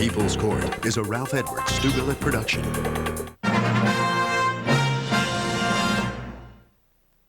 People's Court is a Ralph Edwards Stu Billett production.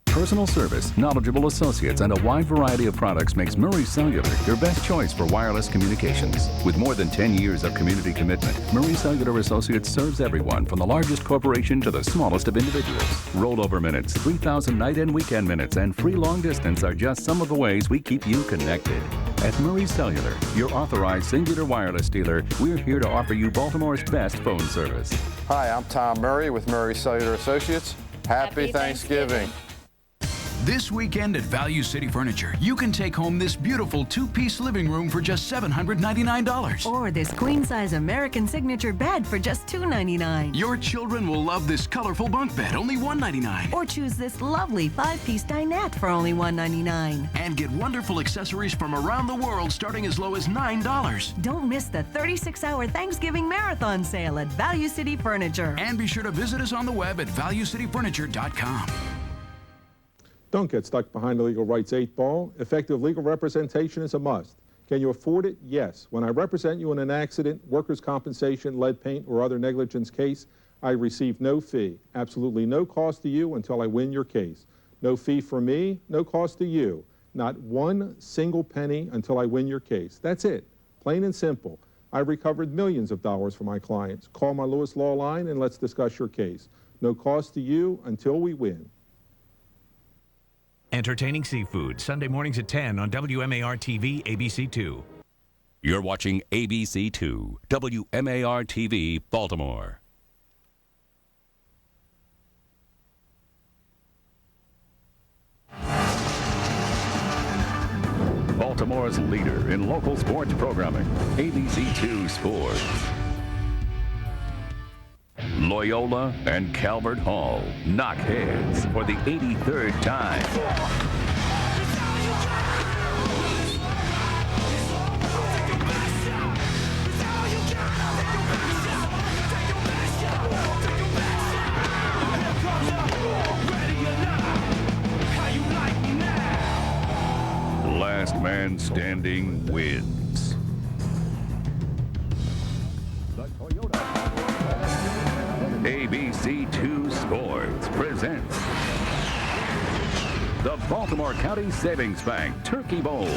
Personal service, knowledgeable associates, and a wide variety of products makes Murray Cellular your best choice for wireless communications. With more than 10 years of community commitment, Murray Cellular Associates serves everyone from the largest corporation to the smallest of individuals. Rollover minutes, 3,000 night and weekend minutes, and free long distance are just some of the ways we keep you connected. At Murray Cellular, your authorized singular wireless dealer, we're here to offer you Baltimore's best phone service. Hi, I'm Tom Murray with Murray Cellular Associates. Happy Thanksgiving. This weekend at Value City Furniture, you can take home this beautiful two-piece living room for just $799. Or this queen-size American Signature bed for just $299. Your children will love this colorful bunk bed, only $199. Or choose this lovely 5-piece dinette for only $199. And get wonderful accessories from around the world starting as low as $9. Don't miss the 36-hour Thanksgiving Marathon sale at Value City Furniture. And be sure to visit us on the web at valuecityfurniture.com. Don't get stuck behind the legal rights 8-ball. Effective legal representation is a must. Can you afford it? Yes. When I represent you in an accident, workers' compensation, lead paint, or other negligence case, I receive no fee. Absolutely no cost to you until I win your case. No fee for me, no cost to you. Not one single penny until I win your case. That's it. Plain and simple. I've recovered millions of dollars for my clients. Call my Lewis Law line and let's discuss your case. No cost to you until we win. Entertaining Seafood, Sunday mornings at 10 on WMAR-TV, ABC2. You're watching ABC2, WMAR-TV, Baltimore. Baltimore's leader in local sports programming, ABC2 Sports. Loyola and Calvert Hall knock heads for the 83rd time. Last man standing wins. ABC2 Sports presents the Baltimore County Savings Bank Turkey Bowl.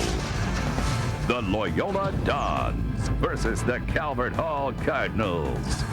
The Loyola Dons versus the Calvert Hall Cardinals.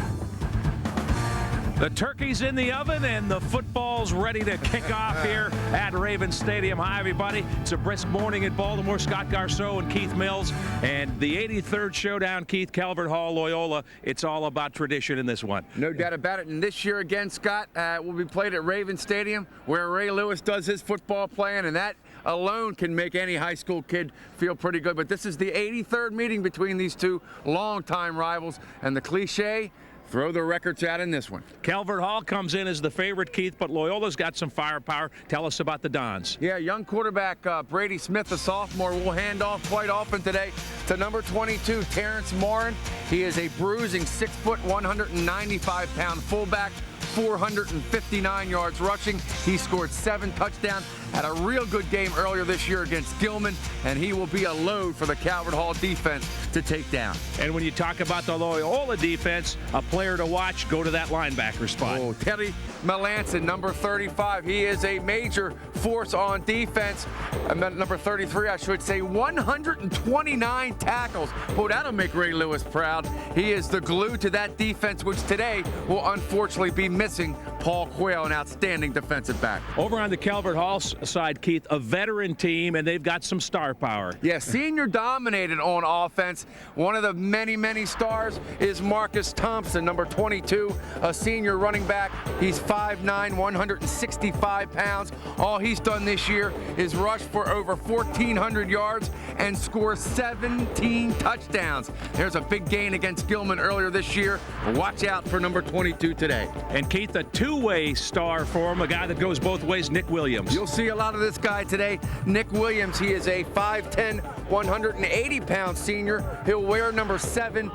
The turkey's in the oven and the football's ready to kick off here at Raven Stadium. Hi, everybody. It's a brisk morning in Baltimore. Scott Garceau and Keith Mills. And the 83rd showdown, Keith, Calvert Hall, Loyola. It's all about tradition in this one. No doubt about it. And this year again, Scott, will be played at Raven Stadium, where Ray Lewis does his football playing, and that alone can make any high school kid feel pretty good. But this is the 83rd meeting between these two longtime rivals, and the cliche, throw the records out in this one. Calvert Hall comes in as the favorite, Keith, but Loyola's got some firepower. Tell us about the Dons. Yeah, young quarterback Brady Smith, the sophomore, will hand off quite often today to number 22, Terrence Morin. He is a bruising 6-foot, 195-pound fullback, 459 yards rushing. He scored 7 touchdowns. Had a real good game earlier this year against Gilman, and he will be a load for the Calvert Hall defense to take down. And when you talk about the Loyola defense, a player to watch, go to that linebacker spot. Oh, Teddy Melanson, number 35. He is a major force on defense. I meant number 33, I should say. 129 tackles. Boy, that'll make Ray Lewis proud. He is the glue to that defense, which today will unfortunately be missing Paul Quayle, an outstanding defensive back. Over on the Calvert Hall side, Keith, a veteran team, and they've got some star power. Yeah, senior dominated on offense. One of the many, many stars is Marcus Thompson, number 22, a senior running back. He's 5'9", 165 pounds. All he's done this year is rush for over 1,400 yards and score 17 touchdowns. There's a big gain against Gilman earlier this year. Watch out for number 22 today. And Keith, a two-way star for him, a guy that goes both ways, Nick Williams. You'll see a lot of this guy today. Nick Williams, he is a 5'10", 180-pound senior. He'll wear number 7.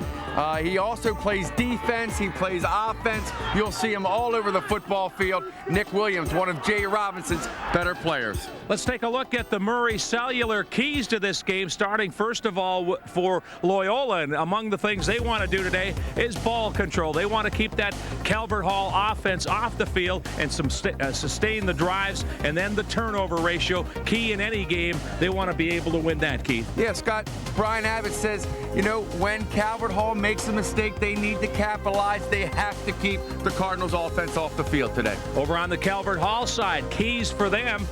He also plays defense. He plays offense. You'll see him all over the football field. Nick Williams, one of Jay Robinson's better players. Let's take a look at the Murray Cellular keys to this game, starting first of all for Loyola. And among the things they want to do today is ball control. They want to keep that Calvert Hall offense off the field and sustain the drives, and then the turnover ratio. Key in any game, they want to be able to win that, Keith. Yeah, Scott, Brian Abbott says, you know, when Calvert Hall makes a mistake, they need to capitalize. They have to keep the Cardinals offense off the field today. Over on the Calvert Hall side, keys for them: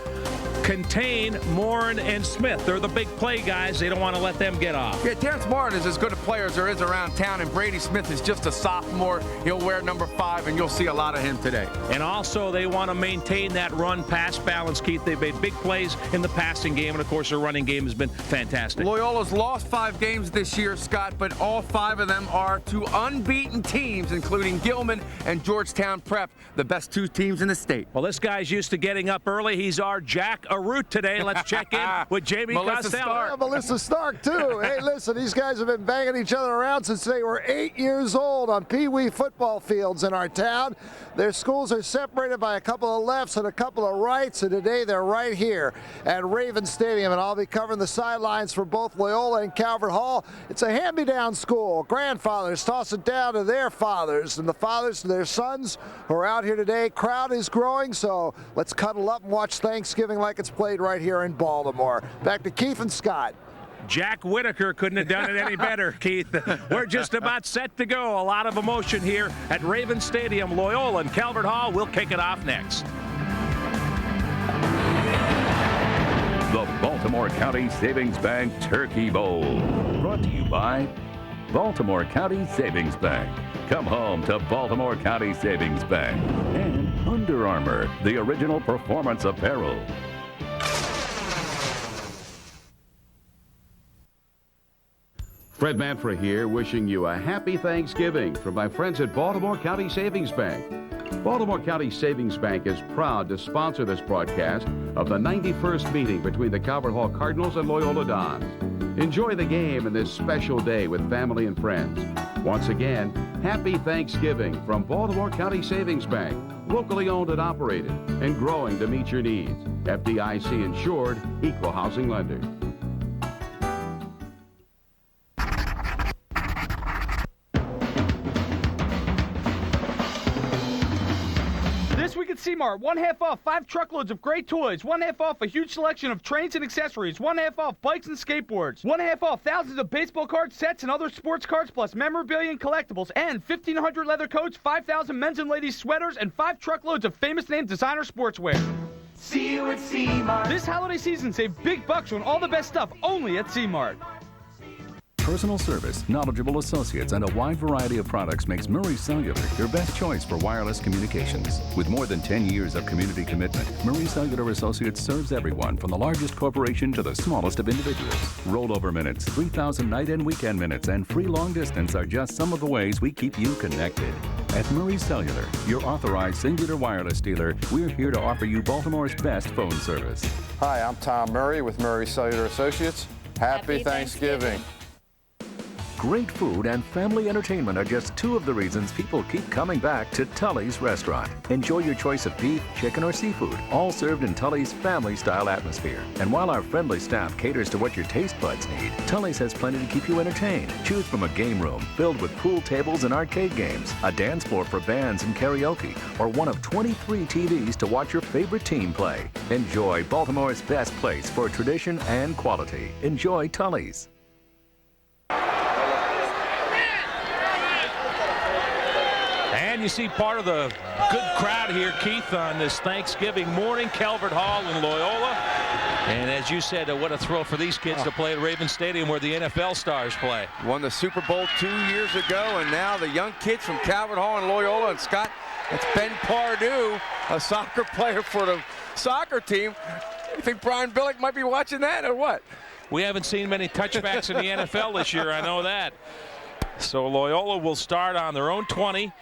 contain Morin and Smith. They're the big play guys. They don't want to let them get off. Yeah, Terrence Morin is as good a player as there is around town, and Brady Smith is just a sophomore. He'll wear number 5, and you'll see a lot of him today. And also, they want to maintain that run-pass balance, Keith. They've made big plays in the passing game, and of course, their running game has been fantastic. Loyola's lost 5 games this year, Scott, but all 5 of them are to unbeaten teams, including Gilman and Georgetown Prep, the best 2 teams in the state. Well, this guy's used to getting up early. He's our Jack Arute today. Let's check in with Jamie Costello. Yeah, Melissa Stark, too. Hey, listen, these guys have been banging each other around since they were 8 years old on Pee-wee football fields in our town. Their schools are separated by a couple of lefts and a couple of rights, and today they're right here at Raven Stadium, and I'll be covering the sidelines for both Loyola and Calvert Hall. It's a hand-me-down school. Grandfathers toss it down to their fathers, and the fathers to their sons who are out here today. Crowd is growing, so let's cuddle up and watch Thanksgiving like it's played right here in Baltimore. Back to Keith and Scott. Jack Whitaker couldn't have done it any better, Keith. We're just about set to go. A lot of emotion here at Raven Stadium. Loyola and Calvert Hall will kick it off next. The Baltimore County Savings Bank Turkey Bowl. Brought to you by Baltimore County Savings Bank. Come home to Baltimore County Savings Bank. And Under Armour, the original performance apparel. Fred Manfra here, wishing you a happy Thanksgiving from my friends at Baltimore County Savings Bank. Baltimore County Savings Bank is proud to sponsor this broadcast of the 91st meeting between the Calvert Hall Cardinals and Loyola Dons. Enjoy the game and this special day with family and friends. Once again, happy Thanksgiving from Baltimore County Savings Bank, locally owned and operated, and growing to meet your needs. FDIC insured, equal housing lender. C-Mart, 1/2 off 5 truckloads of great toys, 1/2 off a huge selection of trains and accessories, 1/2 off bikes and skateboards, 1/2 off thousands of baseball cards, sets, and other sports cards, plus memorabilia and collectibles, and 1,500 leather coats, 5,000 men's and ladies sweaters, and 5 truckloads of famous name designer sportswear. See you at C-Mart. This holiday season, save big bucks on all the best stuff only at C-Mart. Personal service, knowledgeable associates, and a wide variety of products makes Murray Cellular your best choice for wireless communications. With more than 10 years of community commitment, Murray Cellular Associates serves everyone from the largest corporation to the smallest of individuals. Rollover minutes, 3,000 night and weekend minutes, and free long distance are just some of the ways we keep you connected. At Murray Cellular, your authorized singular wireless dealer, we're here to offer you Baltimore's best phone service. Hi, I'm Tom Murray with Murray Cellular Associates. Happy Thanksgiving. Great food and family entertainment are just 2 of the reasons people keep coming back to Tully's Restaurant. Enjoy your choice of beef, chicken, or seafood, all served in Tully's family-style atmosphere. And while our friendly staff caters to what your taste buds need, Tully's has plenty to keep you entertained. Choose from a game room filled with pool tables and arcade games, a dance floor for bands and karaoke, or one of 23 TVs to watch your favorite team play. Enjoy Baltimore's best place for tradition and quality. Enjoy Tully's. And you see part of the good crowd here, Keith, on this Thanksgiving morning. Calvert Hall and Loyola. And as you said, what a thrill for these kids to play at Raven Stadium where the NFL stars play. Won the Super Bowl 2 years ago, and now the young kids from Calvert Hall and Loyola. And Scott, it's Ben Pardue, a soccer player for the soccer team. You think Brian Billick might be watching that or what? We haven't seen many touchbacks in the NFL this year, I know that. So Loyola will start on their own 20.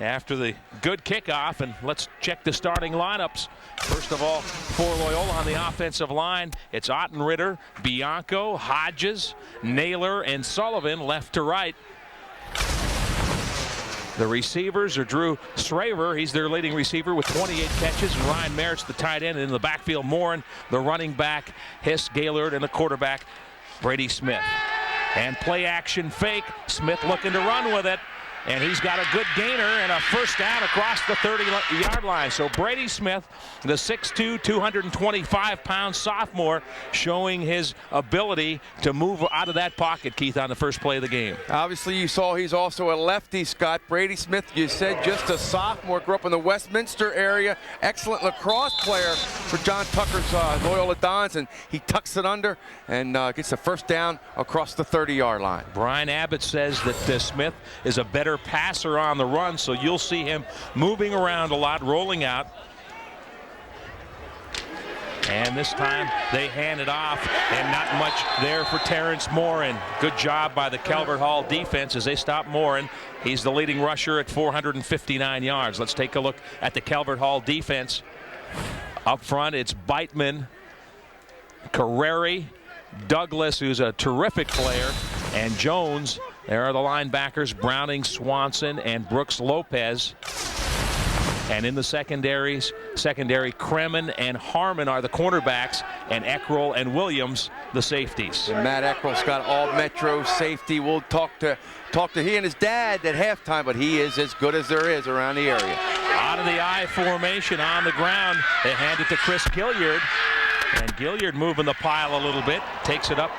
after the good kickoff. And let's check the starting lineups. First of all, for Loyola on the offensive line, it's Ottenritter, Bianco, Hodges, Naylor, and Sullivan left to right. The receivers are Drew Shraver. He's their leading receiver with 28 catches. And Ryan Merritt's the tight end. And in the backfield, Morin, the running back, Hiss Gaylord, and the quarterback, Brady Smith. And play action fake. Smith looking to run with it. And he's got a good gainer and a first down across the 30-yard line. So Brady Smith, the 6'2", 225-pound sophomore, showing his ability to move out of that pocket, Keith, on the first play of the game. Obviously, you saw he's also a lefty, Scott. Brady Smith, you said, just a sophomore, grew up in the Westminster area. Excellent lacrosse player for John Tucker's Loyola Dons, and he tucks it under and gets the first down across the 30-yard line. Brian Abbott says that Smith is a better passer on the run, so you'll see him moving around a lot, rolling out. And this time they hand it off, and not much there for Terrence Morin. Good job by the Calvert Hall defense as they stop Morin. He's the leading rusher at 459 yards. Let's take a look at the Calvert Hall defense. Up front, it's Beitman, Carreri, Douglas, who's a terrific player, and Jones. There are the linebackers, Browning, Swanson, and Brooks Lopez. And in the secondary, Kremen and Harmon are the cornerbacks, and Eckrell and Williams the safeties. And Matt Eckrell's got all Metro safety. We'll talk to he and his dad at halftime, but he is as good as there is around the area. Out of the I formation on the ground, they hand it to Chris Gilliard. And Gilliard moving the pile a little bit, takes it up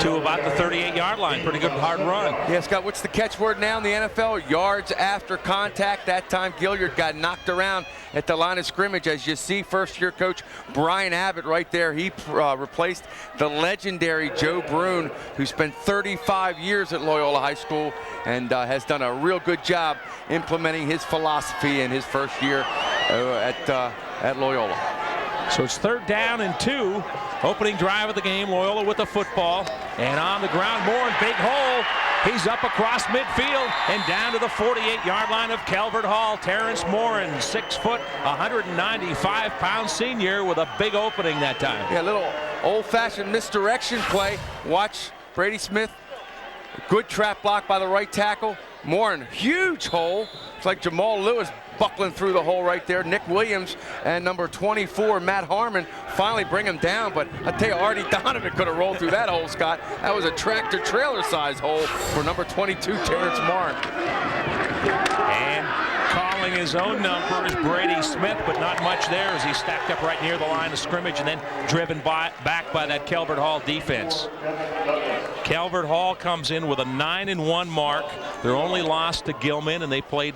to about the 38-yard line. Pretty good hard run. Yeah, Scott, what's the catchword now in the NFL? Yards after contact. That time Gilliard got knocked around at the line of scrimmage. As you see, first-year coach Brian Abbott right there. He replaced the legendary Joe Brune, who spent 35 years at Loyola High School and has done a real good job implementing his philosophy in his first year at Loyola. So it's 3rd down and 2. Opening drive of the game, Loyola with the football. And on the ground, Morin, big hole. He's up across midfield and down to the 48-yard line of Calvert Hall. Terrence Morin, 6 foot, 195-pound senior with a big opening that time. Yeah, a little old-fashioned misdirection play. Watch Brady Smith. Good trap block by the right tackle. Morin, huge hole. It's like Jamal Lewis buckling through the hole right there. Nick Williams and number 24, Matt Harmon, finally bring him down. But I tell you, Artie Donovan could have rolled through that hole, Scott. That was a tractor-trailer size hole for number 22, Terrence Morin. And calling his own number is Brady Smith, but not much there as he's stacked up right near the line of scrimmage and then driven back by that Calvert Hall defense. Calvert Hall comes in with a 9-1 mark. Their only loss to Gilman, and they played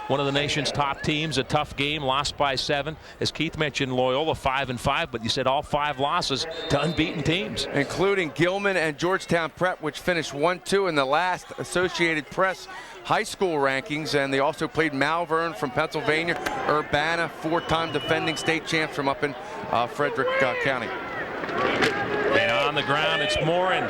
one of the nation's top teams. A tough game, lost by 7. As Keith mentioned, Loyola 5-5, but you said all 5 losses to unbeaten teams, including Gilman and Georgetown Prep, which finished 1-2 in the last Associated Press high school rankings. And they also played Malvern from Pennsylvania, Urbana, 4-time defending state champs from up in Frederick County. And on the ground, it's Morin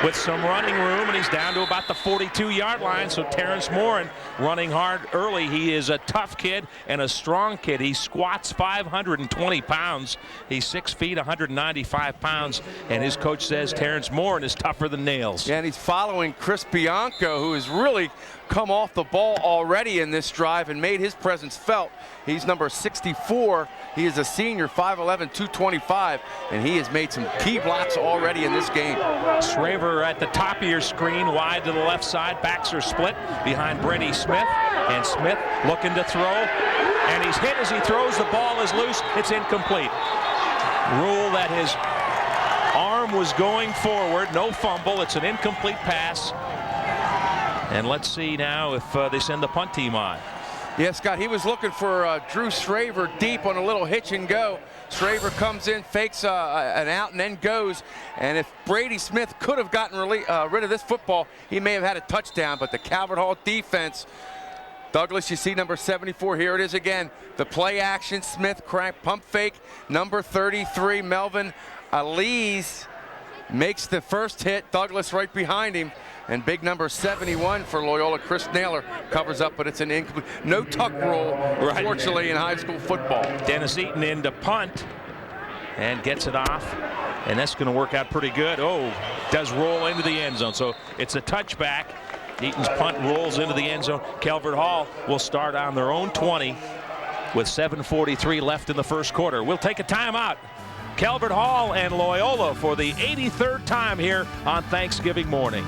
with some running room, and he's down to about the 42-yard line. So Terrence Morin running hard early. He is a tough kid and a strong kid. He squats 520 pounds. He's 6 feet, 195 pounds, and his coach says Terrence Morin is tougher than nails. Yeah, and he's following Chris Bianco, who has really come off the ball already in this drive and made his presence felt. He's number 64. He is a senior, 5'11", 225, and he has made some key blocks already in this game. Shraver at the top of your screen, wide to the left side. Backs are split behind Brady Smith, and Smith looking to throw, and he's hit as he throws. The ball is loose. It's incomplete. Rule that his arm was going forward. No fumble. It's an incomplete pass. And let's see now if they send the punt team on. Yeah, Scott, he was looking for Drew Shraver deep on a little hitch and go. Shraver comes in, fakes an out, and then goes. And if Brady Smith could have gotten rid of this football, he may have had a touchdown. But the Calvert Hall defense, Douglas, you see number 74, here it is again. The play action, Smith crank, pump fake, number 33, Melvin Elise makes the first hit. Douglas right behind him. And big number 71 for Loyola, Chris Naylor, covers up, but it's an incomplete. No tuck rule, unfortunately, in high school football. Dennis Eaton in to punt and gets it off. And that's going to work out pretty good. Oh, does roll into the end zone. So it's a touchback. Eaton's punt rolls into the end zone. Calvert Hall will start on their own 20 with 7:43 left in the first quarter. We'll take a timeout. Calvert Hall and Loyola for the 83rd time here on Thanksgiving morning.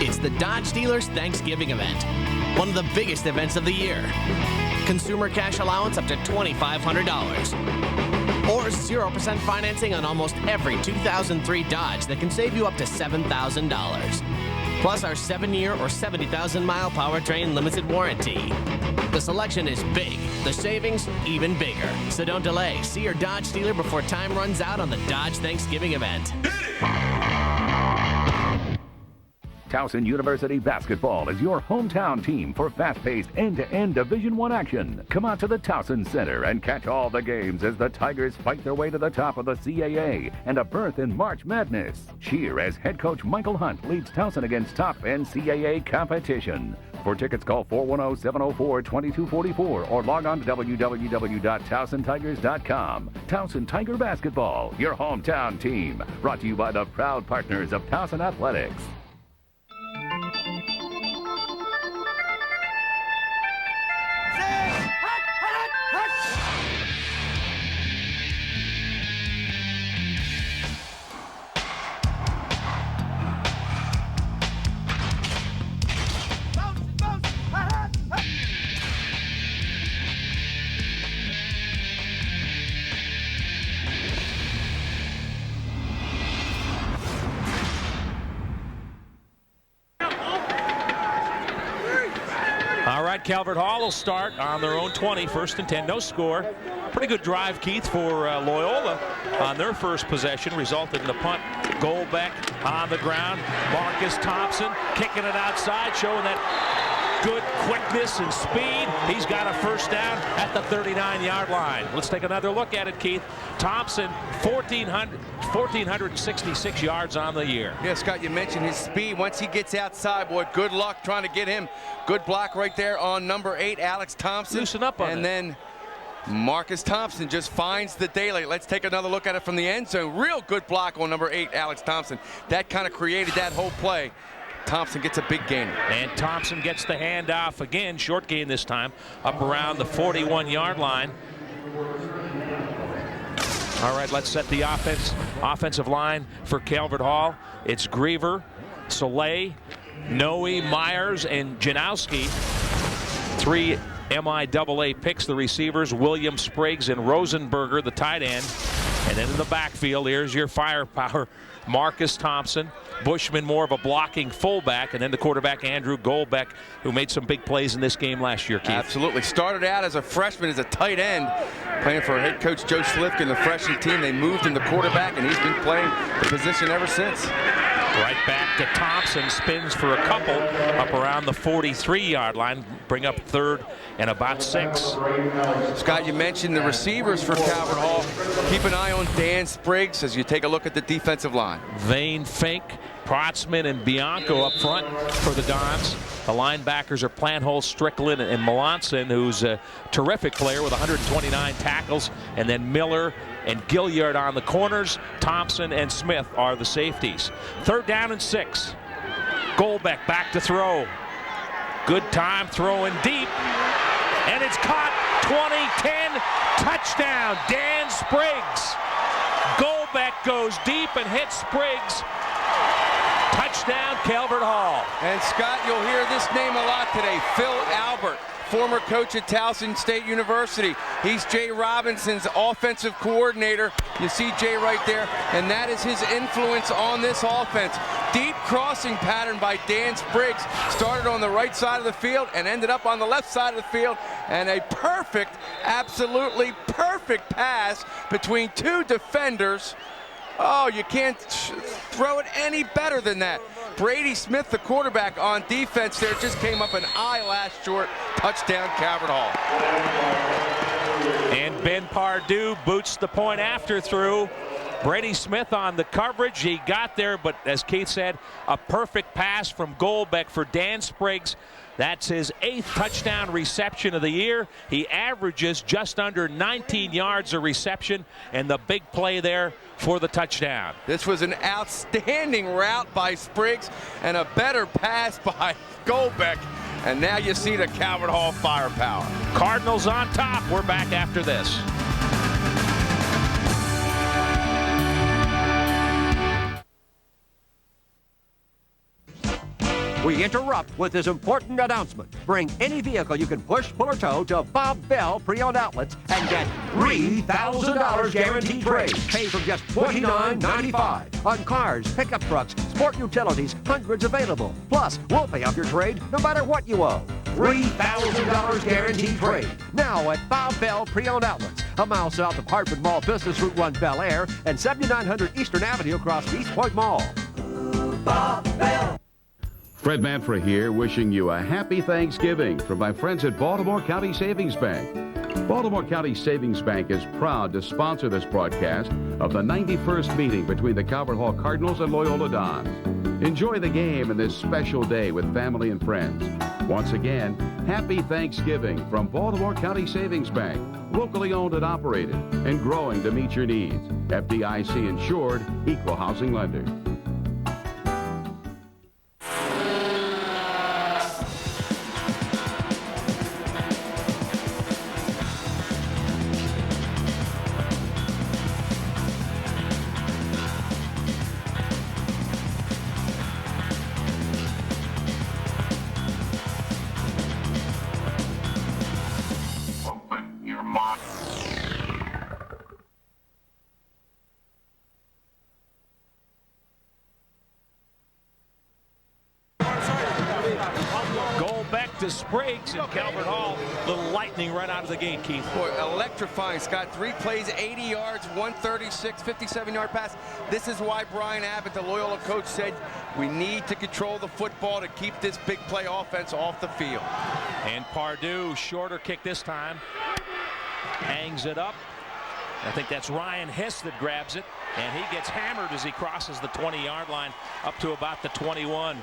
It's the Dodge Dealers Thanksgiving event, one of the biggest events of the year. Consumer cash allowance up to $2,500. Or 0% financing on almost every 2003 Dodge that can save you up to $7,000. Plus our 7-year or 70,000-mile powertrain limited warranty. The selection is big, the savings even bigger. So don't delay. See your Dodge dealer before time runs out on the Dodge Thanksgiving event. Towson University Basketball is your hometown team for fast-paced, end-to-end Division I action. Come out to the Towson Center and catch all the games as the Tigers fight their way to the top of the CAA and a berth in March Madness. Cheer as head coach Michael Hunt leads Towson against top NCAA competition. For tickets, call 410-704-2244 or log on to www.towsontigers.com. Towson Tiger Basketball, your hometown team. Brought to you by the proud partners of Towson Athletics. Calvert Hall will start on their own 20, 1st and 10, no score. Pretty good drive, Keith, for Loyola on their first possession, resulted in the punt. Goldbeck on the ground. Marcus Thompson kicking it outside, showing that good quickness and speed. He's got a first down at the 39-yard line. Let's take another look at it, Keith. Thompson, 1,466 yards on the year. Yeah, Scott, you mentioned his speed. Once he gets outside, boy, good luck trying to get him. Good block right there on number 8, Alex Thompson. Loosen up on it. And then Marcus Thompson just finds the daylight. Let's take another look at it from the end zone. Real good block on number 8, Alex Thompson. That kind of created that whole play. Thompson gets a big gain. And Thompson gets the handoff again, short gain this time, up around the 41-yard line. All right, let's set the offensive line for Calvert Hall. It's Griever, Soleil, Noe, Myers, and Janowski. 3 MIAA picks, the receivers, William, Spriggs, and Rosenberger, the tight end. And then in the backfield, here's your firepower, Marcus Thompson. Bushman more of a blocking fullback, and then the quarterback Andrew Goldbeck, who made some big plays in this game last year, Keith. Absolutely. Started out as a freshman as a tight end, playing for head coach Joe Slifkin, the freshman team. They moved him to quarterback, and he's been playing the position ever since. Right back to Thompson, spins for a couple up around the 43-yard line, bring up 3rd and about 6. Scott, you mentioned the receivers for Calvert Hall. Keep an eye on Dan Spriggs as you take a look at the defensive line. Vane, Fink, Protzman, and Bianco up front for the Dons. The linebackers are Plantholz, Strickland, and Melanson, who's a terrific player with 129 tackles. And then Miller and Gilliard on the corners. Thompson and Smith are the safeties. 3rd down and 6. Goldbeck back to throw. Good time throwing deep. And it's caught. 20-10 touchdown. Dan Spriggs. Goldbeck goes deep and hits Spriggs. Touchdown, Calvert Hall. And Scott, you'll hear this name a lot today. Phil Albert, former coach at Towson State University. He's Jay Robinson's offensive coordinator. You see Jay right there, and that is his influence on this offense. Deep crossing pattern by Dan Spriggs. Started on the right side of the field and ended up on the left side of the field. And a perfect, absolutely perfect pass between 2 defenders. Oh, you can't throw it any better than that. Brady Smith, the quarterback, on defense there, just came up an eyelash short. Touchdown, Calvert Hall. And Ben Pardue boots the point after through. Brady Smith on the coverage. He got there, but as Keith said, a perfect pass from Goldbeck for Dan Spriggs. That's his 8th touchdown reception of the year. He averages just under 19 yards a reception, and the big play there for the touchdown. This was an outstanding route by Spriggs and a better pass by Goldbeck. And now you see the Calvert Hall firepower. Cardinals on top. We're back after this. We interrupt with this important announcement. Bring any vehicle you can push, pull, or tow to Bob Bell Pre-Owned Outlets and get $3,000 guaranteed trade. Pay from just $29.95. On cars, pickup trucks, sport utilities, hundreds available. Plus, we'll pay off your trade no matter what you owe. $3,000 guaranteed trade. Now at Bob Bell Pre-Owned Outlets, a mile south of Hartford Mall Business Route 1 Bel Air and 7900 Eastern Avenue across East Point Mall. Bob Bell. Fred Manfra here, wishing you a happy Thanksgiving from my friends at Baltimore County Savings Bank. Baltimore County Savings Bank is proud to sponsor this broadcast of the 91st meeting between the Calvert Hall Cardinals and Loyola Dons. Enjoy the game and this special day with family and friends. Once again, happy Thanksgiving from Baltimore County Savings Bank, locally owned and operated, and growing to meet your needs. FDIC insured, equal housing lender. To Spriggs and Calvert Hall. Little lightning right out of the gate, Keith. Boy, electrifying. Scott, 3 plays, 80 yards, 136, 57-yard pass. This is why Brian Abbott, the Loyola coach, said we need to control the football to keep this big play offense off the field. And Pardue, shorter kick this time. Hangs it up. I think that's Ryan Hiss that grabs it. And he gets hammered as he crosses the 20-yard line up to about the 21.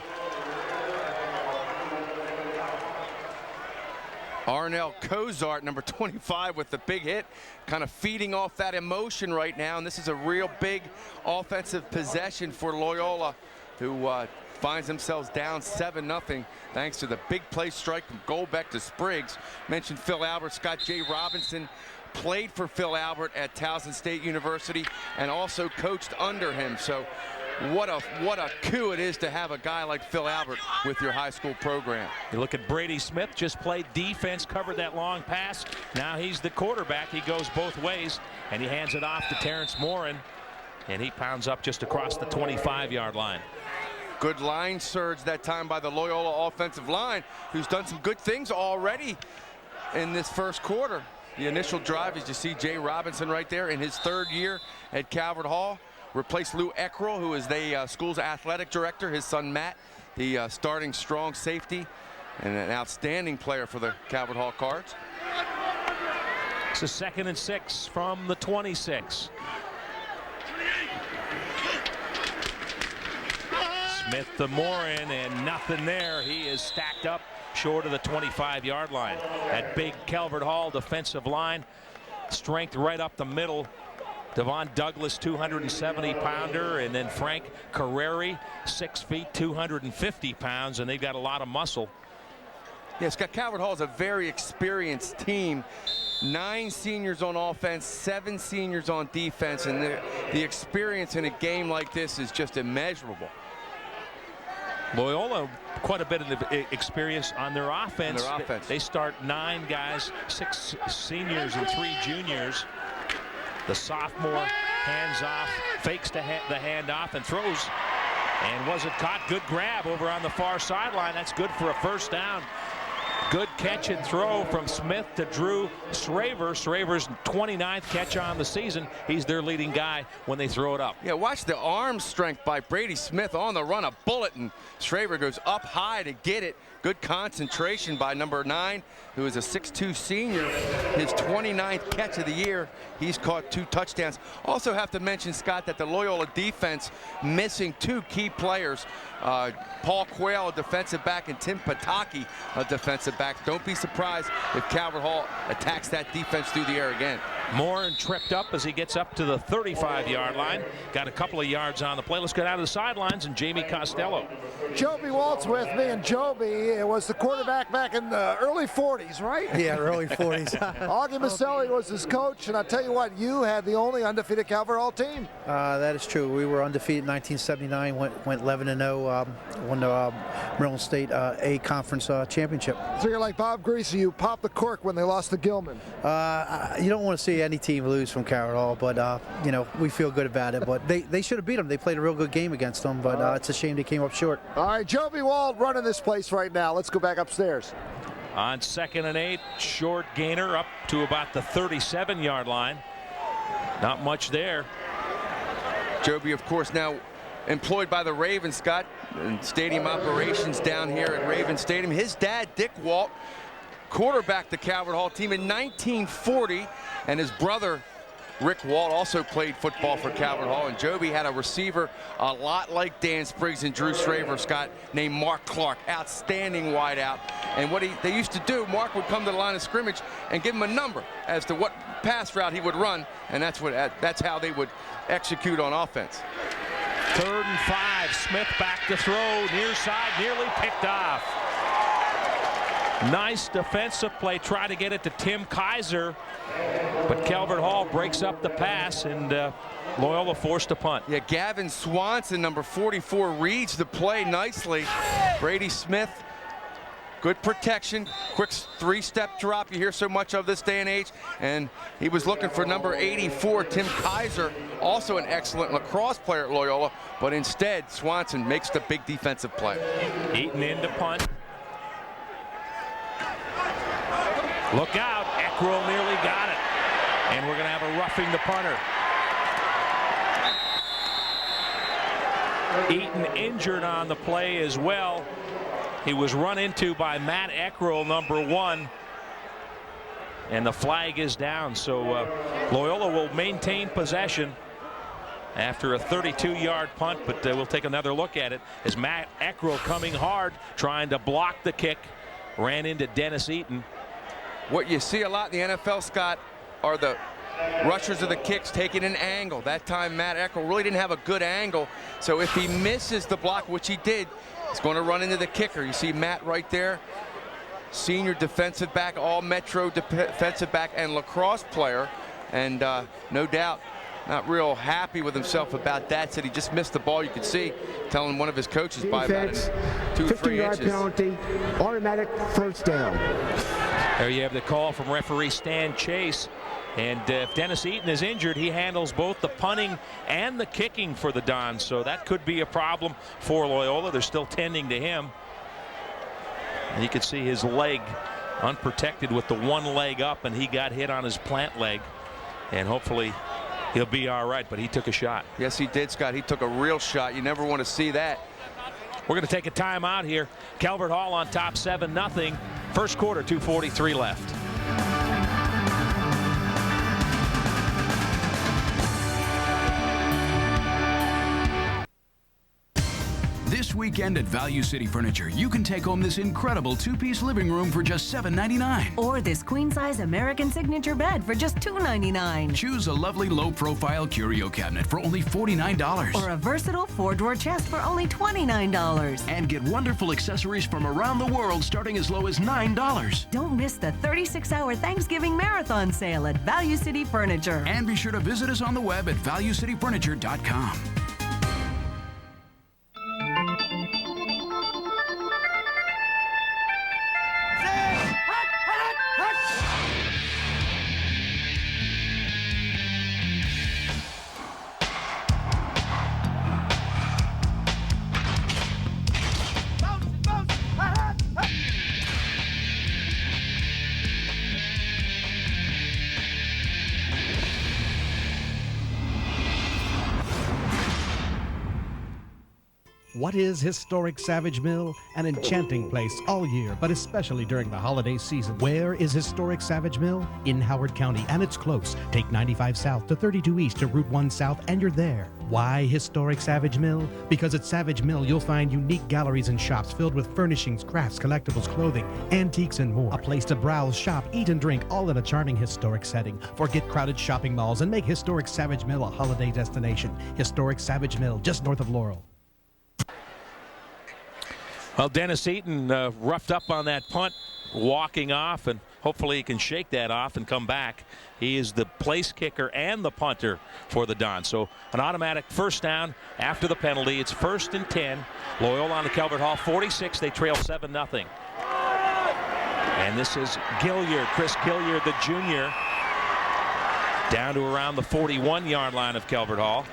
Arnell Cozart, number 25, with the big hit, kind of feeding off that emotion right now. And this is a real big offensive possession for Loyola, who finds themselves down 7-0 thanks to the big play strike from Goldbeck to Spriggs. Mentioned Phil Albert. Scott J. Robinson played for Phil Albert at Towson State University and also coached under him. So what a coup it is to have a guy like Phil Albert with your high school program. You look at Brady Smith, just played defense, covered that long pass. Now he's the quarterback. He goes both ways, and he hands it off to Terrence Morin, and he pounds up just across the 25-yard line. Good line surge that time by the Loyola offensive line, who's done some good things already in this first quarter. The initial drive, as you see Jay Robinson right there in his 3rd year at Calvert Hall. Replaced Lou Eckrell, who is the school's athletic director. His son Matt, the starting strong safety, and an outstanding player for the Calvert Hall Cards. It's a 2nd and 6 from the 26. Smith to Morin, and nothing there. He is stacked up short of the 25-yard line. That big Calvert Hall defensive line, strength right up the middle. Devon Douglas, 270-pounder, and then Frank Carreri, 6 feet, 250 pounds, and they've got a lot of muscle. Yeah, Scott, Calvert Hall is a very experienced team. 9 seniors on offense, 7 seniors on defense, and the experience in a game like this is just immeasurable. Loyola, quite a bit of experience on their offense. They start 9 guys, 6 seniors and 3 juniors. The sophomore hands off, fakes the handoff, and throws. And was it caught? Good grab over on the far sideline. That's good for a first down. Good catch and throw from Smith to Drew Schraver. Schraver's 29th catch on the season. He's their leading guy when they throw it up. Yeah, watch the arm strength by Brady Smith on the run, a bullet, and Schraver goes up high to get it. Good concentration by number 9, who is a 6'2 senior. His 29th catch of the year. He's caught 2 touchdowns. Also have to mention, Scott, that the Loyola defense missing 2 key players. Paul Quayle, a defensive back, and Tim Pataki, a defensive back. Don't be surprised if Calvert Hall attacks that defense through the air again. Morin tripped up as he gets up to the 35-yard line. Got a couple of yards on the play. Let's get out of the sidelines and Jamie Costello. Joby Walt's with me, and Joby was the quarterback back in the early 40s, right? Yeah, early 40s. Augie Maselli was his coach, and I tell you what, you had the only undefeated Calvert Hall team. That is true. We were undefeated in 1979, went 11-0, won the Maryland State A Conference championship. So you're like Bob Greasy, you popped the cork when they lost to Gilman. You don't want to see any team lose from Calvert Hall, but you know, we feel good about it. But they should have beat them. They played a real good game against them, but it's a shame they came up short. All right, Joby Wald running this place right now. Let's go back upstairs. On 2nd and 8, short gainer up to about the 37-yard line. Not much there. Joby, of course, now employed by the Ravens, Scott, in stadium operations down here at Raven Stadium. His dad, Dick Walt, quarterbacked the Calvert Hall team in 1940, and his brother, Rick Walt, also played football for Calvert Hall. And Joby had a receiver a lot like Dan Spriggs and Drew Schraver, Scott, named Mark Clark. Outstanding wideout. And what they used to do, Mark would come to the line of scrimmage and give him a number as to what pass route he would run, and that's how they would execute on offense. 3rd and 5. Smith back to throw, near side, nearly picked off. Nice defensive play. Try to get it to Tim Kaiser, but Calvert Hall breaks up the pass, and Loyola forced a punt. Yeah, Gavin Swanson, number 44, reads the play nicely. Brady Smith, good protection, quick 3-step drop. You hear so much of this day and age. And he was looking for number 84, Tim Kaiser, also an excellent lacrosse player at Loyola. But instead, Swanson makes the big defensive play. Eaton into punt. Look out, Eckrell nearly got it. And we're going to have a roughing the punter. Eaton injured on the play as well. He was run into by Matt Eckrell, number 1. And the flag is down. So Loyola will maintain possession after a 32-yard punt, but we'll take another look at it as Matt Eckrell coming hard, trying to block the kick, ran into Dennis Eaton. What you see a lot in the NFL, Scott, are the rushers of the kicks taking an angle. That time Matt Eckrell really didn't have a good angle, so if he misses the block, which he did, he's going to run into the kicker. You see Matt right there, senior defensive back, all-metro defensive back and lacrosse player, and no doubt not real happy with himself about that. Said he just missed the ball. You could see, telling one of his coaches by about 2 or 3 inches. 15-yard penalty, automatic first down. There you have the call from referee Stan Chase. And if Dennis Eaton is injured, he handles both the punting and the kicking for the Dons. So that could be a problem for Loyola. They're still tending to him. And you can see his leg unprotected with the one leg up, and he got hit on his plant leg. And hopefully he'll be all right, but he took a shot. Yes, he did, Scott. He took a real shot. You never want to see that. We're going to take a timeout here. Calvert Hall on top 7-0. First quarter, 2:43 left. This weekend at Value City Furniture, you can take home this incredible 2-piece living room for just $7.99. Or this queen-size American Signature bed for just $2.99. Choose a lovely low-profile curio cabinet for only $49. Or a versatile 4-drawer chest for only $29. And get wonderful accessories from around the world starting as low as $9. Don't miss the 36-hour Thanksgiving Marathon sale at Value City Furniture. And be sure to visit us on the web at valuecityfurniture.com. What is historic Savage Mill? An enchanting place all year, but especially during the holiday season. Where is historic Savage Mill? In Howard County, and it's close. Take 95 South to 32 East to Route 1 South, and you're there. Why historic Savage Mill? Because at Savage Mill, you'll find unique galleries and shops filled with furnishings, crafts, collectibles, clothing, antiques, and more. A place to browse, shop, eat, and drink, all in a charming historic setting. Forget crowded shopping malls and make historic Savage Mill a holiday destination. Historic Savage Mill, just north of Laurel. Well, Dennis Eaton roughed up on that punt, walking off, and hopefully he can shake that off and come back. He is the place kicker and the punter for the Dons. So an automatic first down after the penalty. It's 1st and 10. Loyola on the Calvert Hall 46. They trail 7-0. And this is Gilliard, Chris Gilliard, the junior, down to around the 41-yard line of Calvert Hall.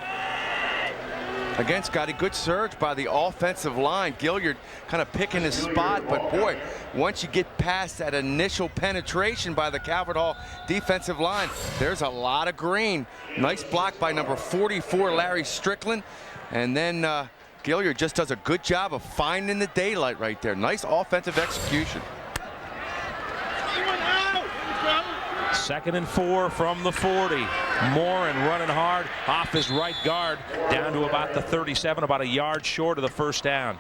Again, Scotty, good surge by the offensive line. Gilliard kind of picking his spot, but boy, once you get past that initial penetration by the Calvert Hall defensive line, there's a lot of green. Nice block by number 44, Larry Strickland. And then Gilliard just does a good job of finding the daylight right there. Nice offensive execution. 2nd and 4 from the 40. Morin running hard off his right guard down to about the 37, about a yard short of the first down.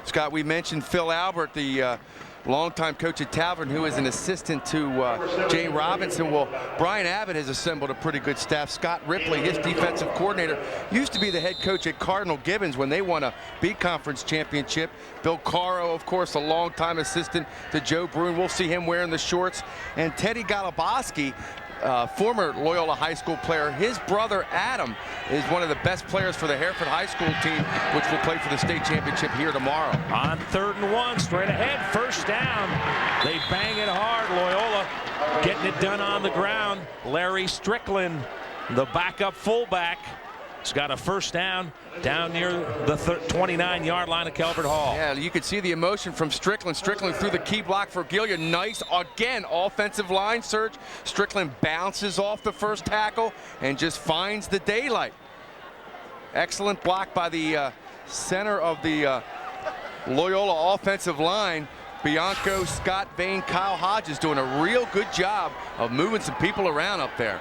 Scott, we mentioned Phil Albert, the longtime coach at Calvert, who is an assistant to Jay Robinson. Well, Brian Abbott has assembled a pretty good staff. Scott Ripley, his defensive coordinator, used to be the head coach at Cardinal Gibbons when they won a B-Conference championship. Bill Caro, of course, a longtime assistant to Joe Bruin. We'll see him wearing the shorts. And Teddy Galaboski, former Loyola High School player. His brother Adam is one of the best players for the Hereford High School team, which will play for the state championship here tomorrow. On 3rd and 1, straight ahead, first down. They bang it hard. Loyola getting it done on the ground. Larry Strickland, the backup fullback, has got a first down near the 29-yard line of Calvert Hall. Yeah, you could see the emotion from Strickland. Strickland threw the key block for Gilliard. Nice, again, offensive line surge. Strickland bounces off the first tackle and just finds the daylight. Excellent block by the center of the Loyola offensive line. Bianco, Scott Vane, Kyle Hodges doing a real good job of moving some people around up there.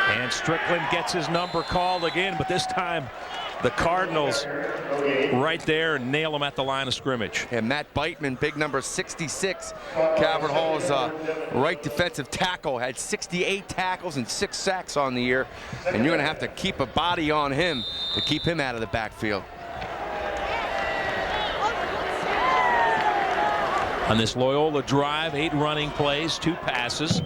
And Strickland gets his number called again, but this time the Cardinals right there nail him at the line of scrimmage. And Matt Beitman, big number 66, Calvert Hall's right defensive tackle, had 68 tackles and 6 sacks on the year. And you're going to have to keep a body on him to keep him out of the backfield. On this Loyola drive, 8 running plays, 2 passes.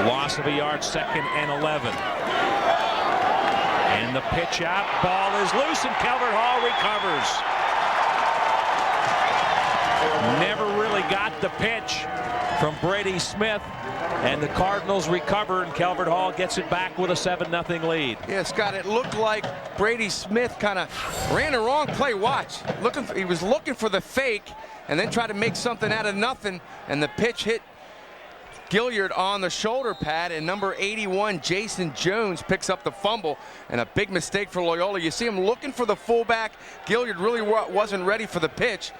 Loss of a yard, 2nd and 11. And the pitch out, ball is loose, and Calvert Hall recovers. Never really got the pitch from Brady Smith, and the Cardinals recover, and Calvert Hall gets it back with a 7-0 lead. Yeah, Scott, it looked like Brady Smith kind of ran the wrong play. Watch, he was looking for the fake and then tried to make something out of nothing, and the pitch hit Gilliard on the shoulder pad, and number 81, Jason Jones, picks up the fumble, and a big mistake for Loyola. You see him looking for the fullback. Gilliard really wasn't ready for the pitch,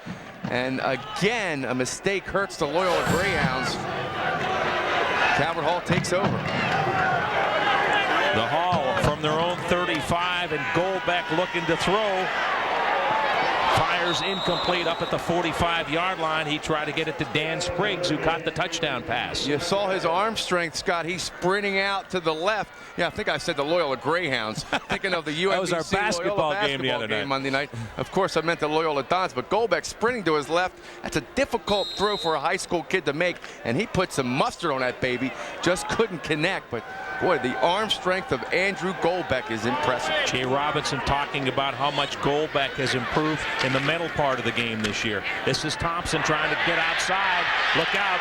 and again, a mistake hurts the Loyola Greyhounds. Calvert Hall takes over. The Hall from their own 35, and Goldbeck looking to throw. Fires incomplete up at the 45-yard line. He tried to get it to Dan Spriggs, who caught the touchdown pass. You saw his arm strength, Scott. He's sprinting out to the left. Yeah, I think I said the Loyola Greyhounds. Thinking of the UNBC that was our basketball game the other night. Monday night. Of course, I meant the Loyola Dons, but Goldbeck sprinting to his left. That's a difficult throw for a high school kid to make, and he put some mustard on that baby. Just couldn't connect, but boy, the arm strength of Andrew Goldbeck is impressive. Jay Robinson talking about how much Goldbeck has improved in the mental part of the game this year. This is Thompson trying to get outside. Look out.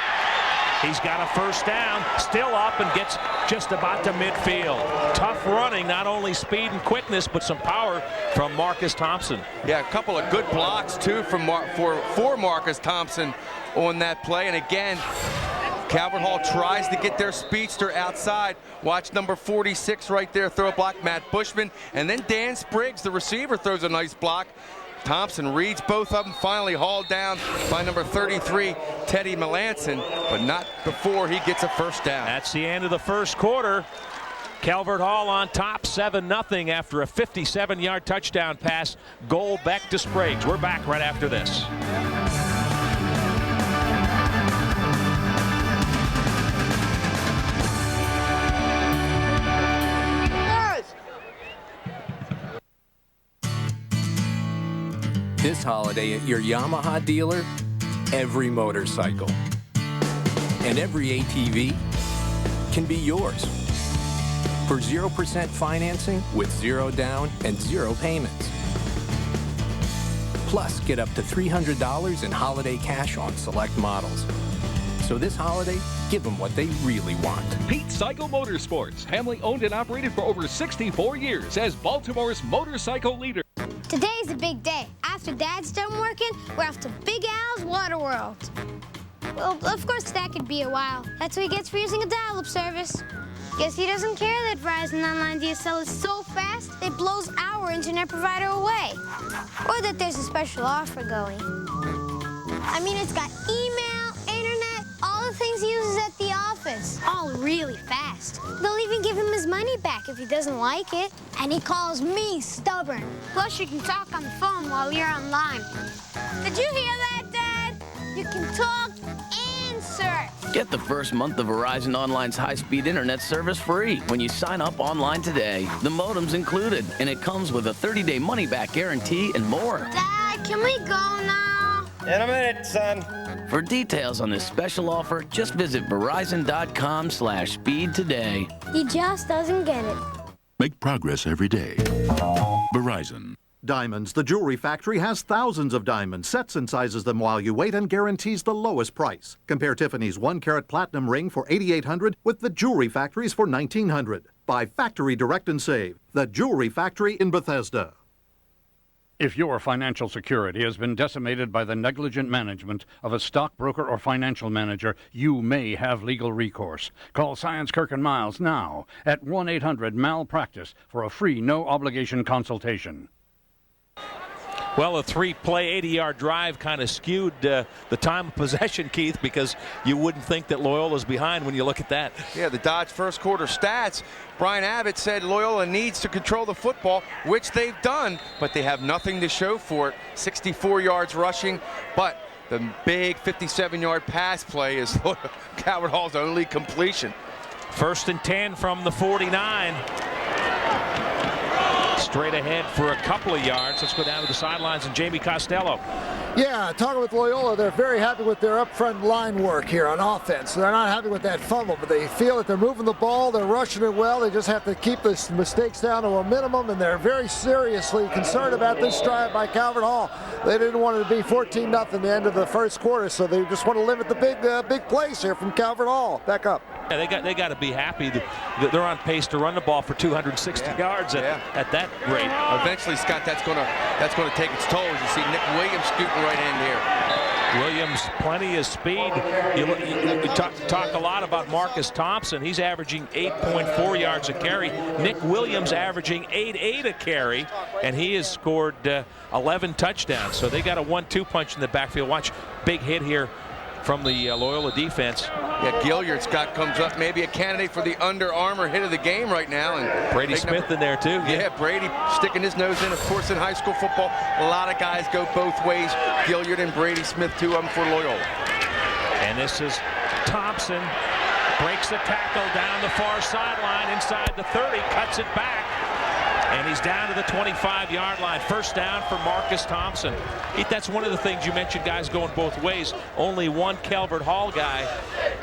He's got a first down, still up, and gets just about to midfield. Tough running, not only speed and quickness, but some power from Marcus Thompson. Yeah, a couple of good blocks, too, for Marcus Thompson on that play. And again, Calvert Hall tries to get their speedster outside. Watch number 46 right there throw a block, Matt Bushman. And then Dan Spriggs, the receiver, throws a nice block. Thompson reads both of them, finally hauled down by number 33, Teddy Melanson, but not before he gets a first down. That's the end of the first quarter. Calvert Hall on top 7-0 after a 57-yard touchdown pass. Goal back to Spriggs. We're back right after this. This holiday at your Yamaha dealer, every motorcycle and every ATV can be yours. For 0% financing with 0 down and 0 payments. Plus, get up to $300 in holiday cash on select models. So this holiday, give them what they really want. Pete Cycle Motorsports, family owned and operated for over 64 years as Baltimore's motorcycle leader. Today's a big day. After Dad's done working, we're off to Big Al's Water World. Well, of course, that could be a while. That's what he gets for using a dial-up service. Guess he doesn't care that Verizon Online DSL is so fast it blows our internet provider away. Or that there's a special offer going. I mean, it's got email, internet, all the things he uses at the office. All really fast. They'll even give him his money back if he doesn't like it. And he calls me stubborn. Plus, you can talk on the phone while you're online. Did you hear that, Dad? You can talk and surf. Get the first month of Verizon Online's high-speed internet service free when you sign up online today. The modem's included, and it comes with a 30-day money-back guarantee and more. Dad, can we go now? In a minute, son. For details on this special offer, just visit Verizon.com/speed today. He just doesn't get it. Make progress every day. Verizon. Diamonds. The Jewelry Factory has thousands of diamonds, sets and sizes them while you wait, and guarantees the lowest price. Compare Tiffany's 1-carat platinum ring for $8,800 with the Jewelry Factory's for $1,900. Buy Factory Direct and Save. The Jewelry Factory in Bethesda. If your financial security has been decimated by the negligent management of a stockbroker or financial manager, you may have legal recourse. Call Science Kirk and Miles now at 1-800-MALPRACTICE for a free, no-obligation consultation. Well, a 3-play, 80-yard drive kind of skewed the time of possession, Keith, because you wouldn't think that Loyola's behind when you look at that. Yeah, the Dodge first quarter stats. Brian Abbott said Loyola needs to control the football, which they've done, but they have nothing to show for it. 64 yards rushing, but the big 57-yard pass play is Calvert Hall's only completion. 1st and 10 from the 49. Straight ahead for a couple of yards. Let's go down to the sidelines and Jamie Costello. Yeah, talking with Loyola, they're very happy with their up-front line work here on offense. They're not happy with that fumble, but they feel that they're moving the ball, they're rushing it well. They just have to keep the mistakes down to a minimum, and they're very seriously concerned about this drive by Calvert Hall. They didn't want it to be 14-0 at the end of the first quarter, so they just want to limit the big plays here from Calvert Hall. Back up. Yeah, they got to be happy that they're on pace to run the ball for 260 yards at that rate. Eventually, Scott, that's going to take its toll. As you see Nick Williams scooting right in here. Williams, plenty of speed. You talk a lot about Marcus Thompson. He's averaging 8.4 yards a carry. Nick Williams averaging 8.8 a carry, and he has scored 11 touchdowns. So they got a 1-2 punch in the backfield. Watch, big hit here from the Loyola defense. Yeah, Gilliard, Scott, comes up, maybe a candidate for the Under Armour hit of the game right now. And Brady Smith in there too. Yeah, Brady sticking his nose in. Of course, in high school football, a lot of guys go both ways. Gilliard and Brady Smith, 2 of them for Loyola. And this is Thompson. Breaks the tackle down the far sideline, inside the 30, cuts it back. And he's down to the 25-yard line. First down for Marcus Thompson. That's one of the things you mentioned, guys going both ways. Only one Calvert Hall guy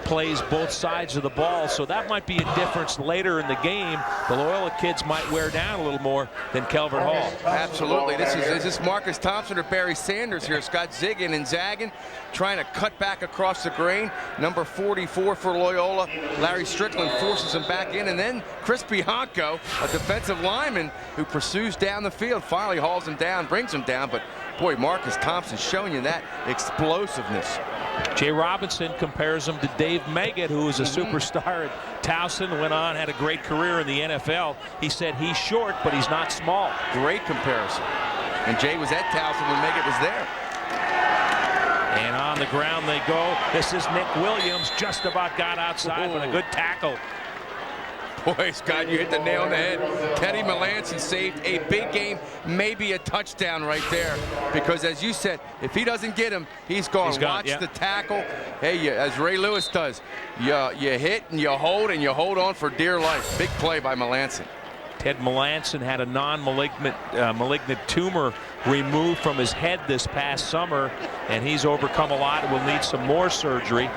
plays both sides of the ball, so that might be a difference later in the game. The Loyola kids might wear down a little more than Calvert Hall. Absolutely. Is this Marcus Thompson or Barry Sanders here? Scott zigging and zagging, trying to cut back across the grain. Number 44 for Loyola. Larry Strickland forces him back in, and then Chris Bianco, a defensive lineman, who pursues down the field, finally hauls him down, brings him down. But boy, Marcus Thompson showing you that explosiveness. Jay Robinson compares him to Dave Meggett, who was a superstar at Towson, went on, had a great career in the NFL. He said he's short, but he's not small. Great comparison. And Jay was at Towson when Meggett was there. And on the ground they go. This is Nick Williams, just about got outside, but a good tackle. Boy, Scott, you hit the nail on the head. Teddy Melanson saved a big game, maybe a touchdown right there. Because as you said, if he doesn't get him, he's gone. Watch the tackle. Hey, as Ray Lewis does, you hit and you hold on for dear life. Big play by Melanson. Ted Melanson had a non-malignant malignant tumor removed from his head this past summer, and he's overcome a lot. Will need some more surgery.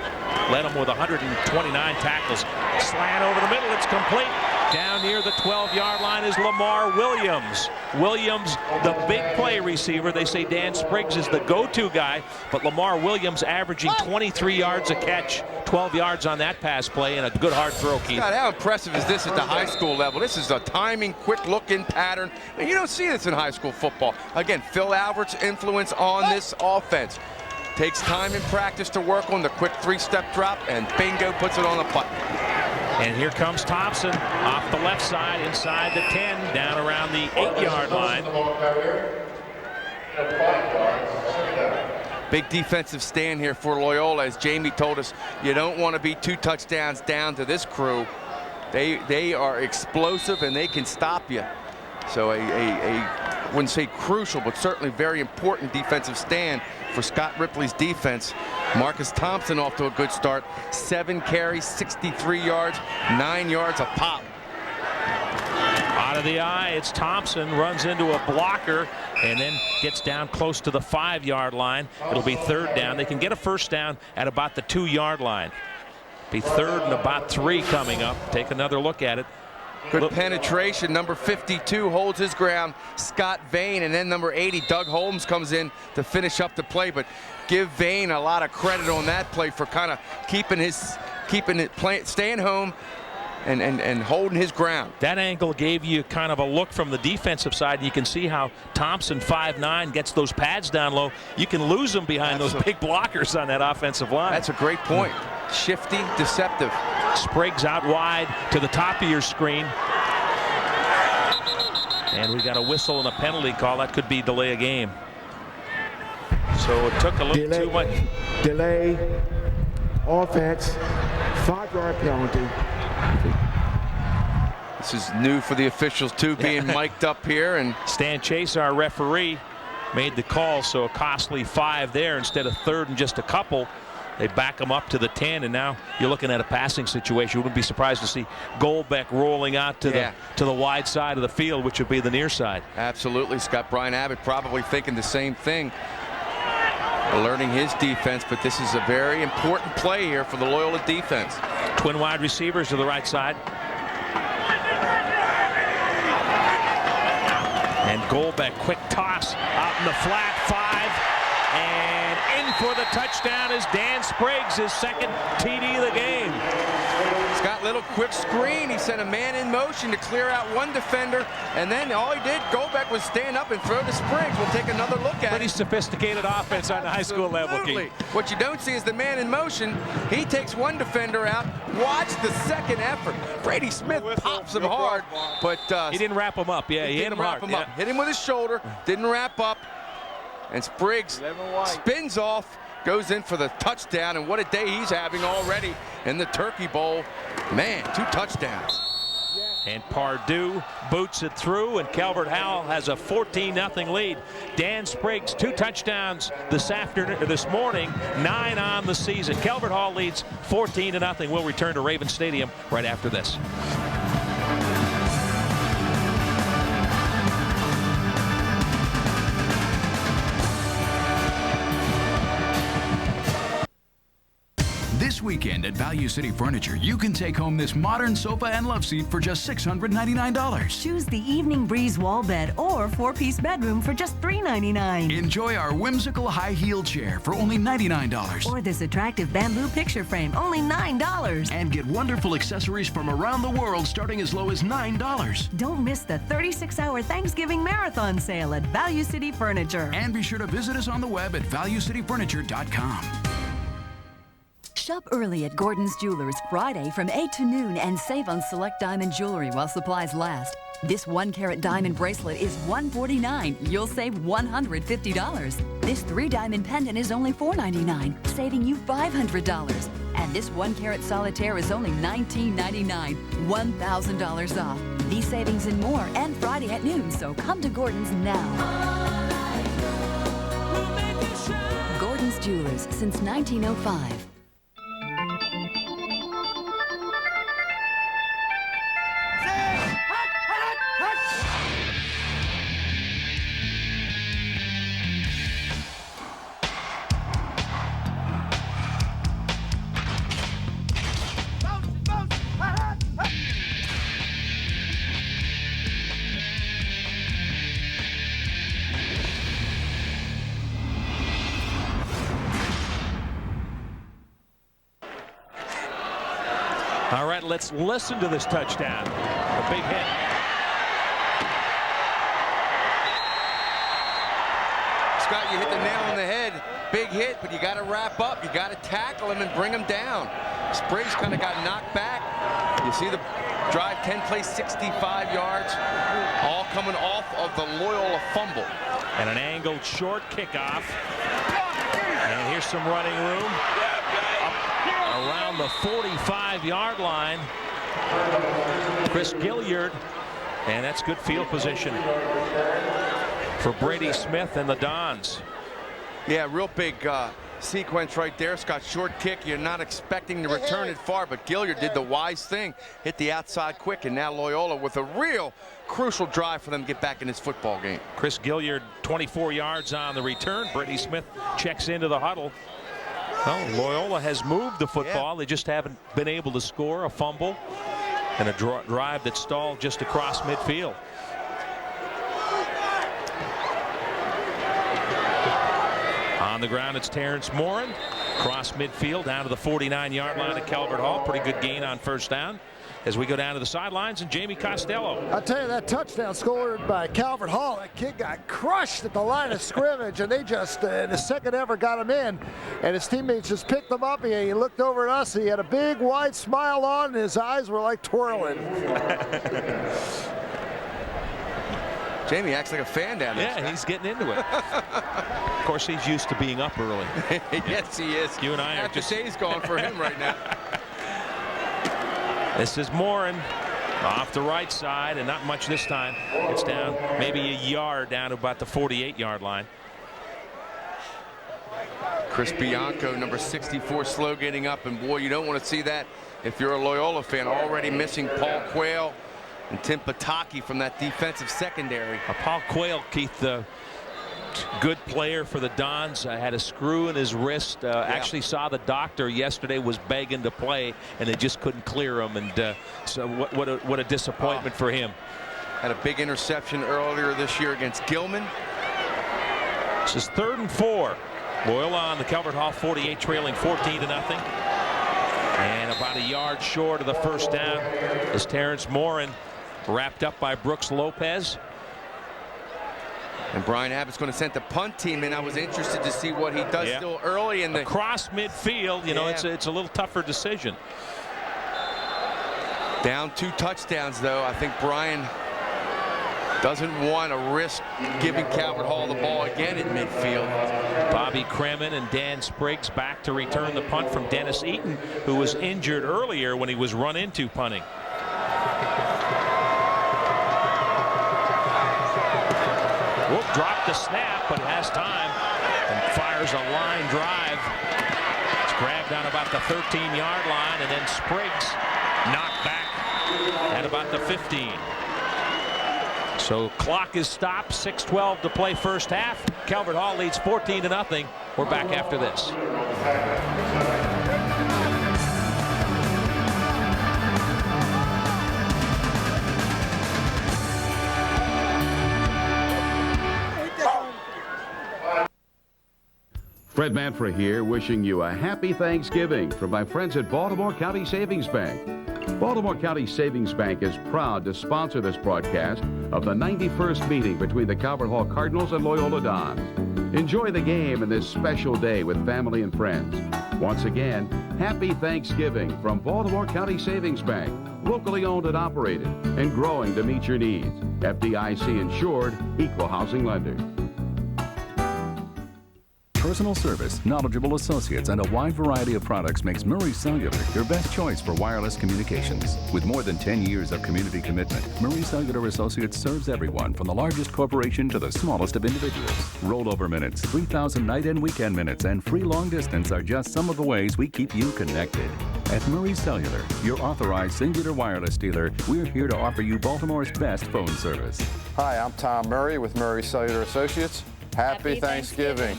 Led him with 129 tackles. Slant over the middle. It's complete. Down near the 12-yard line is Lamar Williams. Williams, the big play receiver. They say Dan Spriggs is the go-to guy, but Lamar Williams averaging 23 yards a catch, 12 yards on that pass play, and a good hard throw, Keith. God, how impressive is this at the high school level? This is a timing, quick-looking pattern. And you don't see this in high school football. Again, Phil Albert's influence on this offense. Takes time in practice to work on the quick three-step drop, and bingo, puts it on the putt. And here comes Thompson off the left side, inside the 10, down around the 8-yard line. Big defensive stand here for Loyola. As Jamie told us, you don't want to be 2 touchdowns down to this crew. They are explosive and they can stop you. So I wouldn't say crucial, but certainly very important defensive stand for Scott Ripley's defense. Marcus Thompson off to a good start. 7 carries, 63 yards, 9 yards a pop. Out of the eye, it's Thompson, runs into a blocker and then gets down close to the 5-yard line. It'll be 3rd down. They can get a first down at about the 2-yard line. Be 3rd and about 3 coming up. Take another look at it. Good penetration. Number 52 holds his ground, Scott Vane, and then number 80, Doug Holmes, comes in to finish up the play. But give Vane a lot of credit on that play for kind of staying home and holding his ground. That angle gave you kind of a look from the defensive side. You can see how Thompson, 5'9", gets those pads down low. You can lose them behind those big blockers on that offensive line. That's a great point. Shifty, deceptive. Spriggs out wide to the top of your screen. And we got a whistle and a penalty call. That could be delay a game. So it took a little too much. Delay, offense, 5-yard penalty. This is new for the officials too, being mic'd up here. And Stan Chase, our referee, made the call, so a costly 5 there instead of 3rd and just a couple. They back him up to the 10, and now you're looking at a passing situation. You wouldn't be surprised to see Goldbeck rolling out to the wide side of the field, which would be the near side. Absolutely. Scott Brian Abbott probably thinking the same thing, alerting his defense, but this is a very important play here for the Loyola defense. Twin wide receivers to the right side. And Goldbeck, quick toss out in the flat, 5. And in for the touchdown is Dan Spriggs, his 2nd TD of the game. Scott Little, quick screen. He sent a man in motion to clear out one defender, and then all he did, Goldbeck, was stand up and throw to Spriggs. We'll take another look at it. Pretty sophisticated offense on the high school level, Keith. What you don't see is the man in motion. He takes one defender out. Watch the second effort. Brady Smith pops him hard, but he didn't wrap him up. Yeah, he hit him hard. Hit him with his shoulder, didn't wrap up. And Spriggs spins off, goes in for the touchdown, and what a day he's having already in the Turkey Bowl. Man, 2 touchdowns. And Pardue boots it through, and Calvert Howell has a 14-0 lead. Dan Spriggs, 2 touchdowns this morning, 9 on the season. Calvert Hall leads 14-0. We'll return to Raven Stadium right after this. This weekend at Value City Furniture, you can take home this modern sofa and love seat for just $699. Choose the Evening Breeze wall bed or 4-piece bedroom for just $399. Enjoy our whimsical high heel chair for only $99. Or this attractive bamboo picture frame, only $9. And get wonderful accessories from around the world starting as low as $9. Don't miss the 36-hour Thanksgiving Marathon sale at Value City Furniture. And be sure to visit us on the web at valuecityfurniture.com. Shop early at Gordon's Jewelers Friday from 8 to noon and save on select diamond jewelry while supplies last. This 1-carat diamond bracelet is $149. You'll save $150. This 3-diamond pendant is only $499, saving you $500. And this 1-carat solitaire is only $19.99, $1,000 off. These savings and more, and Friday at noon, so come to Gordon's now. Gordon's Jewelers since 1905. All right, let's listen to this touchdown. A big hit. Scott, you hit the nail on the head. Big hit, but you got to wrap up. You got to tackle him and bring him down. Spriggs kind of got knocked back. You see the drive, 10 plays, 65 yards, all coming off of the Loyola fumble. And an angled short kickoff. And here's some running room. Around the 45-yard line, Chris Gilliard, and that's good field position for Brady Smith and the Dons. Yeah, real big sequence right there, Scott. Short kick, you're not expecting to return it far, but Gilliard did the wise thing, hit the outside quick, and now Loyola with a real crucial drive for them to get back in this football game. Chris Gilliard, 24 yards on the return. Brady Smith checks into the huddle. Well, Loyola has moved the football. They just haven't been able to score. A fumble and a drive that stalled just across midfield. On the ground, it's Terrence Morin. Cross midfield down to the 49-yard line at Calvert Hall. Pretty good gain on first down. As we go down to the sidelines, and Jamie Costello. I'll tell you, that touchdown scored by Calvert Hall, that kid got crushed at the line of scrimmage, and they just, in the second ever, got him in. And his teammates just picked him up. He looked over at us. He had a big, wide smile on, and his eyes were like twirling. Jamie acts like a fan down there. Yeah, he's getting into it. Of course, he's used to being up early. Yes, he is. You and I are just... The day's gone for him right now. This is Morin off the right side, and not much this time. It's down maybe a yard down to about the 48-yard line. Chris Bianco, number 64, slow getting up, and boy, you don't want to see that if you're a Loyola fan. Already missing Paul Quayle and Tim Pataki from that defensive secondary. Paul Quayle, Keith, the good player for the Dons, had a screw in his wrist. Actually saw the doctor yesterday, was begging to play, and they just couldn't clear him. And so what a disappointment for him. Had a big interception earlier this year against Gilman. This is 3rd and 4. Loyola on the Calvert Hall 48, trailing 14-0. And about a yard short of the first down is Terrence Morin, wrapped up by Brooks Lopez. And Brian Abbott's going to send the punt team in. I was interested to see what he does still early in the... Across midfield, you know, it's a little tougher decision. Down 2 touchdowns, though. I think Brian doesn't want to risk giving Calvert Hall the ball again in midfield. Bobby Kremen and Dan Spriggs back to return the punt from Dennis Eaton, who was injured earlier when he was run into punting. Wolf dropped the snap, but has time and fires a line drive. It's grabbed on about the 13-yard line, and then Spriggs knocked back at about the 15. So clock is stopped, 6:12 to play first half. Calvert Hall leads 14-0. We're back after this. Fred Manfra here, wishing you a happy Thanksgiving from my friends at Baltimore County Savings Bank. Baltimore County Savings Bank is proud to sponsor this broadcast of the 91st meeting between the Calvert Hall Cardinals and Loyola Dons. Enjoy the game and this special day with family and friends. Once again, happy Thanksgiving from Baltimore County Savings Bank, locally owned and operated, and growing to meet your needs. FDIC insured, equal housing lender. Personal service, knowledgeable associates, and a wide variety of products makes Murray Cellular your best choice for wireless communications. With more than 10 years of community commitment, Murray Cellular Associates serves everyone from the largest corporation to the smallest of individuals. Rollover minutes, 3,000 night and weekend minutes, and free long distance are just some of the ways we keep you connected. At Murray Cellular, your authorized singular wireless dealer, we're here to offer you Baltimore's best phone service. Hi, I'm Tom Murray with Murray Cellular Associates. Happy Thanksgiving.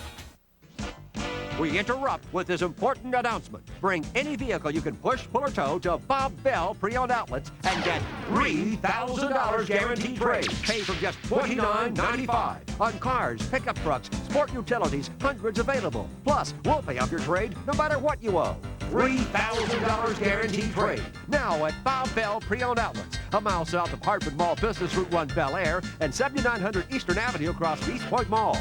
We interrupt with this important announcement. Bring any vehicle you can push, pull, or tow to Bob Bell Pre-Owned Outlets and get $3,000 guaranteed trade. Pay from just $29.95. On cars, pickup trucks, sport utilities, hundreds available. Plus, we'll pay off your trade no matter what you owe. $3,000 guaranteed trade. Now at Bob Bell Pre-Owned Outlets, a mile south of Hartford Mall Business, Route 1 Bel Air, and 7900 Eastern Avenue across East Point Mall.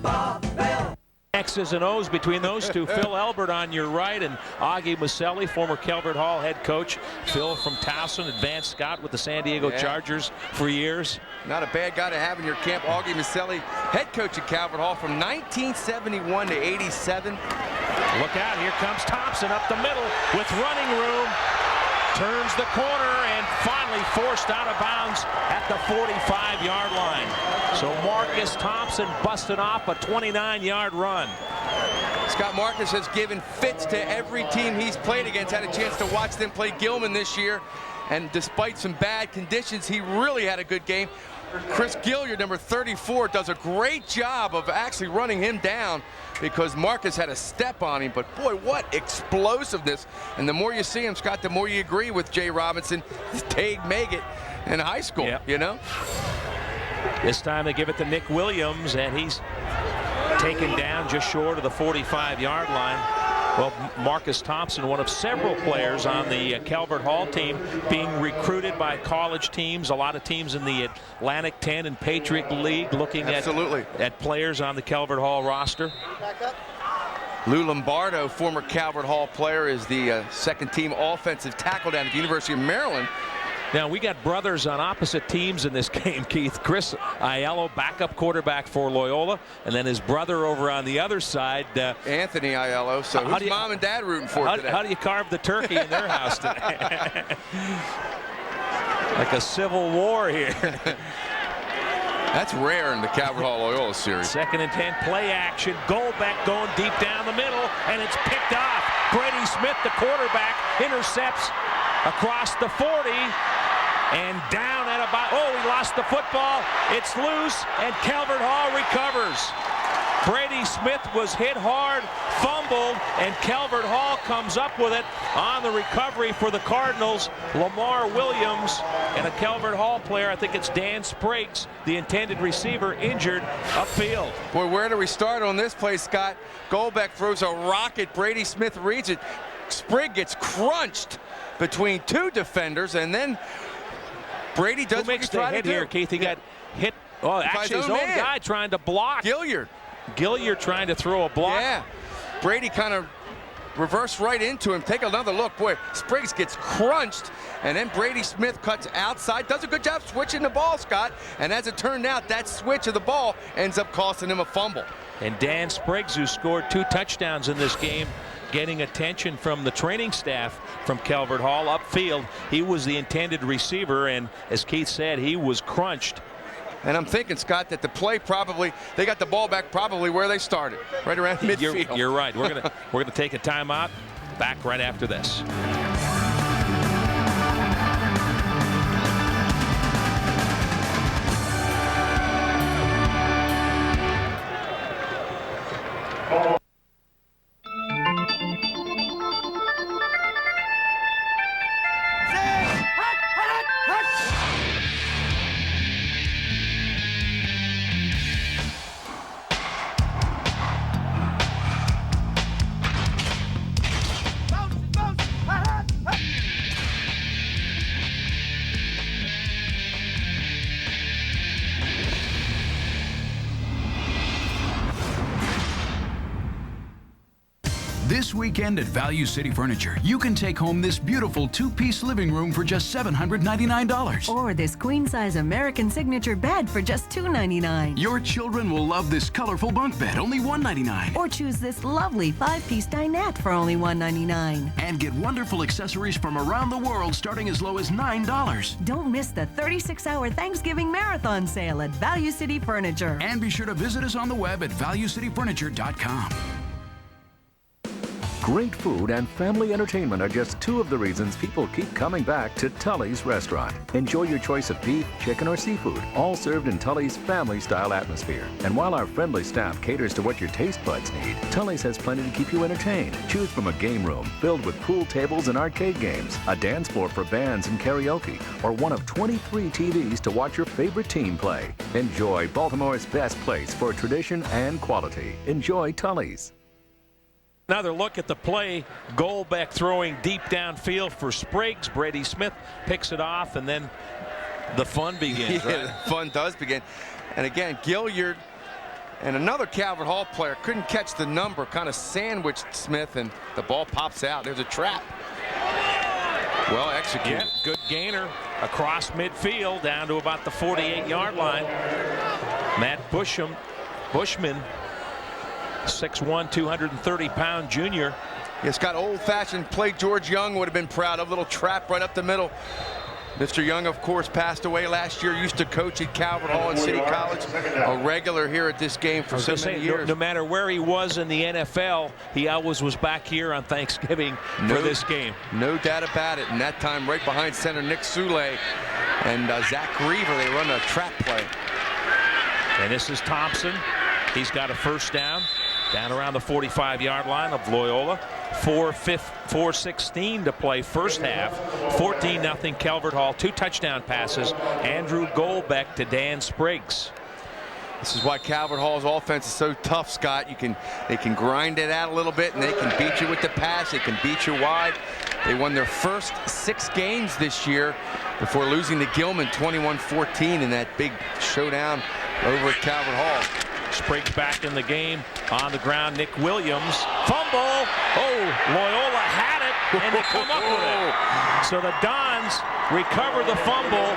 Bob Bell. X's and O's between those two. Phil Elbert on your right and Augie Maselli, former Calvert Hall head coach. Phil from Towson, advanced scout with the San Diego Chargers for years. Not a bad guy to have in your camp. Augie Maselli, head coach at Calvert Hall from 1971 to 87. Look out, here comes Thompson up the middle with running room. Turns the corner and finally forced out of bounds at the 45-yard line. So Marcus Thompson busted off a 29-yard run. Scott Marcus has given fits to every team he's played against. Had a chance to watch them play Gilman this year. And despite some bad conditions, he really had a good game. Chris Gilliard, number 34, does a great job of actually running him down because Marcus had a step on him. But boy, what explosiveness. And the more you see him, Scott, the more you agree with Jay Robinson. Dave Maggott in high school, you know? This time they give it to Nick Williams, and he's taken down just short of the 45-yard line. Well, Marcus Thompson, one of several players on the Calvert Hall team, being recruited by college teams. A lot of teams in the Atlantic 10 and Patriot League looking at players on the Calvert Hall roster. Lou Lombardo, former Calvert Hall player, is the second-team offensive tackle down at the University of Maryland. Now, we got brothers on opposite teams in this game, Keith. Chris Aiello, backup quarterback for Loyola, and then his brother over on the other side. Anthony Aiello. So who's mom and dad rooting for today? How do you carve the turkey in their house today? Like a civil war here. That's rare in the Calvert Hall Loyola series. 2nd and 10, play action. Goldbeck going deep down the middle, and it's picked off. Brady Smith, the quarterback, intercepts across the 40. And down at about, he lost the football. It's loose, and Calvert Hall recovers. Brady Smith was hit hard, fumbled, and Calvert Hall comes up with it on the recovery for the Cardinals. Lamar Williams and a Calvert Hall player, I think it's Dan Spriggs, the intended receiver, injured upfield. Boy, where do we start on this play, Scott? Goldbeck throws a rocket. Brady Smith reads it. Spriggs gets crunched between two defenders, and then Brady does what he's trying to do. Here, Keith, he got hit. Oh, actually his own guy trying to block. Gilliard trying to throw a block. Yeah. Brady kind of reversed right into him. Take another look. Boy, Spriggs gets crunched, and then Brady Smith cuts outside. Does a good job switching the ball, Scott. And as it turned out, that switch of the ball ends up costing him a fumble. And Dan Spriggs, who scored 2 touchdowns in this game, getting attention from the training staff from Calvert Hall upfield. He was the intended receiver, and as Keith said, he was crunched. And I'm thinking, Scott, that the play probably, they got the ball back probably where they started, right around midfield. You're right. We're gonna take a timeout. Back right after this. This weekend at Value City Furniture, you can take home this beautiful two-piece living room for just $799. Or this queen-size American signature bed for just $299. Your children will love this colorful bunk bed, only $199. Or choose this lovely 5-piece dinette for only $199. And get wonderful accessories from around the world starting as low as $9. Don't miss the 36-hour Thanksgiving Marathon sale at Value City Furniture. And be sure to visit us on the web at valuecityfurniture.com. Great food and family entertainment are just two of the reasons people keep coming back to Tully's Restaurant. Enjoy your choice of beef, chicken, or seafood, all served in Tully's family-style atmosphere. And while our friendly staff caters to what your taste buds need, Tully's has plenty to keep you entertained. Choose from a game room filled with pool tables and arcade games, a dance floor for bands and karaoke, or one of 23 TVs to watch your favorite team play. Enjoy Baltimore's best place for tradition and quality. Enjoy Tully's. Another look at the play. Goldbeck throwing deep downfield for Spriggs. Brady Smith picks it off, and then the fun begins. Yeah, right? the fun does begin. And again, Gilliard and another Calvert Hall player couldn't catch the number, kind of sandwiched Smith, and the ball pops out. There's a trap. Well executed. Yeah, good gainer across midfield down to about the 48-yard line. Matt Bushman, 6'1", 230-pound junior. It's got old-fashioned play George Young would have been proud of. Little trap right up the middle. Mr. Young, of course, passed away last year. Used to coach at Calvert Hall and City College. A regular here at this game for so many years. No matter where he was in the NFL, he always was back here on Thanksgiving for this game. No doubt about it. And that time right behind center Nick Sule and Zach Reaver, they run a trap play. And this is Thompson. He's got a first down around the 45-yard line of Loyola. 4:16 to play first half. 14-0 Calvert Hall. 2 touchdown passes. Andrew Goldbeck to Dan Spriggs. This is why Calvert Hall's offense is so tough, Scott. They can grind it out a little bit, and they can beat you with the pass. They can beat you wide. They won their first 6 games this year before losing to Gilman 21-14 in that big showdown over at Calvert Hall. Spriggs back in the game. On the ground, Nick Williams. Fumble. Oh, Loyola had it, and they come up with it. So the Dons recover the fumble.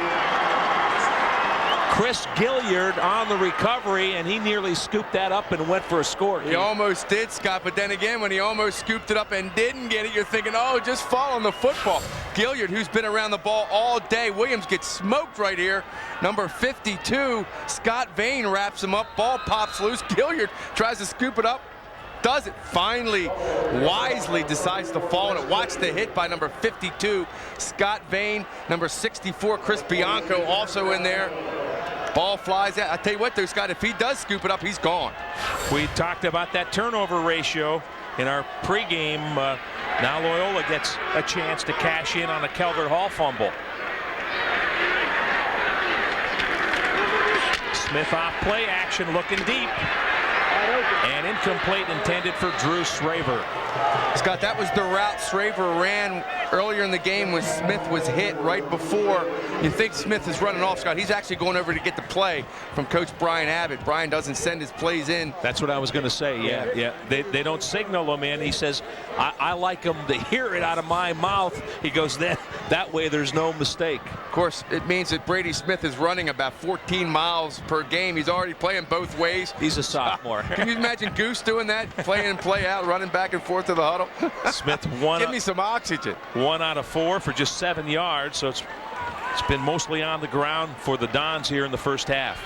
Chris Gilliard on the recovery, and he nearly scooped that up and went for a score. He almost did, Scott, but then again, when he almost scooped it up and didn't get it, you're thinking, oh, just fall on the football. Gilliard, who's been around the ball all day. Williams gets smoked right here. Number 52, Scott Vane wraps him up. Ball pops loose. Gilliard tries to scoop it up. Does it. Finally, wisely decides to fall on it. Watch the hit by number 52, Scott Vane. Number 64, Chris Bianco, also in there. Ball flies out. I tell you what, though, Scott, if he does scoop it up, he's gone. We talked about that turnover ratio in our pregame. Now Loyola gets a chance to cash in on a Calvert Hall fumble. Smith off play action, looking deep. And incomplete, intended for Drew Schraver. Scott, that was the route Schraver ran earlier in the game when Smith was hit right before. You think Smith is running off, Scott. He's actually going over to get the play from Coach Brian Abbott. Brian doesn't send his plays in. That's what I was going to say, yeah. They don't signal him in. He says, I like him to hear it out of my mouth. He goes, that way there's no mistake. Of course, it means that Brady Smith is running about 14 miles per game. He's already playing both ways. He's a sophomore. Can you imagine Goose doing that? Play in, play out, running back and forth to the huddle? Smith Give me some oxygen. 1 out of 4 for just 7 yards, so it's been mostly on the ground for the Dons here in the first half.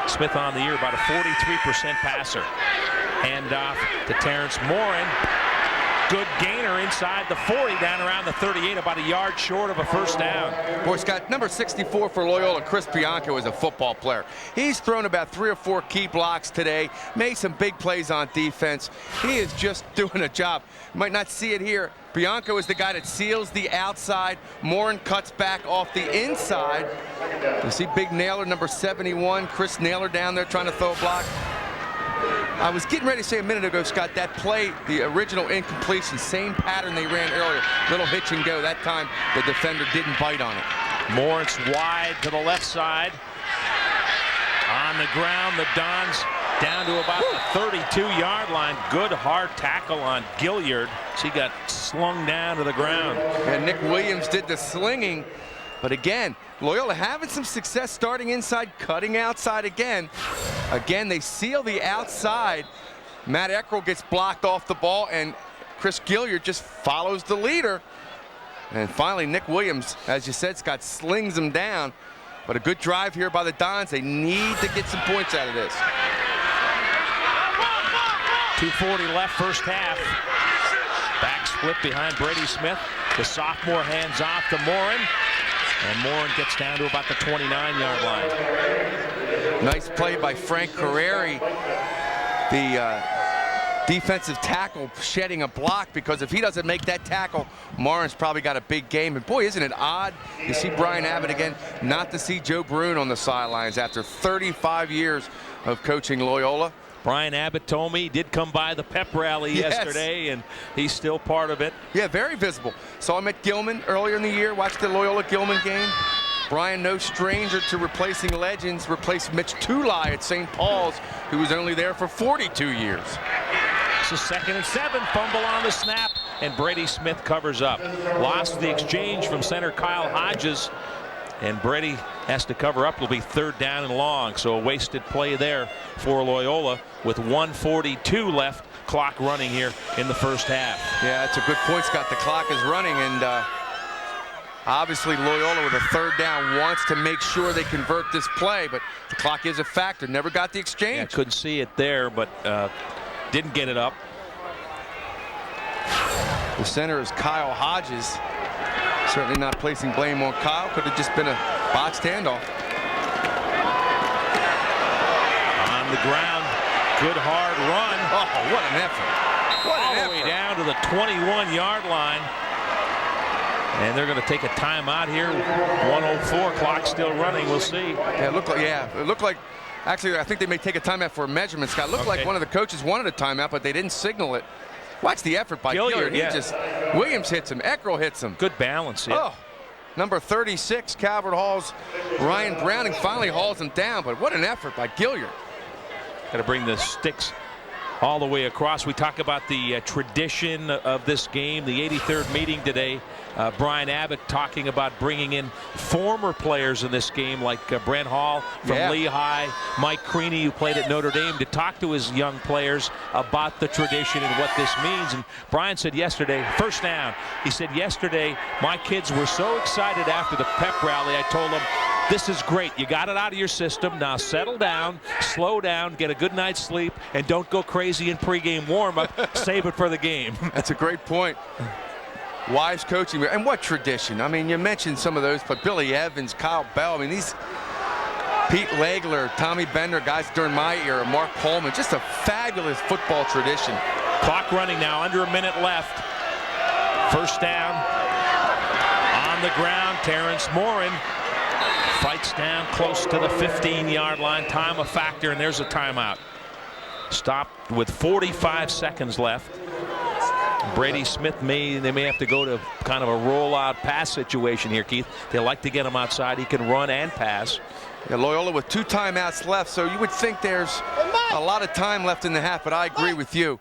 Smith on the year, about a 43% passer. Hand off to Terrence Morin. Good gainer inside the 40, down around the 38, about a yard short of a first down. Boy, Scott, number 64 for Loyola, Chris Bianco, is a football player. He's thrown about 3 or 4 key blocks today, made some big plays on defense. He is just doing a job. You might not see it here. Bianco is the guy that seals the outside. Morin cuts back off the inside. You see big Naylor, number 71, Chris Naylor down there trying to throw a block. I was getting ready to say a minute ago, Scott, that play, the original incompletion, same pattern they ran earlier. Little hitch and go. That time the defender didn't bite on it. Moritz wide to the left side. On the ground, the Dons down to about the 32-yard line. Good hard tackle on Gilliard. She got slung down to the ground. And Nick Williams did the slinging. But again, Loyola having some success starting inside, cutting outside again. Again, they seal the outside. Matt Eckrell gets blocked off the ball, and Chris Gilliard just follows the leader. And finally, Nick Williams, as you said, Scott, slings him down. But a good drive here by the Dons. They need to get some points out of this. 2:40 left, first half. Back split behind Brady Smith. The sophomore hands off to Morin. And Morin gets down to about the 29-yard line. Nice play by Frank Carreri, the defensive tackle, shedding a block, because if he doesn't make that tackle, Morin's probably got a big game. And boy, isn't it odd to see Brian Abbott again, not to see Joe Brune on the sidelines after 35 years of coaching Loyola. Brian Abbott told me he did come by the pep rally yesterday, and he's still part of it. Yeah, very visible. Saw him at Gilman earlier in the year, watched the Loyola-Gilman game. Brian, no stranger to replacing legends, replaced Mitch Tulai at St. Paul's, who was only there for 42 years. It's a 2nd and 7, fumble on the snap, and Brady Smith covers up. Lost the exchange from center Kyle Hodges, and Brady has to cover up. It'll be 3rd down and long, so a wasted play there for Loyola with 1:42 left, clock running here in the first half. Yeah, that's a good point, Scott. The clock is running, and obviously Loyola with a 3rd down wants to make sure they convert this play, but the clock is a factor. Never got the exchange. Yeah, couldn't see it there, but didn't get it up. The center is Kyle Hodges. Certainly not placing blame on Kyle. Could have just been a box handoff. On the ground, good hard run. Oh, what an effort. What an effort. All the way down to the 21-yard line. And they're going to take a timeout here. 1:04, clock still running. We'll see. Yeah, it looked like, actually, I think they may take a timeout for a measurement, Scott. It looked like one of the coaches wanted a timeout, but they didn't signal it. Watch the effort by Gilliard. Williams hits him. Eckrell hits him. Good balance. Yeah. Oh, number 36, Calvert Hall's Ryan Browning finally hauls him down, but what an effort by Gilliard. Got to bring the sticks all the way across. We talk about the tradition of this game, the 83rd meeting today. Brian Abbott talking about bringing in former players in this game, like Brent Hall from Lehigh, Mike Creaney, who played at Notre Dame, to talk to his young players about the tradition and what this means. And Brian said yesterday, first down, he said yesterday, my kids were so excited after the pep rally. I told them, this is great. You got it out of your system. Now settle down, slow down, get a good night's sleep, and don't go crazy in pregame warm-up. Save it for the game. That's a great point. Wise coaching, and what tradition. I mean, you mentioned some of those, but Billy Evans, Kyle Bell, I mean, these Pete Legler, Tommy Bender, guys during my era, Mark Coleman, just a fabulous football tradition. Clock running now, under a minute left. First down. On the ground, Terrence Morin fights down close to the 15-yard line. Time a factor, and there's a timeout. Stopped with 45 seconds left. Brady Smith they may have to go to kind of a rollout pass situation here, Keith. They like to get him outside. He can run and pass. Yeah, Loyola with 2 timeouts left, so you would think there's a lot of time left in the half, but I agree with you.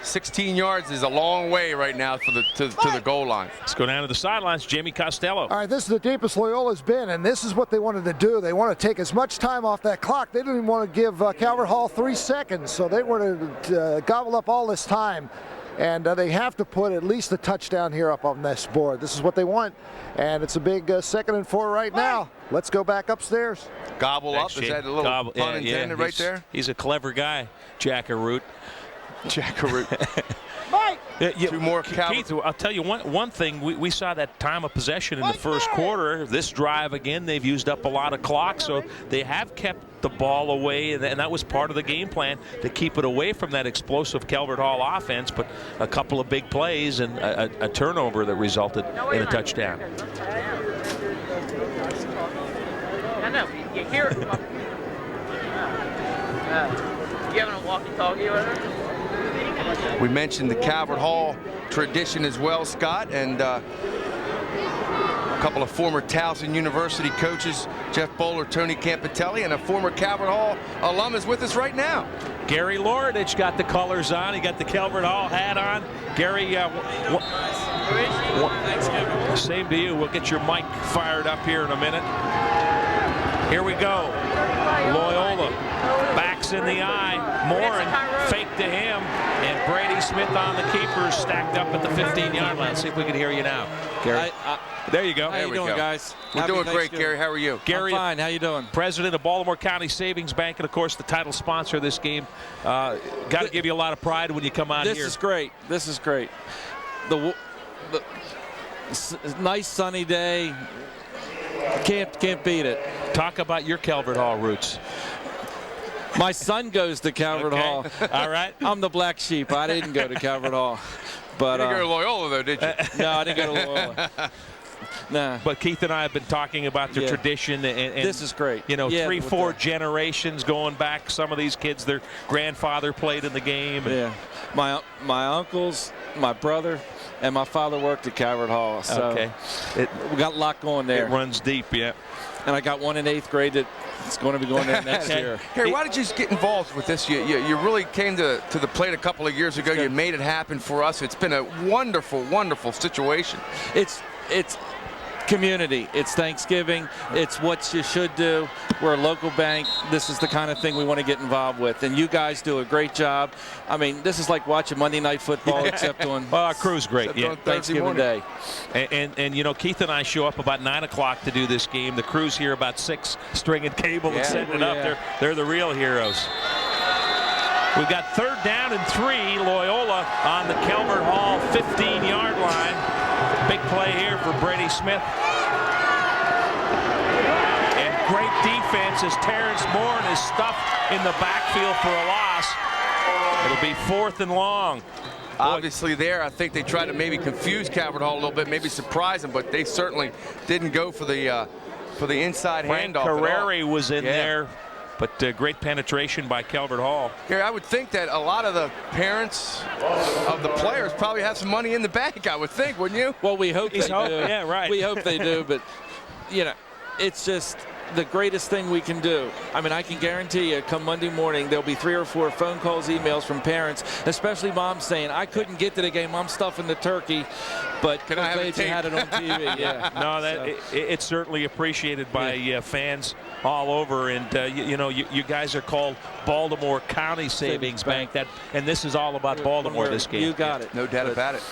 16 yards is a long way right now to the goal line. Let's go down to the sidelines. Jamie Costello. All right, this is the deepest Loyola's been, and this is what they wanted to do. They want to take as much time off that clock. They didn't even want to give Calvert Hall 3 seconds, so they wanted to gobble up all this time. And they have to put at least a touchdown here up on this board. This is what they want. And it's a big 2nd and 4 right now. Let's go back upstairs. Gobble up. Is that a little pun intended right there? He's a clever guy, Jackaroot. Two more. Keith, I'll tell you one thing. We saw that time of possession in the first quarter. This drive, again, they've used up a lot of clock, so they have kept the ball away, and that was part of the game plan, to keep it away from that explosive Calvert Hall offense. But a couple of big plays and a turnover that resulted in a touchdown. I know. You hear it. You having a walkie-talkie or whatever? We mentioned the Calvert Hall tradition as well, Scott, and a couple of former Towson University coaches Jeff Bowler, Tony Campitelli, and a former Calvert Hall alum is with us right now. Gary Loridich got the colors on. He got the Calvert Hall hat on. Gary, same to you. We'll get your mic fired up here in a minute. Here we go. Loyola backs in the eye. Morin fake to him, and Brady Smith on the keepers, stacked up at the 15-yard line. Let's see if we can hear you now, Gary. There you go. How you doing, guys? We're doing great, Gary. How are you? Gary, I'm fine. How you doing? President of Baltimore County Savings Bank, and of course the title sponsor of this game. Got to give you a lot of pride when you come on here. This is great. This is great. The nice sunny day. Can't beat it. Talk about your Calvert Hall roots. My son goes to Calvert Hall. All right. I'm the black sheep. I didn't go to Calvert Hall. But you didn't go to Loyola, though, did you? No, I didn't go to Loyola. Nah. But Keith and I have been talking about the tradition, and this is great. You know, 3-4 generations going back. Some of these kids, their grandfather played in the game. Yeah. My uncles, my brother, and my father worked at Calvert Hall. So we got a lot going there. It runs deep, yeah. And I got one in 8th grade that's going to be going there next year. Gary, why did you get involved with this? You really came to the plate a couple of years ago. You made it happen for us. It's been a wonderful, wonderful situation. It's community. It's Thanksgiving. It's what you should do. We're a local bank. This is the kind of thing we want to get involved with. And you guys do a great job. I mean, this is like watching Monday Night Football, except on our crew's great. Yeah, Thanksgiving Day. And you know, Keith and I show up about 9 o'clock to do this game. The crew's here about 6, stringing cable and setting it up. They're the real heroes. We've got 3rd down and 3. Loyola on the Calvert Hall 15-yard line. Big play here for Brady Smith. And great defense as Terrence Morin is stuffed in the backfield for a loss. It'll be 4th and long. Obviously there, I think they tried to maybe confuse Calvert Hall a little bit, maybe surprise them, but they certainly didn't go for the inside handoff. Carreri was in there. But great penetration by Calvert Hall. Gary, I would think that a lot of the parents of the players probably have some money in the bank, I would think, wouldn't you? Well, we hope they do. Yeah, right. We hope they do, but, you know, it's just the greatest thing we can do. I mean, I can guarantee you, come Monday morning, there'll be 3 or 4 phone calls, emails from parents, especially moms saying, I couldn't get to the game, I'm stuffing the turkey, but can I have it had it on TV. Yeah. No, it's certainly appreciated by fans all over, and you know, you guys are called Baltimore County Savings Bank, and this is all about Baltimore this game. You got it. No doubt about it.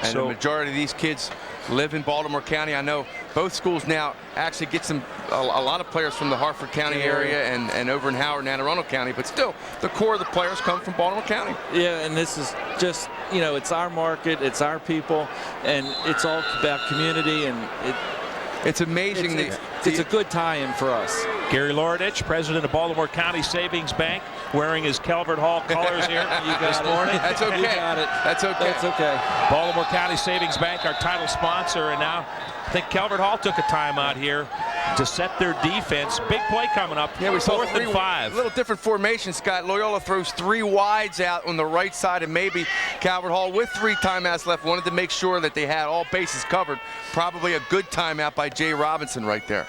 And the majority of these kids live in Baltimore County. I know both schools now actually get a lot of players from the Hartford County area and over in Howard and Anne Arundel County, but still the core of the players come from Baltimore County. Yeah, and this is just, you know, it's our market, it's our people, and it's all about community, and it's amazing. It's a good tie-in for us. Gary Loridich, president of Baltimore County Savings Bank, wearing his Calvert Hall colors here this morning. That's okay. You got it. That's okay. That's okay. Baltimore County Savings Bank, our title sponsor, and now I think Calvert Hall took a timeout here to set their defense. Big play coming up. Yeah, we saw 4th and 5. A little different formation, Scott. Loyola throws 3 wides out on the right side, and maybe Calvert Hall, with 3 timeouts left, wanted to make sure that they had all bases covered. Probably a good timeout by Jay Robinson right there.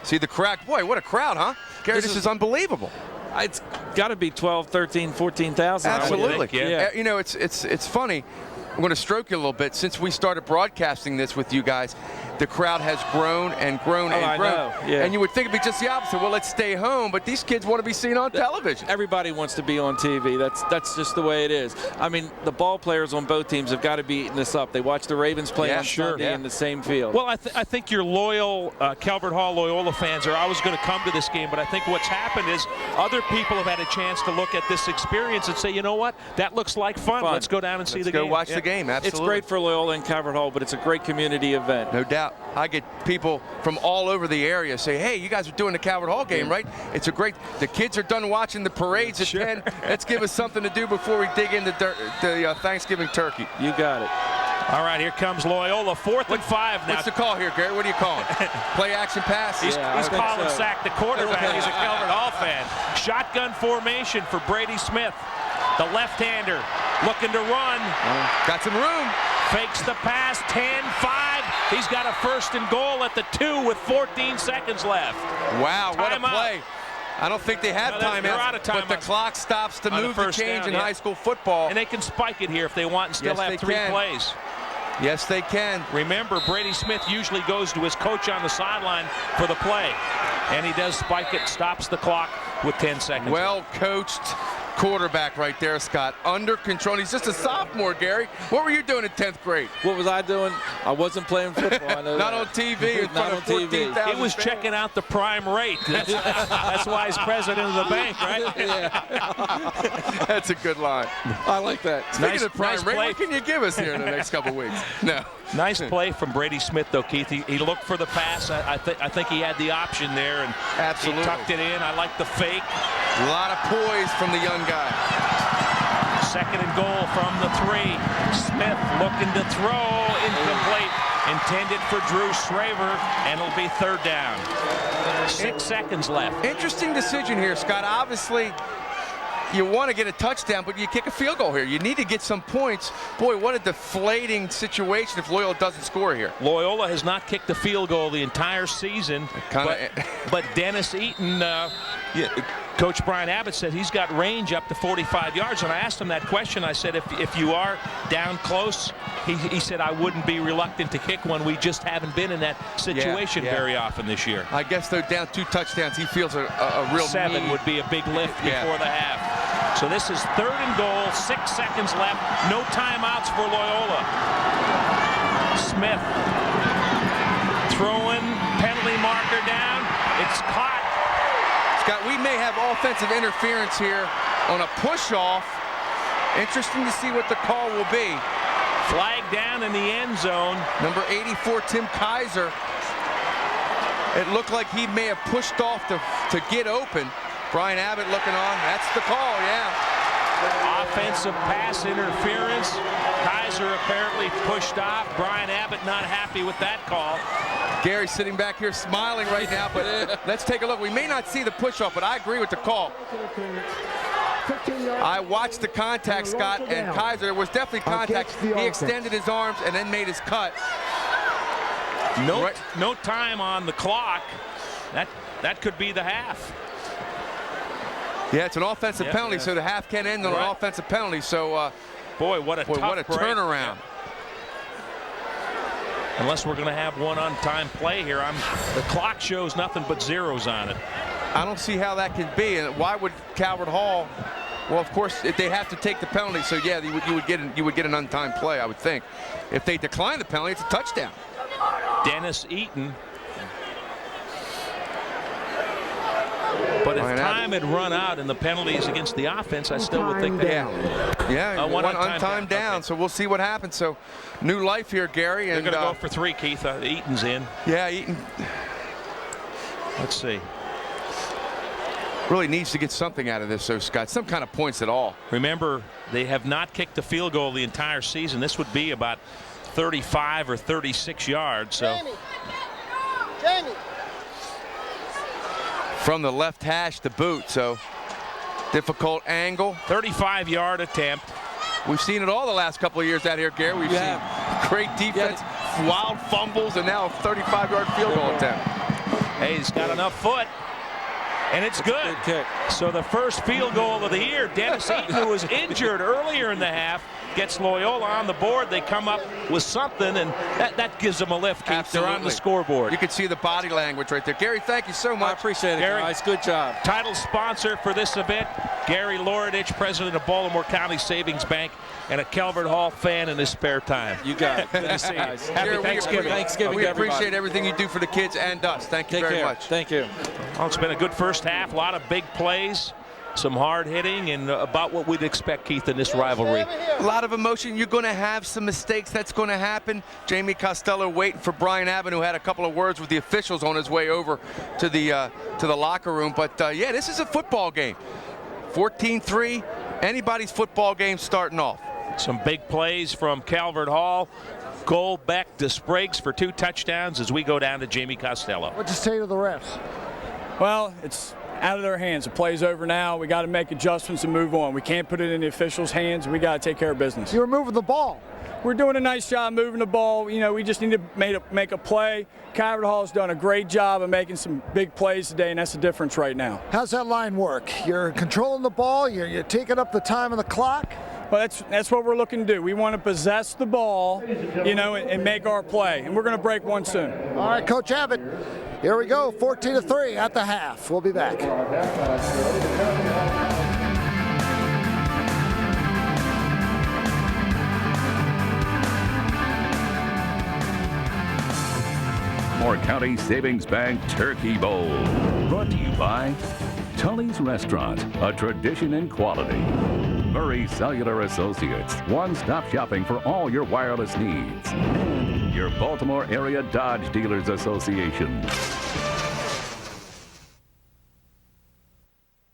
See the crowd. Boy, what a crowd, huh? Gary, this is unbelievable. It's got to be 12, 13, 14,000. Absolutely. Yeah. You know, it's funny. I'm going to stroke you a little bit. Since we started broadcasting this with you guys, the crowd has grown and grown and grown. I know. Yeah. And you would think it'd be just the opposite. Well, let's stay home, but these kids want to be seen on television. Everybody wants to be on TV. That's just the way it is. I mean, the ball players on both teams have got to be eating this up. They watch the Ravens play on Sunday in the same field. Well, I think your loyal Calvert Hall Loyola fans are always going to come to this game, but I think what's happened is other people have had a chance to look at this experience and say, you know what, that looks like fun. Let's go down and see the game. Let's go watch the game, absolutely. It's great for Loyola and Calvert Hall, but it's a great community event. No doubt. I get people from all over the area say, hey, you guys are doing the Calvert Hall game, right? It's a great, the kids are done watching the parades at 10. Let's give us something to do before we dig into the Thanksgiving turkey. You got it. All right, here comes Loyola, 4th and 5 now. What's the call here, Gary? What are you calling? Play action pass? He's calling sack the quarterback. He's a Calvert Hall fan. Shotgun formation for Brady Smith. The left-hander looking to run. Got some room. Fakes the pass, 10-5. He's got a 1st and goal at the 2 with 14 seconds left. Wow, what a Timeout. play. I don't think they have No, they're out timeouts, of timeouts. but the clock stops to On move the the first change down, in yeah. high school football. And they can spike it here if they want and still Yes, have they 3 can. plays. Yes, they can. Remember, Brady Smith usually goes to his coach on the sideline for the play. And he does spike it, stops the clock with 10 seconds. Well coached quarterback right there, Scott. Under control. He's just a sophomore, Gary. What were you doing in 10th grade? What was I doing? I wasn't playing football. I know Not that. on TV in front Not of on TV. 14,000 He was fans. checking out the prime rate. That's why he's president of the bank, right? Yeah. That's a good line. I like that. Speaking of prime nice rate, play. what can you give us here in the next couple weeks? No. Nice play from Brady Smith, though, Keith. He looked for the pass. I think he had the option there, and Absolutely. he tucked it in. I like the fake. A lot of poise from the young guy. 2nd and goal from the 3. Smith looking to throw, incomplete. Intended for Drew Shraver, and it'll be 3rd down. 6 seconds left. Interesting decision here, Scott. Obviously, you want to get a touchdown, but you kick a field goal here. You need to get some points. Boy, what a deflating situation if Loyola doesn't score here. Loyola has not kicked a field goal the entire season, but Dennis Eaton, Coach Brian Abbott said he's got range up to 45 yards, and I asked him that question. I said, if you are down close, he said, I wouldn't be reluctant to kick one. We just haven't been in that situation very often this year. I guess they're down 2 touchdowns. He feels a real 7 need. would be a big lift before the half. So this is 3rd and goal, 6 seconds left, no timeouts for Loyola. Smith throwing, penalty marker down, it's caught. Scott, we may have offensive interference here on a push-off. Interesting to see what the call will be. Flag down in the end zone. Number 84, Tim Kaiser. It looked like he may have pushed off to get open. Brian Abbott looking on. That's the call, yeah. Offensive pass interference. Kaiser apparently pushed off. Brian Abbott not happy with that call. Gary sitting back here smiling right now, but let's take a look. We may not see the push-off, but I agree with the call. I watched the contact, Scott, and Kaiser, there was definitely contact. He extended his arms and then made his cut. No time on the clock. That could be the half. Yeah, it's an offensive penalty, so the half can end on an offensive penalty. So, boy, what a turnaround. Unless we're going to have one on-time play here, the clock shows nothing but zeros on it. I don't see how that could be. And why would Calvert Hall? Well, of course, if they have to take the penalty, so yeah, you would get an on-time play, I would think. If they decline the penalty, it's a touchdown. Dennis Eaton. But if time had run out in the penalties against the offense, I still would think that. Yeah, one on-time down. Okay. So we'll see what happens. So new life here, Gary. They're and going to go for 3, Keith. Eaton's in. Yeah, Eaton. Let's see. Really needs to get something out of this, so Scott, some kind of points at all. Remember, they have not kicked a field goal the entire season. This would be about 35 or 36 yards. So. Jamie. From the left hash to boot, so difficult angle. 35-yard attempt. We've seen it all the last couple of years out here, Gary. We've seen great defense, wild fumbles, and now a 35-yard field goal attempt. Hey, he's got enough foot. And it's good. Good kick. So the first field goal of the year, Dennis Eaton, who was injured earlier in the half, gets Loyola on the board. They come up with something, and that gives them a lift, Keith. Absolutely. They're on the scoreboard. You can see the body language right there. Gary, thank you so much. I appreciate it, Gary. guys. Good job. Title sponsor for this event, Gary Loridich, president of Baltimore County Savings Bank, and a Calvert Hall fan in his spare time. You got it. Good to see you. Happy Thanksgiving. We appreciate everything you do for the kids and us. Thank you very much. Thank you. Well, it's been a good first half. A lot of big plays, some hard hitting, and about what we'd expect, Keith, in this rivalry. A lot of emotion. You're going to have some mistakes. That's going to happen. Jamie Costello waiting for Brian Abbott, who had a couple of words with the officials on his way over to the locker room. But yeah, this is a football game. 14-3. Anybody's football game starting off. Some big plays from Calvert Hall. Goal back to Spriggs for 2 touchdowns as we go down to Jamie Costello. What you say to the refs? Well, it's out of their hands. The play's over now. We got to make adjustments and move on. We can't put it in the officials' hands. We got to take care of business. You were moving the ball. we're doing a nice job moving the ball. You know, we just need to make a play. Calvert Hall's done a great job of making some big plays today, and that's the difference right now. How's that line work? You're controlling the ball, you're taking up the time on the clock? Well, that's what we're looking to do. We want to possess the ball, you know, and make our play, and we're going to break one soon. All right, Coach Abbott, here we go, 14-3 at the half. We'll be back. Baltimore County Savings Bank Turkey Bowl. Brought to you by Tully's Restaurant, a tradition in quality. Murray Cellular Associates, one-stop shopping for all your wireless needs. And your Baltimore Area Dodge Dealers Association.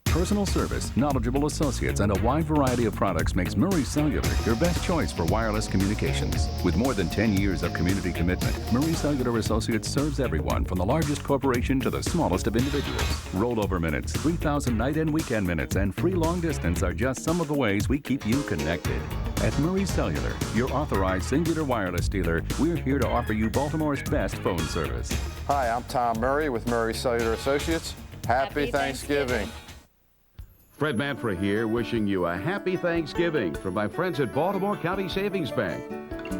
Personal service, knowledgeable associates, and a wide variety of products makes Murray Cellular your best choice for wireless communications. With more than 10 years of community commitment, Murray Cellular Associates serves everyone from the largest corporation to the smallest of individuals. Rollover minutes, 3,000 night and weekend minutes, and free long distance are just some of the ways we keep you connected. At Murray Cellular, your authorized singular wireless dealer, we're here to offer you Baltimore's best phone service. Hi, I'm Tom Murray with Murray Cellular Associates. Happy Thanksgiving. Fred Manfra here, wishing you a happy Thanksgiving from my friends at Baltimore County Savings Bank.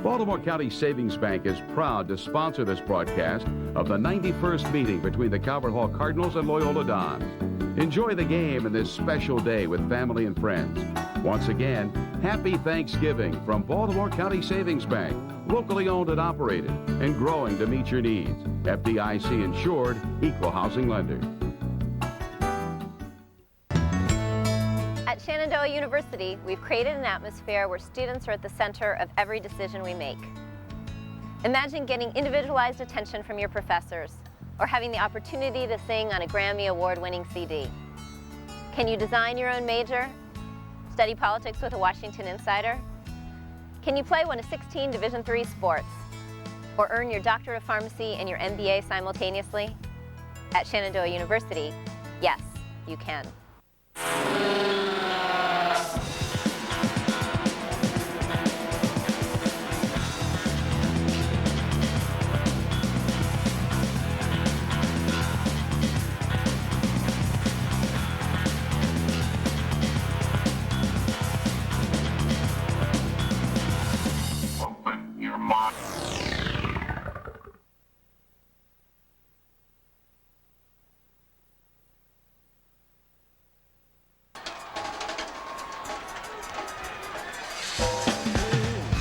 Baltimore County Savings Bank is proud to sponsor this broadcast of the 91st meeting between the Calvert Hall Cardinals and Loyola Dons. Enjoy the game and this special day with family and friends. Once again, happy Thanksgiving from Baltimore County Savings Bank, locally owned and operated, and growing to meet your needs. FDIC insured, equal housing lender. At Shenandoah University, we've created an atmosphere where students are at the center of every decision we make. Imagine getting individualized attention from your professors, or having the opportunity to sing on a Grammy Award-winning CD. Can you design your own major? Study politics with a Washington insider? Can you play one of 16 Division III sports? Or earn your Doctorate of Pharmacy and your MBA simultaneously? At Shenandoah University, yes, you can.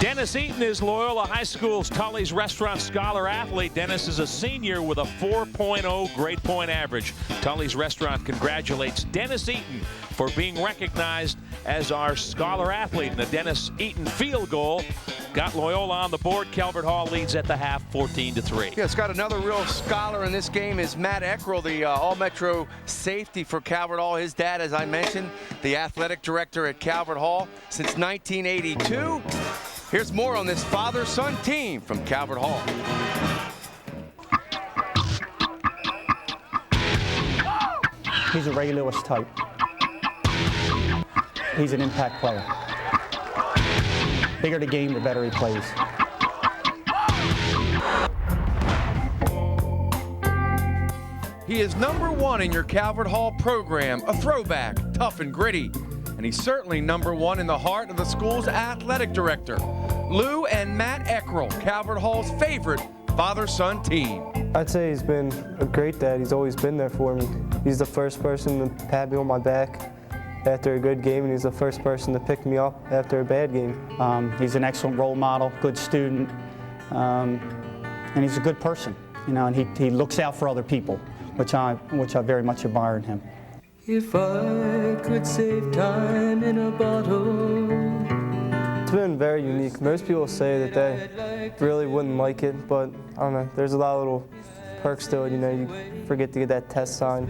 Dennis Eaton is Loyola High School's Tully's Restaurant Scholar Athlete. Dennis is a senior with a 4.0 grade point average. Tully's Restaurant congratulates Dennis Eaton for being recognized as our Scholar Athlete. And the Dennis Eaton field goal got Loyola on the board. Calvert Hall leads at the half 14-3. Yeah, it's got another real scholar in this game is Matt Eckrell, the All-Metro safety for Calvert Hall. His dad, as I mentioned, the athletic director at Calvert Hall since 1982. Here's more on this father-son team from Calvert Hall. He's a Ray Lewis type. He's an impact player. Bigger the game, the better he plays. He is #1 in your Calvert Hall program, a throwback, tough and gritty. And he's certainly #1 in the heart of the school's athletic director. Lou and Matt Eckrell, Calvert Hall's favorite father-son team. I'd say he's been a great dad. He's always been there for me. He's the first person to pat me on my back after a good game, and he's the first person to pick me up after a bad game. He's an excellent role model, good student, and he's a good person. You know, and he looks out for other people, which I very much admire in him. If I could save time in a bottle. It's been very unique. Most people say that they really wouldn't like it, but I don't know. There's a lot of little perks to it. You know, you forget to get that test sign,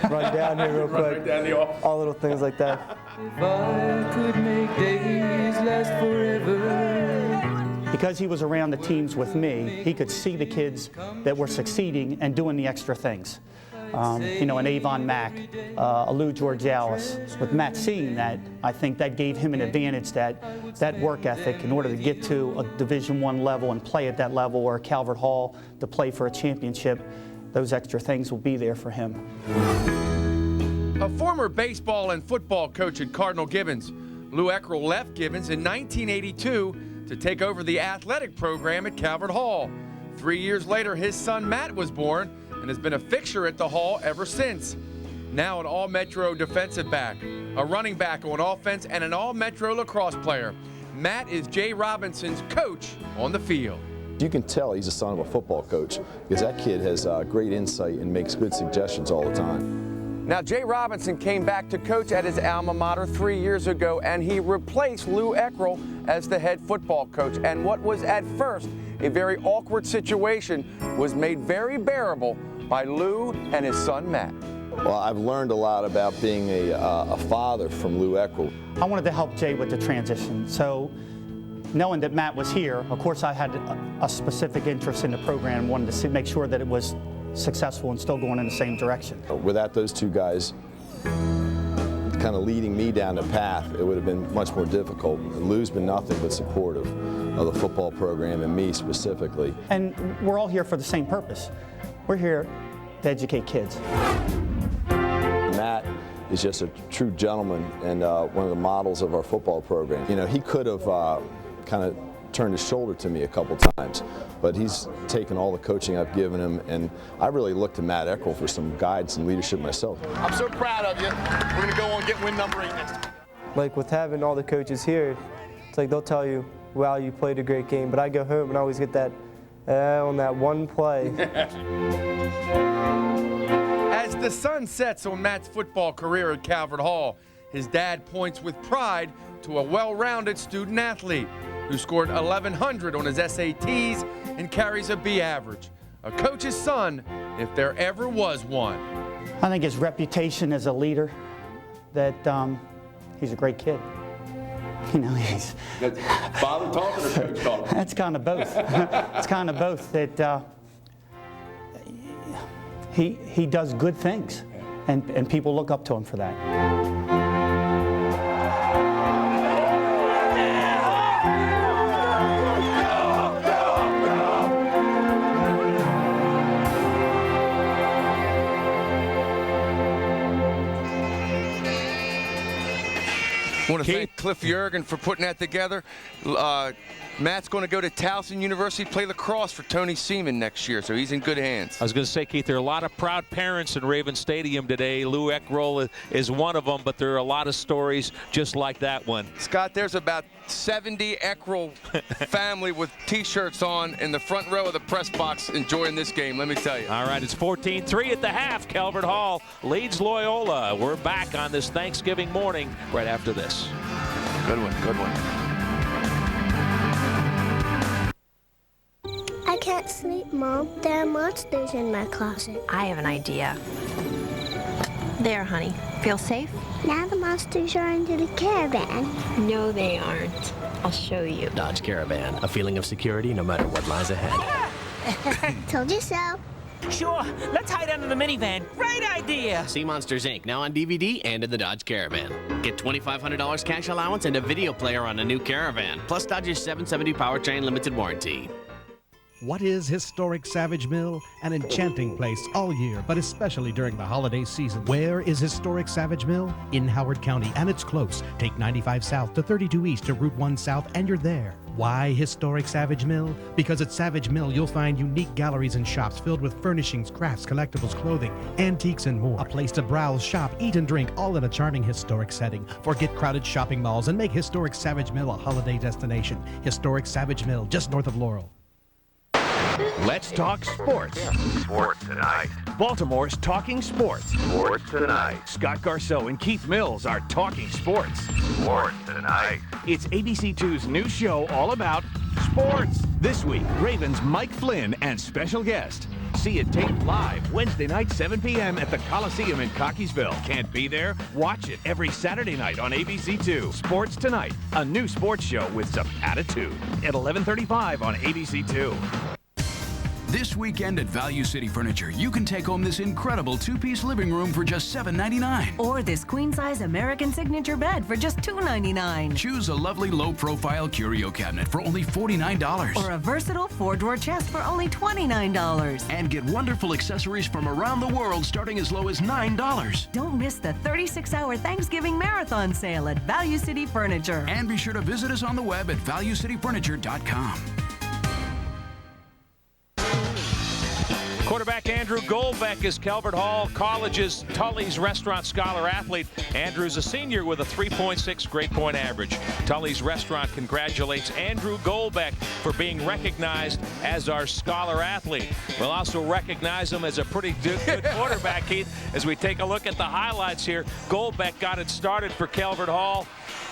run down here real quick, all little things like that. If I could make days last forever. Because he was around the teams with me, he could see the kids that were succeeding and doing the extra things. you know, an Avon Mack, a Lou Georgialis. With Matt seeing that, I think that gave him an advantage, that work ethic in order to get to a Division I level and play at that level, or Calvert Hall to play for a championship. Those extra things will be there for him. A former baseball and football coach at Cardinal Gibbons, Lou Eckrell left Gibbons in 1982 to take over the athletic program at Calvert Hall. 3 years later, his son Matt was born and has been a fixture at the Hall ever since. Now an All-Metro defensive back, a running back on offense, and an All-Metro lacrosse player. Matt is Jay Robinson's coach on the field. You can tell he's the son of a football coach because that kid has great insight and makes good suggestions all the time. Now, Jay Robinson came back to coach at his alma mater 3 years ago, and he replaced Lou Eckrell as the head football coach. And what was at first a very awkward situation was made very bearable by Lou and his son, Matt. Well, I've learned a lot about being a father from Lou Eckrell. I wanted to help Jay with the transition. So knowing that Matt was here, of course I had a specific interest in the program, wanted to make sure that it was successful and still going in the same direction. Without those two guys kind of leading me down the path, it would have been much more difficult. Lou's been nothing but supportive of the football program and me specifically. And we're all here for the same purpose. We're here to educate kids. Matt is just a true gentleman and one of the models of our football program. You know, he could have kind of turned his shoulder to me a couple times, but he's taken all the coaching I've given him, and I really look to Matt Eckrell for some guidance and leadership myself. I'm so proud of you. We're going to go on and get win number 8 next time. Like with having all the coaches here, it's like they'll tell you, wow, you played a great game, but I go home and I always get that, on that one play. As the sun sets on Matt's football career at Calvert Hall, his dad points with pride to a well-rounded student athlete who scored 1,100 on his SATs and carries a B average. A coach's son, if there ever was one. I think his reputation as a leader, that he's a great kid. You know, he's... That's father talking or coach talking? That's kind of both. It's kind of both. That he does good things, and people look up to him for that. I want to thank Cliff Jurgen for putting that together. Matt's going to go to Towson University, play lacrosse for Tony Seaman next year, so he's in good hands. I was going to say, Keith, there are a lot of proud parents in Raven Stadium today. Lou Eckrell is one of them, but there are a lot of stories just like that one. Scott, there's about 70 Eckrell family with T-shirts on in the front row of the press box enjoying this game, let me tell you. All right, it's 14-3 at the half. Calvert Hall leads Loyola. We're back on this Thanksgiving morning right after this. Good one, good one. I can't sleep, Mom. There are monsters in my closet. I have an idea. There, honey. Feel safe? Now the monsters are under the caravan. No, they aren't. I'll show you. Dodge Caravan. A feeling of security no matter what lies ahead. Told you so. Sure. Let's hide under the minivan. Great idea. See Monsters, Inc. now on DVD and in the Dodge Caravan. Get $2,500 cash allowance and a video player on a new Caravan, plus Dodge's 770 powertrain limited warranty. What is Historic Savage Mill? An enchanting place all year, but especially during the holiday season. Where is Historic Savage Mill? In Howard County, and it's close. Take 95 South to 32 East to Route 1 South, and you're there. Why Historic Savage Mill? Because at Savage Mill, you'll find unique galleries and shops filled with furnishings, crafts, collectibles, clothing, antiques, and more. A place to browse, shop, eat, and drink, all in a charming historic setting. Forget crowded shopping malls and make Historic Savage Mill a holiday destination. Historic Savage Mill, just north of Laurel. Let's talk sports. Sports tonight. Baltimore's talking sports. Sports tonight. Scott Garceau and Keith Mills are talking sports. Sports tonight. It's ABC2's new show all about sports. This week, Ravens Mike Flynn and special guest. See it taped live Wednesday night, 7 p.m. at the Coliseum in Cockeysville. Can't be there? Watch it every Saturday night on ABC2. Sports Tonight, a new sports show with some attitude at 11:35 on ABC2. This weekend at Value City Furniture, you can take home this incredible two-piece living room for just $7.99. Or this queen-size American Signature bed for just $2.99. Choose a lovely low-profile curio cabinet for only $49. Or a versatile 4-drawer chest for only $29. And get wonderful accessories from around the world starting as low as $9. Don't miss the 36-hour Thanksgiving Marathon sale at Value City Furniture. And be sure to visit us on the web at valuecityfurniture.com. Quarterback Andrew Goldbeck is Calvert Hall College's Tully's Restaurant Scholar Athlete. Andrew's a senior with a 3.6 grade point average. Tully's Restaurant congratulates Andrew Goldbeck for being recognized as our Scholar Athlete. We'll also recognize him as a pretty good quarterback, Keith, as we take a look at the highlights here. Goldbeck got it started for Calvert Hall.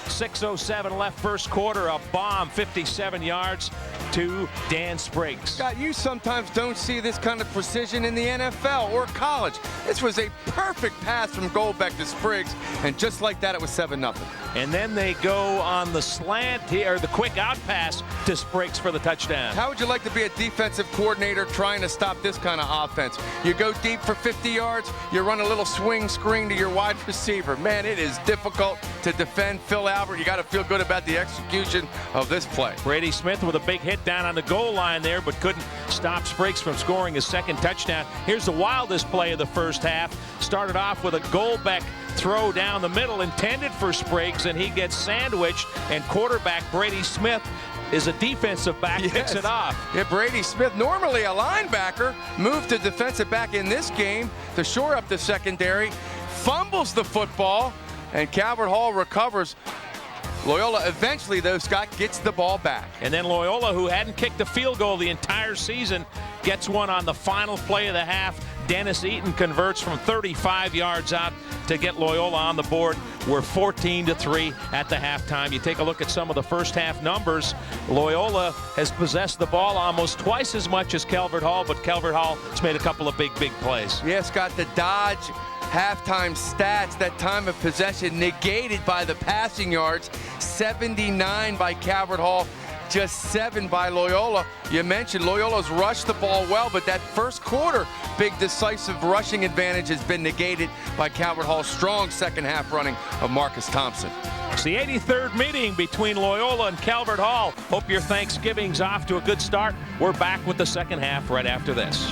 6:07 left first quarter, a bomb 57 yards to Dan Spriggs. Scott, you sometimes don't see this kind of precision in the NFL or college. This was a perfect pass from Goldbeck to Spriggs, and just like that, it was 7-0. And then they go on the slant here, the quick out pass to Spriggs for the touchdown. How would you like to be a defensive coordinator trying to stop this kind of offense? You go deep for 50 yards, you run a little swing screen to your wide receiver. Man, it is difficult to defend Phil Albert. You got to feel good about the execution of this play. Brady Smith with a big hit down on the goal line there, but couldn't stop Spriggs from scoring his second touchdown. Here's the wildest play of the first half. Started off with a Goldbeck throw down the middle intended for Spriggs, and he gets sandwiched, and quarterback Brady Smith is a defensive back, picks it off. Yeah, Brady Smith, normally a linebacker, moved to defensive back in this game to shore up the secondary, fumbles the football, and Calvert Hall recovers. Loyola eventually, though, Scott, gets the ball back. And then Loyola, who hadn't kicked a field goal the entire season, gets one on the final play of the half. Dennis Eaton converts from 35 yards out to get Loyola on the board. We're 14-3 at the halftime. You take a look at some of the first half numbers. Loyola has possessed the ball almost twice as much as Calvert Hall, but Calvert Hall has made a couple of big plays. Yeah, Scott, the Dodge halftime stats, that time of possession negated by the passing yards. 79 by Calvert Hall, just 7 by Loyola. You mentioned Loyola's rushed the ball well, but that first quarter big decisive rushing advantage has been negated by Calvert Hall's strong second half running of Marcus Thompson. It's the 83rd meeting between Loyola and Calvert Hall. Hope your Thanksgiving's off to a good start. We're back with the second half right after this.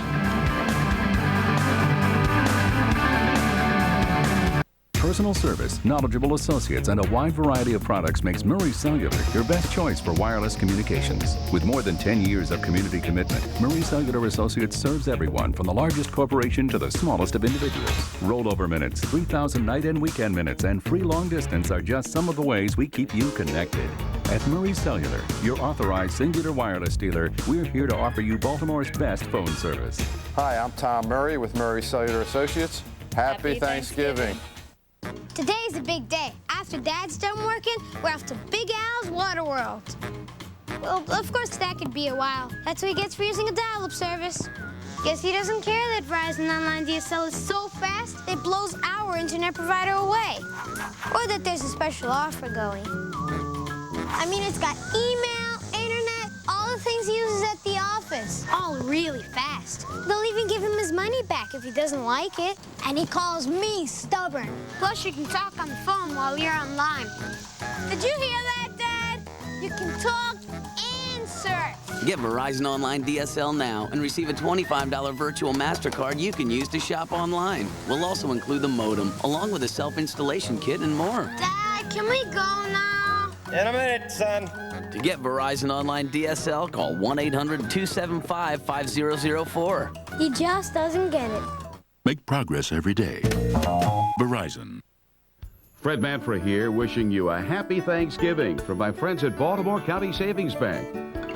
Personal service, knowledgeable associates, and a wide variety of products makes Murray Cellular your best choice for wireless communications. With more than 10 years of community commitment, Murray Cellular Associates serves everyone from the largest corporation to the smallest of individuals. Rollover minutes, 3,000 night and weekend minutes, and free long distance are just some of the ways we keep you connected. At Murray Cellular, your authorized Singular wireless dealer, we're here to offer you Baltimore's best phone service. Hi, I'm Tom Murray with Murray Cellular Associates. Happy Thanksgiving. Today's a big day. After Dad's done working, we're off to Big Al's Water World. Well, of course, that could be a while. That's what he gets for using a dial-up service. Guess he doesn't care that Verizon Online DSL is so fast it blows our internet provider away. Or that there's a special offer going. I mean, it's got email, internet, all the things he uses at the office. All really fast. They'll even give him his money back if he doesn't like it. And he calls me stubborn. Plus, you can talk on the phone while you're online. Did you hear that, Dad? You can talk and surf. Get Verizon Online DSL now and receive a $25 virtual MasterCard you can use to shop online. We'll also include the modem, along with a self-installation kit and more. Dad, can we go now? In a minute, son. To get Verizon Online DSL, call 1-800-275-5004. He just doesn't get it. Make progress every day. Verizon. Fred Manfra here, wishing you a happy Thanksgiving from my friends at Baltimore County Savings Bank.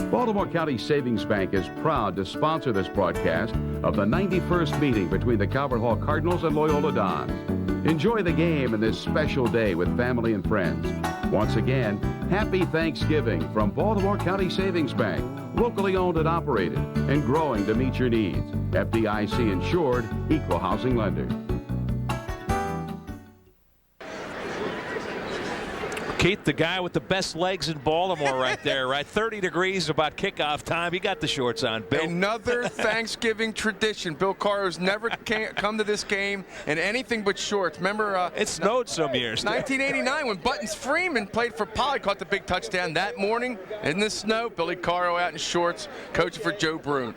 Baltimore County Savings Bank is proud to sponsor this broadcast of the 91st meeting between the Calvert Hall Cardinals and Loyola Dons. Enjoy the game and this special day with family and friends. Once again, happy Thanksgiving from Baltimore County Savings Bank, locally owned and operated, and growing to meet your needs. FDIC insured, equal housing lender. Keith, the guy with the best legs in Baltimore right there, right? 30 degrees about kickoff time. He got the shorts on. Bill. Another Thanksgiving tradition. Bill Carro's never come to this game in anything but shorts. Remember? It snowed some years. 1989 when Buttons Freeman played for Poly, caught the big touchdown that morning in the snow. Billy Carro out in shorts, coaching for Joe Brune.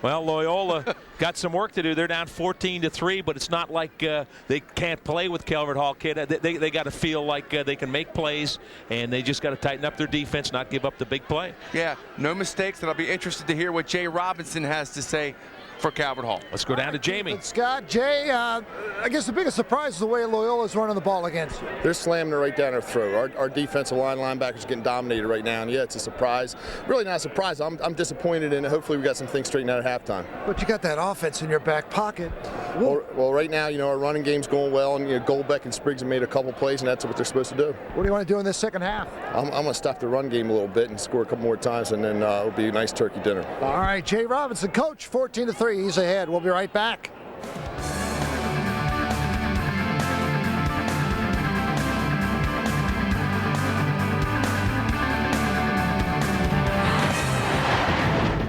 Well, Loyola got some work to do. They're down 14-3, but it's not like they can't play with Calvert Hall kid. They got to feel like they can make plays, and they just got to tighten up their defense, not give up the big play. Yeah, no mistakes, and I'll be interested to hear what Jay Robinson has to say for Calvert Hall. Let's go down to Jamie. Scott, Jay, I guess the biggest surprise is the way Loyola's running the ball against you. They're slamming it right down our throat. Our defensive line, linebackers getting dominated right now, and yeah, it's a surprise. Really not a surprise. I'm disappointed in it. Hopefully we got some things straightened out at halftime. But you got that offense in your back pocket. Well, right now, our running game's going well, and Goldbeck and Spriggs have made a couple plays, and that's what they're supposed to do. What do you want to do in this second half? I'm going to stop the run game a little bit and score a couple more times, and then it'll be a nice turkey dinner. All right, Jay Robinson, coach, 14-3. He's ahead. We'll be right back.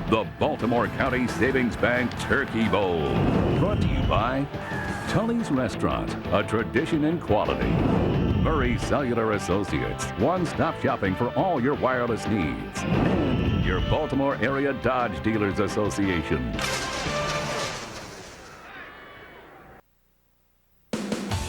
The Baltimore County Savings Bank Turkey Bowl. Brought to you by Tully's Restaurant, a tradition in quality. Murray Cellular Associates, one-stop shopping for all your wireless needs. And your Baltimore Area Dodge Dealers Association.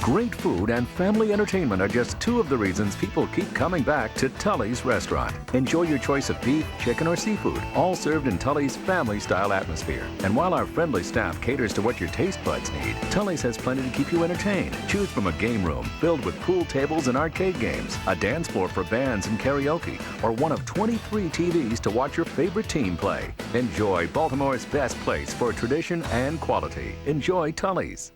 Great food and family entertainment are just two of the reasons people keep coming back to Tully's Restaurant. Enjoy your choice of beef, chicken, or seafood, all served in Tully's family-style atmosphere. And while our friendly staff caters to what your taste buds need, Tully's has plenty to keep you entertained. Choose from a game room filled with pool tables and arcade games, a dance floor for bands and karaoke, or one of 23 TVs to watch your favorite team play. Enjoy Baltimore's best place for tradition and quality. Enjoy Tully's.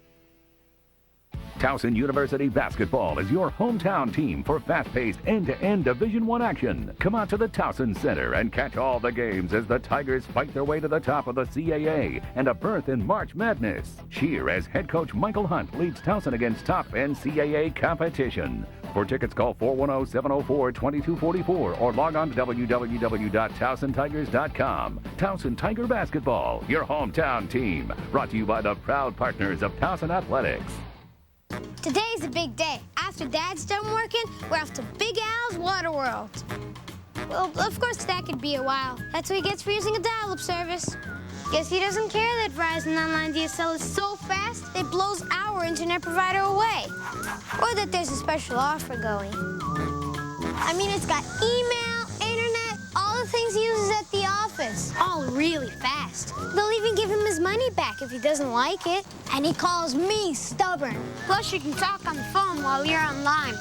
Towson University Basketball is your hometown team for fast-paced, end-to-end Division I action. Come out to the Towson Center and catch all the games as the Tigers fight their way to the top of the CAA and a berth in March Madness. Cheer as head coach Michael Hunt leads Towson against top NCAA competition. For tickets, call 410-704-2244 or log on to www.towsontigers.com. Towson Tiger Basketball, your hometown team. Brought to you by the proud partners of Towson Athletics. Today's a big day. After Dad's done working, we're off to Big Al's Water World. Well, of course, that could be a while. That's what he gets for using a dial-up service. Guess he doesn't care that Verizon Online DSL is so fast it blows our internet provider away. Or that there's a special offer going. I mean, it's got email, internet, all the things he uses at the office. All really fast. They'll even give him his money back if he doesn't like it. And he calls me stubborn. Plus, you can talk on the phone while you're online.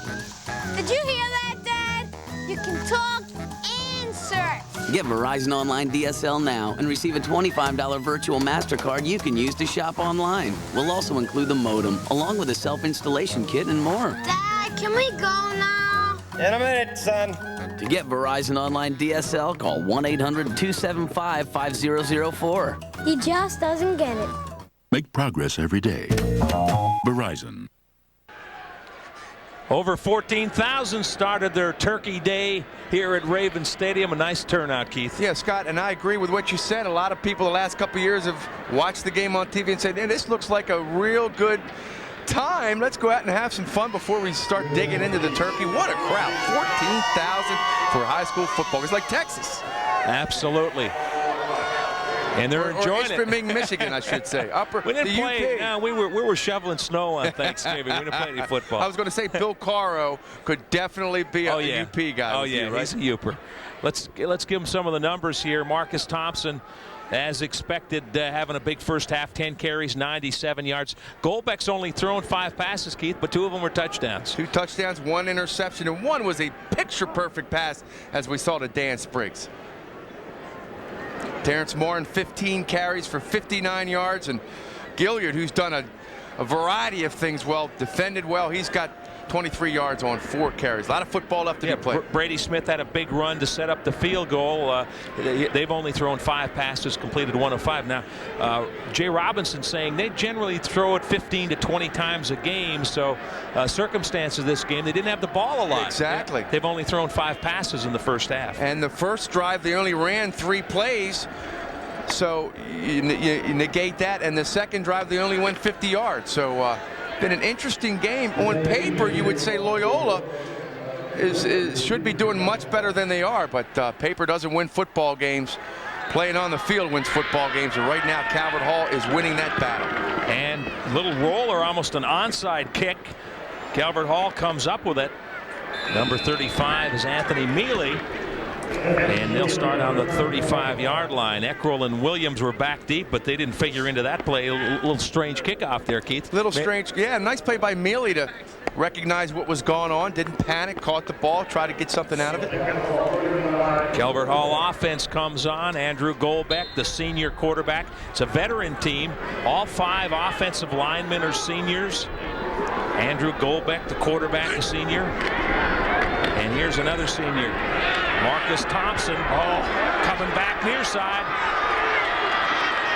Did you hear that, Dad? You can talk and surf. Get Verizon Online DSL now and receive a $25 virtual MasterCard you can use to shop online. We'll also include the modem, along with a self-installation kit and more. Dad, can we go now? In a minute, son. To get Verizon Online DSL, call 1-800-275-5004. He just doesn't get it. Make progress every day. Verizon. Over 14,000 started their Turkey Day here at Raven Stadium. A nice turnout, Keith. Yeah, Scott, and I agree with what you said. A lot of people the last couple of years have watched the game on TV and said, "Man, this looks like a real good time. Let's go out and have some fun before we start digging into the turkey." What a crowd. 14,000 for high school football. It's like Texas. Absolutely. And they're enjoying it. Michigan, I should say. We didn't play. No, we were shoveling snow on Thanksgiving. We didn't play any football. I was going to say Bill Carro could definitely be a UP guy. Oh yeah, right? He's a Uper. Let's give him some of the numbers here. Marcus Thompson, as expected, having a big first half. 10 carries, 97 yards. Goldbeck's only thrown 5 passes, Keith, but 2 of them were touchdowns. 2 touchdowns, 1 interception, and 1 was a picture-perfect pass, as we saw to Dan Spriggs. Terrence Morin, 15 carries for 59 yards, and Gilliard, who's done a variety of things well, defended well. He's got 23 yards on 4 carries. A lot of football left to be played. Brady Smith had a big run to set up the field goal. They've only thrown 5 passes, completed 1 of 5. Now, Jay Robinson saying they generally throw it 15 to 20 times a game. So, circumstances of this game, they didn't have the ball a lot. Exactly. They've only thrown 5 passes in the first half. And the first drive, they only ran 3 plays. So you negate that, and the second drive they only went 50 yards. So been an interesting game. On paper, you would say Loyola should be doing much better than they are, but paper doesn't win football games. Playing on the field wins football games, and right now Calvert Hall is winning that battle. And little roller, almost an onside kick. Calvert Hall comes up with it. Number 35 is Anthony Mealy. And they'll start on the 35-yard line. Eckrell and Williams were back deep, but they didn't figure into that play. A little strange kickoff there, Keith. Little strange. Yeah, nice play by Mealy to recognize what was going on. Didn't panic, caught the ball, tried to get something out of it. Calvert Hall offense comes on. Andrew Golbeck, the senior quarterback. It's a veteran team. All 5 offensive linemen are seniors. Andrew Golbeck, the quarterback, a senior. And here's another senior. Marcus Thompson, coming back near side.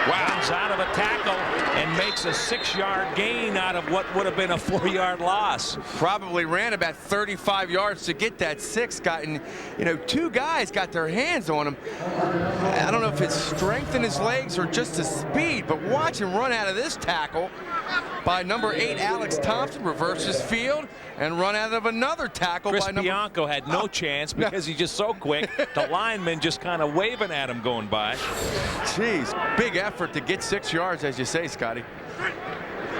Wow, out of a tackle and makes a 6-yard gain out of what would have been a 4-yard loss. Probably ran about 35 yards to get that 6. Gotten, 2 guys got their hands on him. I don't know if it's strength in his legs or just his speed, but watch him run out of this tackle by number 8, Alex Thompson, reverses field and run out of another tackle Chris by number... Bianco had no chance because he's just so quick. The lineman just kind of waving at him going by. Jeez, big effort to get 6 yards, as you say, Scotty.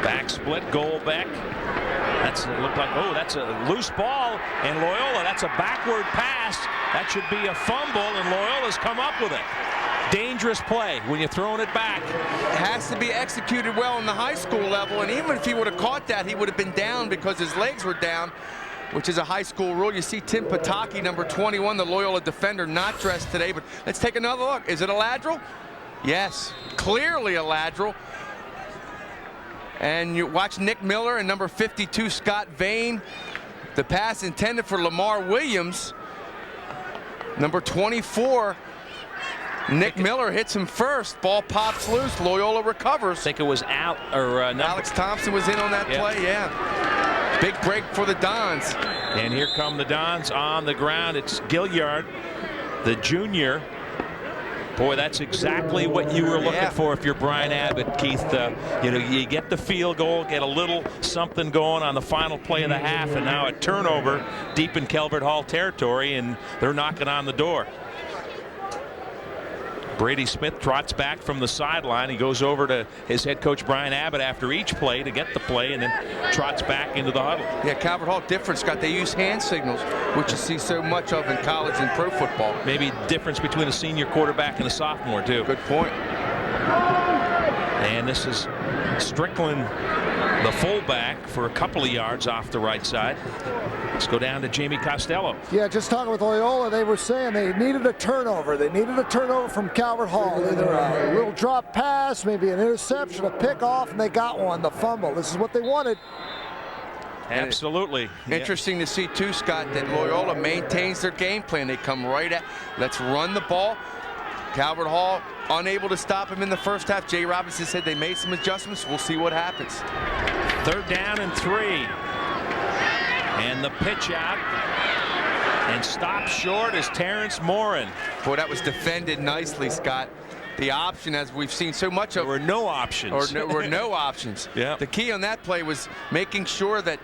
Back split, goal back. It looked like, that's a loose ball. And Loyola, that's a backward pass. That should be a fumble, and Loyola's come up with it. Dangerous play when you're throwing it back. It has to be executed well on the high school level, and even if he would have caught that, he would have been down because his legs were down, which is a high school rule. You see Tim Pataki, number 21, the Loyola defender, not dressed today, but let's take another look. Is it a lateral? Yes, clearly a lateral. And you watch Nick Miller and number 52, Scott Vane. The pass intended for Lamar Williams. Number 24, Nick Miller hits him first. Ball pops loose. Loyola recovers. I think it was out, or Alex Thompson was in on that play. Yeah. Big break for the Dons. And here come the Dons on the ground. It's Gilliard, the junior. Boy, that's exactly what you were looking for if you're Brian Abbott, Keith. You get the field goal, get a little something going on the final play of the half, and now a turnover deep in Calvert Hall territory, and they're knocking on the door. Brady Smith trots back from the sideline. He goes over to his head coach Brian Abbott after each play to get the play, and then trots back into the huddle. Yeah, Calvert Hall difference, Scott. They use hand signals, which you see so much of in college and pro football. Maybe difference between a senior quarterback and a sophomore, too. Good point. And this is Strickland, the fullback, for a couple of yards off the right side. Let's go down to Jamie Costello. Yeah, just talking with Loyola, they were saying they needed a turnover. They needed a turnover from Calvert Hall. Either a little drop pass, maybe an interception, a pickoff, and they got one, the fumble. This is what they wanted. Absolutely. Interesting to see, too, Scott, that Loyola maintains their game plan. They come right at, let's run the ball. Calvert Hall unable to stop him in the first half. Jay Robinson said they made some adjustments. We'll see what happens. 3rd down and 3. And the pitch out. And stopped short is Terrence Morin. Boy, that was defended nicely, Scott. The option, as we've seen so much of. There were no options. There were no options. Yeah. The key on that play was making sure that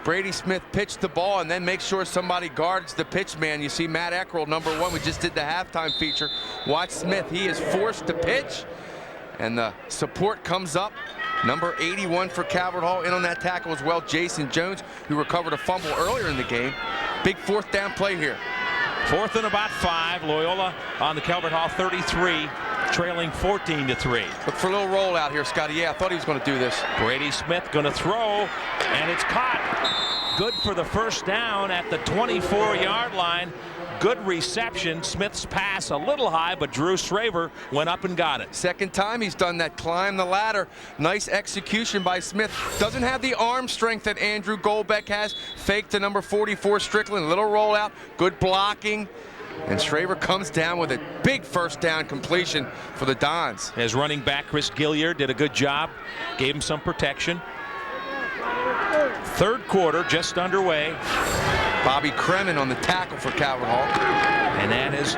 Brady Smith pitched the ball and then make sure somebody guards the pitch man. You see Matt Eckrell, number 1. We just did the halftime feature. Watch Smith. He is forced to pitch, and the support comes up. Number 81 for Calvert Hall in on that tackle as well. Jason Jones, who recovered a fumble earlier in the game. Big 4th down play here. 4th and about 5. Loyola on the Calvert Hall 33, trailing 14-3. Look for a little rollout here, Scotty. Yeah, I thought he was going to do this. Brady Smith going to throw, and it's caught. Good for the first down at the 24-yard line. good reception. Smith's pass a little high, but Drew Shraver went up and got it. Second time he's done that, climb the ladder. Nice execution by Smith. Doesn't have the arm strength that Andrew Goldbeck has. Fake to number 44 Strickland, little rollout, good blocking. And Shraver comes down with a big first down completion for the Dons. As running back, Chris Gilliard did a good job, gave him some protection. Third quarter just underway. Bobby Kremen on the tackle for Calvert Hall. And that is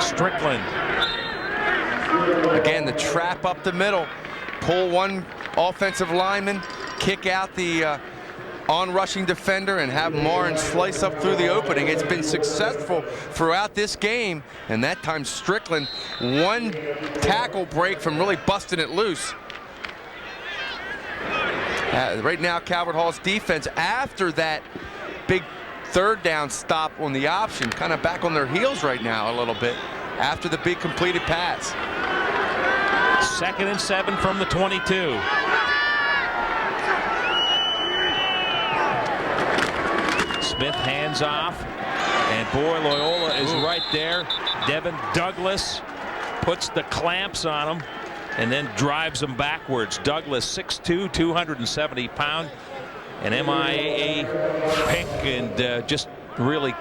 Strickland. Again, the trap up the middle. Pull one offensive lineman, kick out the on-rushing defender, and have Morin slice up through the opening. It's been successful throughout this game, and that time Strickland, one tackle break from really busting it loose. Right now, Calvert Hall's defense, after that big third down stop on the option, kind of back on their heels right now a little bit after the big completed pass. 2nd and 7 from the 22. Smith hands off, and boy, Loyola is right there. Devin Douglas puts the clamps on him and then drives him backwards. Douglas, 6'2", 270 pound, an MIAA pick, and just really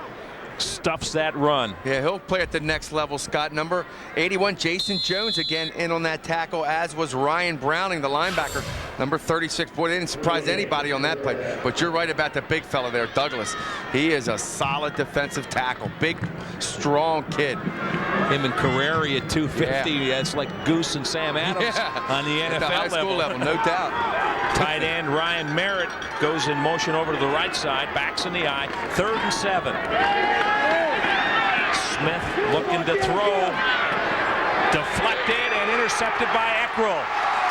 stuffs that run. Yeah, he'll play at the next level, Scott. Number 81, Jason Jones, again in on that tackle, as was Ryan Browning, the linebacker. Number 36. Boy, they didn't surprise anybody on that play. But you're right about the big fella there, Douglas. He is a solid defensive tackle. Big, strong kid. Him and Carreri at 250. Yeah. That's like Goose and Sam Adams on the NFL at the high school level, no doubt. Tight end Ryan Merritt goes in motion over to the right side, backs in the eye. 3rd and 7. Smith looking to throw. Deflected and intercepted by Eckrell.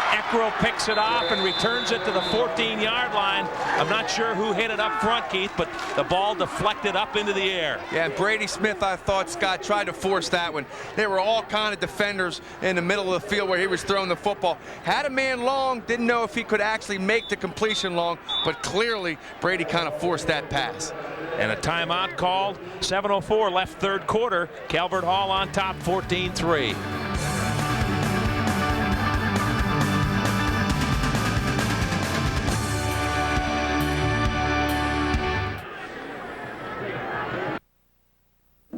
Eckrell picks it off and returns it to the 14-yard line. I'm not sure who hit it up front, Keith, but the ball deflected up into the air. Yeah, and Brady Smith, I thought, Scott, tried to force that one. There were all kind of defenders in the middle of the field where he was throwing the football. Had a man long, didn't know if he could actually make the completion long, but clearly Brady kind of forced that pass. And a timeout called. 7:04 left third quarter. Calvert Hall on top, 14-3.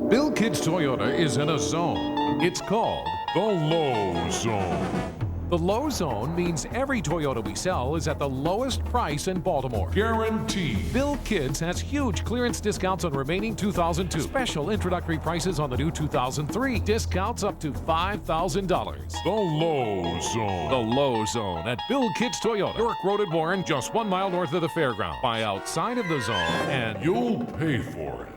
Bill Kids Toyota is in a zone. It's called the Low Zone. The Low Zone means every Toyota we sell is at the lowest price in Baltimore. Guaranteed. Bill Kids has huge clearance discounts on remaining 2002. Special introductory prices on the new 2003. Discounts up to $5,000. The Low Zone. The Low Zone at Bill Kids Toyota. York Road at Warren, just 1 mile north of the fairground. Buy outside of the zone and you'll pay for it.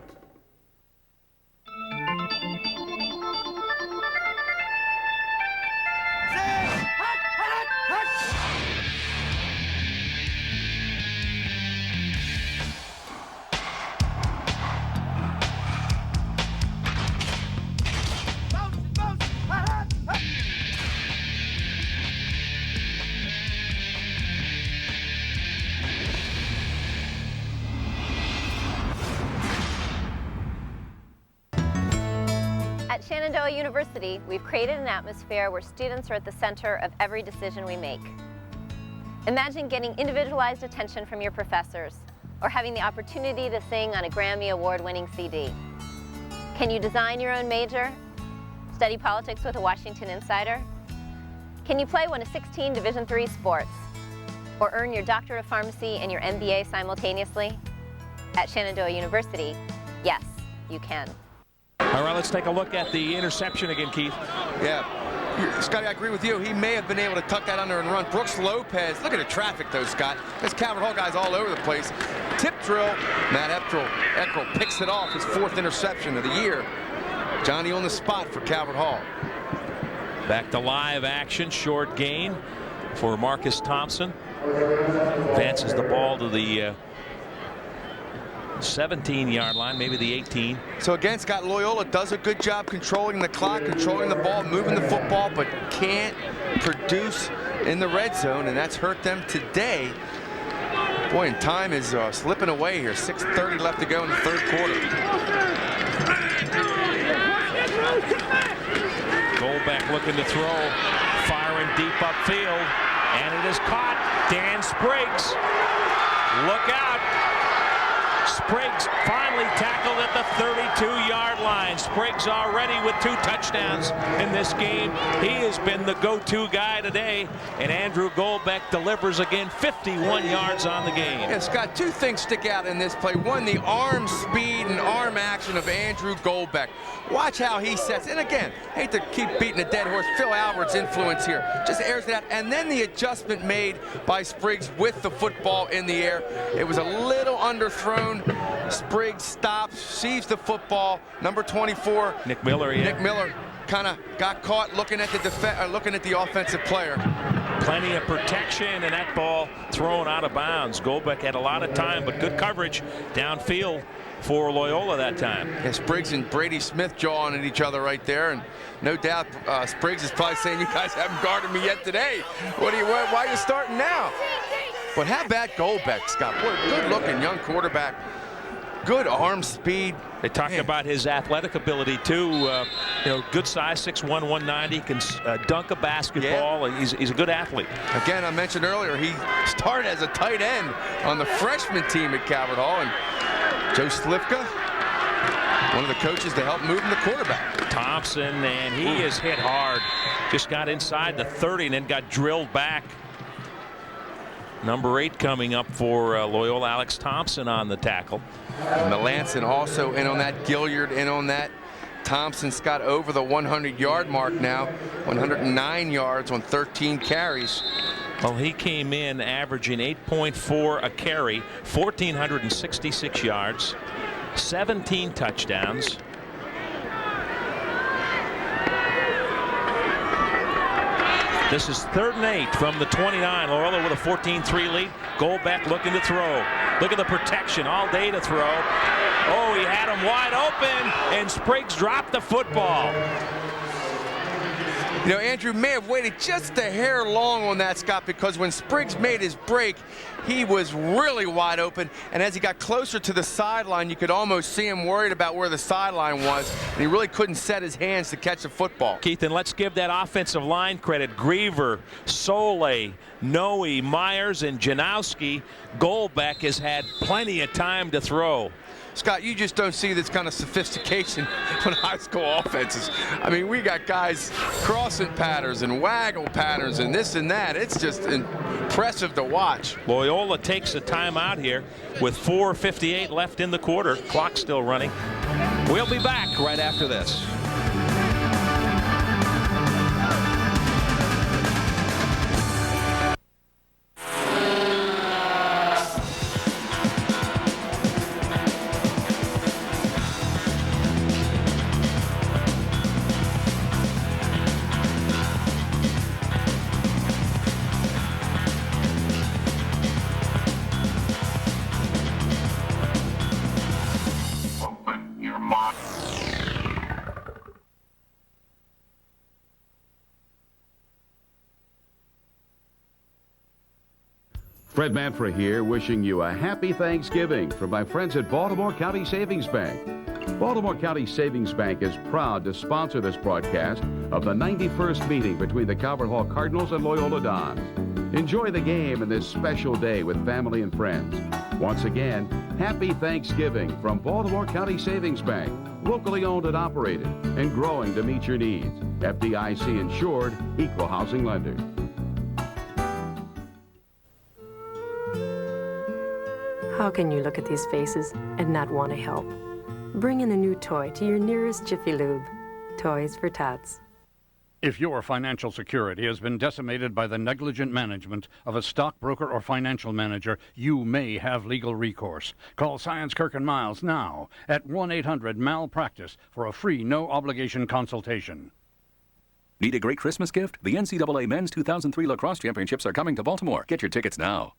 At Shenandoah University, we've created an atmosphere where students are at the center of every decision we make. Imagine getting individualized attention from your professors, or having the opportunity to sing on a Grammy Award-winning CD. Can you design your own major? Study politics with a Washington insider? Can you play one of 16 Division III sports? Or earn your Doctor of Pharmacy and your MBA simultaneously? At Shenandoah University, yes, you can. All right, let's take a look at the interception again, Keith. Yeah, Scotty, I agree with you. He may have been able to tuck that under and run. Brooks Lopez, look at the traffic though, Scott. There's Calvert Hall guys all over the place. Tip drill, Matt Eckrell picks it off, his 4th interception of the year. Johnny on the spot for Calvert Hall. Back to live action, short gain for Marcus Thompson. Advances the ball to the 17-yard line, maybe the 18. So again, Scott, Loyola does a good job controlling the clock, controlling the ball, moving the football, but can't produce in the red zone, and that's hurt them today. Boy, and time is slipping away here. 6:30 left to go in the third quarter. Goldbeck looking to throw, firing deep upfield, and it is caught. Dan Spriggs, look out. Spriggs finally tackled at the 32-yard line. Spriggs already with 2 touchdowns in this game. He has been the go-to guy today, and Andrew Goldbeck delivers again, 51 yards on the game. Yeah, Scott, 2 things stick out in this play. One, the arm speed and arm action of Andrew Goldbeck. Watch how he sets, and again, hate to keep beating a dead horse, Phil Albert's influence here just airs it out, and then the adjustment made by Spriggs with the football in the air. It was a little underthrown. Spriggs stops, sees the football. Number 24, Nick Miller. Yeah. Nick Miller kind of got caught looking at the offensive player. Plenty of protection, and that ball thrown out of bounds. Goldbeck had a lot of time, but good coverage downfield for Loyola that time. Yeah, Spriggs and Brady Smith jawing at each other right there, and no doubt Spriggs is probably saying, "You guys haven't guarded me yet today. Why are you starting now?" But how about Goldbeck, Scott? What a good-looking young quarterback. Good arm speed. They talk about his athletic ability too. You know, good size, 6'1", 190, can dunk a basketball. Yeah. He's a good athlete. Again, I mentioned earlier, he started as a tight end on the freshman team at Calvert Hall, and Joe Slivka, one of the coaches to help move him to quarterback. Thompson, and he is hit hard. Just got inside the 30 and then got drilled back. Number 8 coming up for Loyola, Alex Thompson on the tackle. Melanson also in on that. Gilliard in on that. Thompson, Scott, over the 100-yard mark now. 109 yards on 13 carries. Well, he came in averaging 8.4 a carry, 1,466 yards, 17 touchdowns. This is 3rd and 8 from the 29. Loyola with a 14-3 lead. Goldbeck looking to throw. Look at the protection all day to throw. Oh, he had him wide open, and Spriggs dropped the football. You know, Andrew may have waited just a hair long on that, Scott, because when Spriggs made his break, he was really wide open, and as he got closer to the sideline, you could almost see him worried about where the sideline was, and he really couldn't set his hands to catch the football. Keith, and let's give that offensive line credit. Griever, Sole, Noe, Myers, and Janowski. Goldbeck has had plenty of time to throw. Scott, you just don't see this kind of sophistication on high school offenses. I mean, we got guys crossing patterns and waggle patterns and this and that. It's just impressive to watch. Loyola takes a timeout here with 4:58 left in the quarter. Clock still running. We'll be back right after this. Fred Manfra here, wishing you a happy Thanksgiving from my friends at Baltimore County Savings Bank. Baltimore County Savings Bank is proud to sponsor this broadcast of the 91st meeting between the Calvert Hall Cardinals and Loyola Dons. Enjoy the game and this special day with family and friends. Once again, happy Thanksgiving from Baltimore County Savings Bank, locally owned and operated and growing to meet your needs. FDIC insured, equal housing lender. How can you look at these faces and not want to help? Bring in a new toy to your nearest Jiffy Lube. Toys for Tots. If your financial security has been decimated by the negligent management of a stockbroker or financial manager, you may have legal recourse. Call Science Kirk and Miles now at 1-800-MALPRACTICE for a free, no-obligation consultation. Need a great Christmas gift? The NCAA Men's 2003 Lacrosse Championships are coming to Baltimore. Get your tickets now.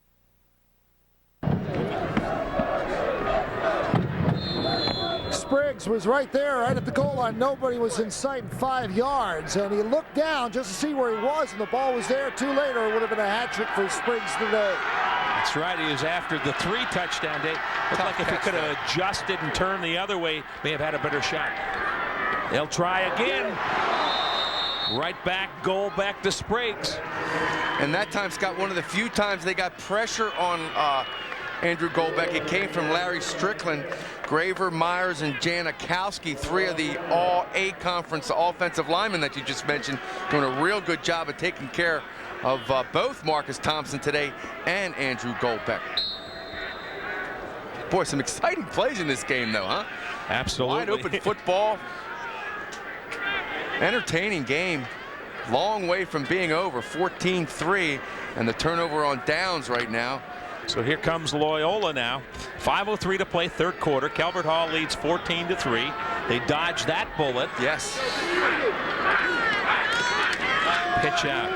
Spriggs was right there, right at the goal line. Nobody was in sight in 5 yards, and he looked down just to see where he was, and the ball was there. 2 later, it would have been a hat trick for Spriggs today. That's right. He was after the 3 touchdown day. Looked like if he could have adjusted and turned the other way, may have had a better shot. They'll try again. Right back, goal back to Spriggs. And that time, Scott, one of the few times they got pressure on Andrew Goldbeck. It came from Larry Strickland, Graver, Myers, and Janikowski, 3 of the All-A Conference offensive linemen that you just mentioned, doing a real good job of taking care of both Marcus Thompson today and Andrew Goldbeck. Boy, some exciting plays in this game, though, huh? Absolutely. Wide open football. Entertaining game. Long way from being over. 14-3, and the turnover on downs right now. So here comes Loyola now. 5:03 to play, third quarter. Calvert Hall leads 14-3. They dodge that bullet. Yes. Pitch out.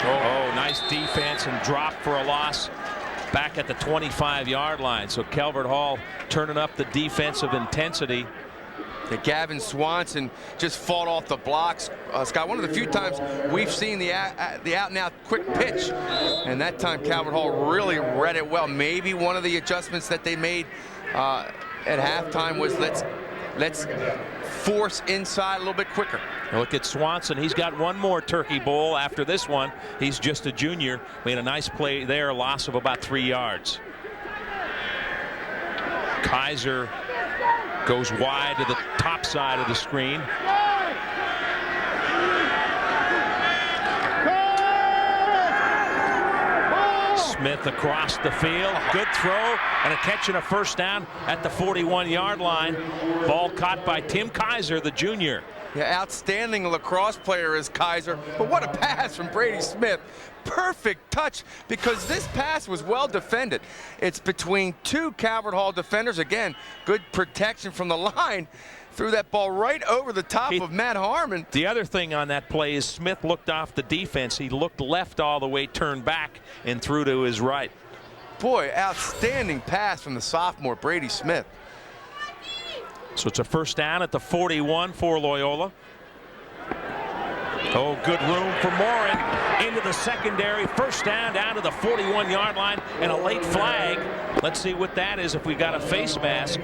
Oh, nice defense and drop for a loss back at the 25-yard line. So Calvert Hall turning up the defensive intensity. Gavin Swanson just fought off the blocks. Scott, one of the few times we've seen the out-and-out quick pitch, and that time Calvert Hall really read it well. Maybe one of the adjustments that they made at halftime was let's force inside a little bit quicker. Look at Swanson. He's got one more turkey bowl after this one. He's just a junior. Made a nice play there, loss of about 3 yards. Kaiser goes wide to the top side of the screen. Smith across the field. Good throw and a catch and a first down at the 41-yard line. Ball caught by Tim Kaiser, the junior. Yeah, outstanding lacrosse player is Kaiser, but what a pass from Brady Smith. Perfect touch, because this pass was well defended. It's between 2 Calvert Hall defenders. Again, good protection from the line. Threw that ball right over the top of Matt Harmon. The other thing on that play is Smith looked off the defense. He looked left all the way, turned back, and threw to his right. Boy, outstanding pass from the sophomore Brady Smith. So it's a first down at the 41 for Loyola. Oh, good room for Morin into the secondary. First down to the 41-yard line, and a late flag. Let's see what that is if we got a face mask.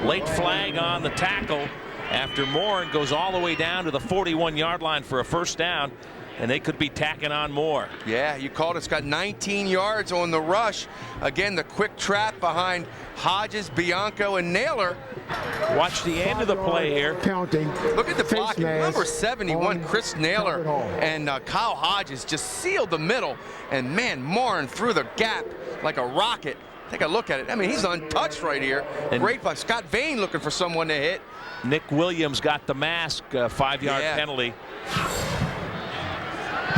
Late flag on the tackle after Morin goes all the way down to the 41-yard line for a first down, and they could be tacking on more. Yeah, you called it. It's got 19 yards on the rush. Again, the quick trap behind Hodges, Bianco, and Naylor. Watch the end of the play here. Counting. Look at the blocking. Number 71, Chris Naylor, and Kyle Hodges just sealed the middle. And man, Morin through the gap like a rocket. Take a look at it. I mean, he's untouched right here. And great by Scott Vane looking for someone to hit. Nick Williams got the mask, 5-yard penalty.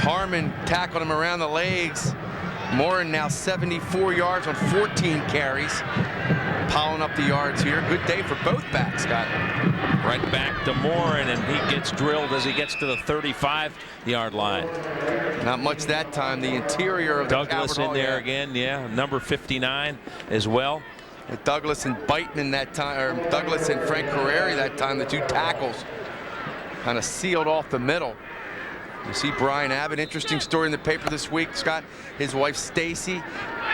Harmon tackled him around the legs. Morin now 74 yards on 14 carries. Piling up the yards here. Good day for both backs, Scott. Right back to Morin, and he gets drilled as he gets to the 35-yard line. Not much that time. The interior of Douglas in there again, yeah. Number 59 as well. Douglas and Beitman that time, or Douglas and Frank Carreri that time, the 2 tackles kind of sealed off the middle. You see Brian Abbott, interesting story in the paper this week, Scott. His wife Stacy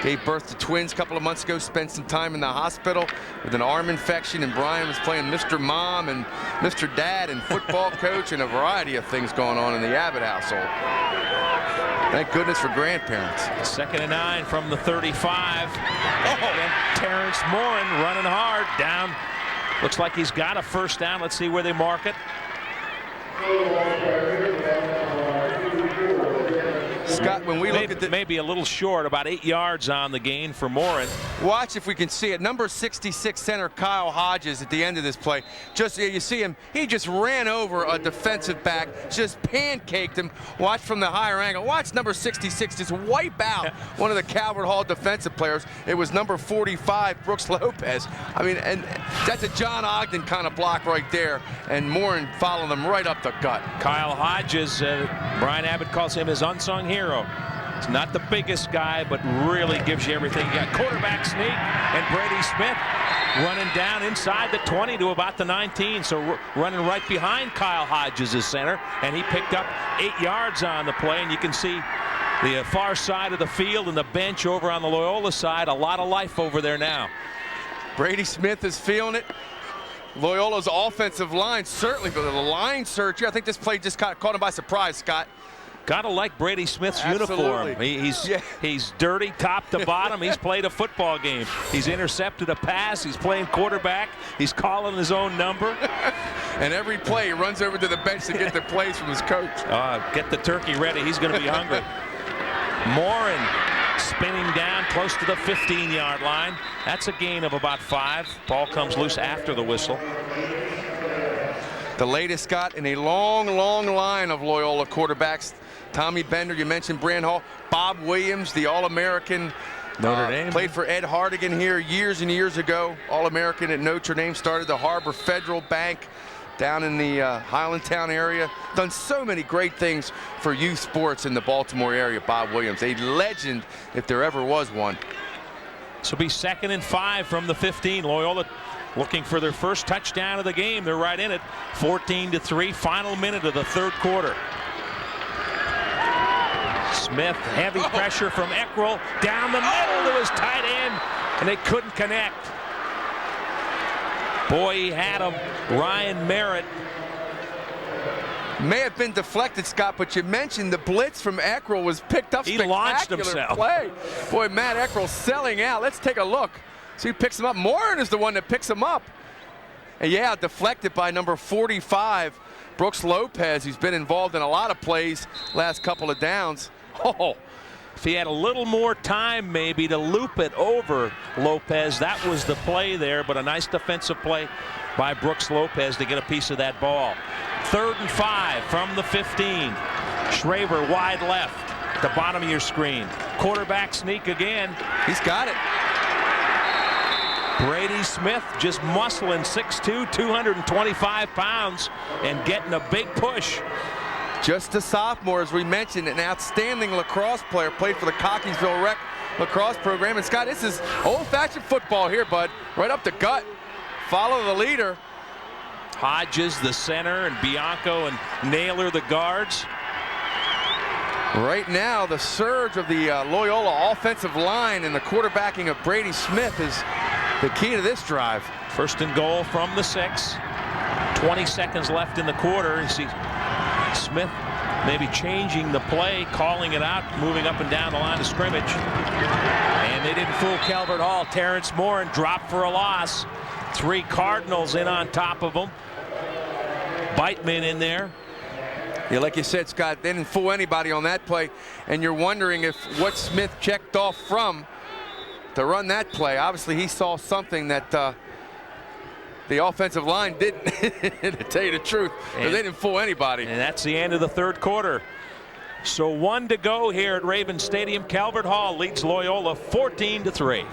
gave birth to twins a couple of months ago, spent some time in the hospital with an arm infection, and Brian was playing Mr. Mom and Mr. Dad and football coach and a variety of things going on in the Abbott household. Thank goodness for grandparents. 2nd and 9 from the 35. And Terrence Morin running hard down. Looks like he's got a first down. Let's see where they mark it. Scott, when we look at maybe a little short, about 8 yards on the gain for Morin. Watch if we can see it. Number 66 center Kyle Hodges at the end of this play. Just you see him, he just ran over a defensive back, just pancaked him. Watch from the higher angle. Watch number 66 just wipe out one of the Calvert Hall defensive players. It was number 45, Brooks Lopez. I mean, and that's a John Ogden kind of block right there, and Morin followed him right up the gut. Kyle Hodges, Brian Abbott calls him his unsung hero. He's not the biggest guy, but really gives you everything. You got quarterback sneak, and Brady Smith running down inside the 20 to about the 19. So running right behind Kyle Hodges as center, and he picked up 8 yards on the play. And you can see the far side of the field and the bench over on the Loyola side. A lot of life over there now. Brady Smith is feeling it. Loyola's offensive line, certainly for the line searcher. I think this play just caught him by surprise, Scott. Gotta like Brady Smith's Absolutely. uniform. He's dirty top to bottom. He's played a football game. He's intercepted a pass. He's playing quarterback. He's calling his own number. And every play, he runs over to the bench to get the plays from his coach. Get the turkey ready. He's going to be hungry. Morin spinning down close to the 15-yard line. That's a gain of about 5. Ball comes loose after the whistle. The latest, Scott, in a long, long line of Loyola quarterbacks. Tommy Bender, you mentioned Brand Hall. Bob Williams, the All-American. Notre Dame. Played for Ed Hardigan here years and years ago. All-American at Notre Dame. Started the Harbor Federal Bank down in the Highlandtown area. Done so many great things for youth sports in the Baltimore area, Bob Williams. A legend if there ever was one. This will be 2nd and 5 from the 15. Loyola looking for their first touchdown of the game. They're right in it. 14-3, final minute of the third quarter. Smith, heavy pressure from Eckrell, down the middle to his tight end, and they couldn't connect. Boy, he had him. Ryan Merritt. May have been deflected, Scott, but you mentioned the blitz from Eckrell was picked up. He launched himself. Play. Boy, Matt Eckrell selling out. Let's take a look. See who picks him up. Morin is the one that picks him up. And yeah, deflected by number 45, Brooks Lopez. He's been involved in a lot of plays last couple of downs. Oh, if he had a little more time maybe to loop it over Lopez, that was the play there, but a nice defensive play by Brooks Lopez to get a piece of that ball. 3rd and 5 from the 15. Schraver wide left, the bottom of your screen. Quarterback sneak again. He's got it. Brady Smith just muscling 6'2", 225 pounds and getting a big push. Just a sophomore, as we mentioned, an outstanding lacrosse player, played for the Cockeysville Rec lacrosse program. And Scott, this is old-fashioned football here, bud. Right up the gut. Follow the leader. Hodges, the center, and Bianco and Naylor, the guards. Right now, the surge of the Loyola offensive line and the quarterbacking of Brady Smith is the key to this drive. 1st and goal from the 6. 20 seconds left in the quarter. You see Smith maybe changing the play, calling it out, moving up and down the line of scrimmage. And they didn't fool Calvert Hall. Terrence Morin dropped for a loss. 3 Cardinals in on top of him. Beitman in there. Yeah, like you said, Scott, they didn't fool anybody on that play. And you're wondering if what Smith checked off from to run that play. Obviously, he saw something that the offensive line didn't, to tell you the truth. They didn't fool anybody. And that's the end of the third quarter. So 1 to go here at Raven Stadium. Calvert Hall leads Loyola 14-3.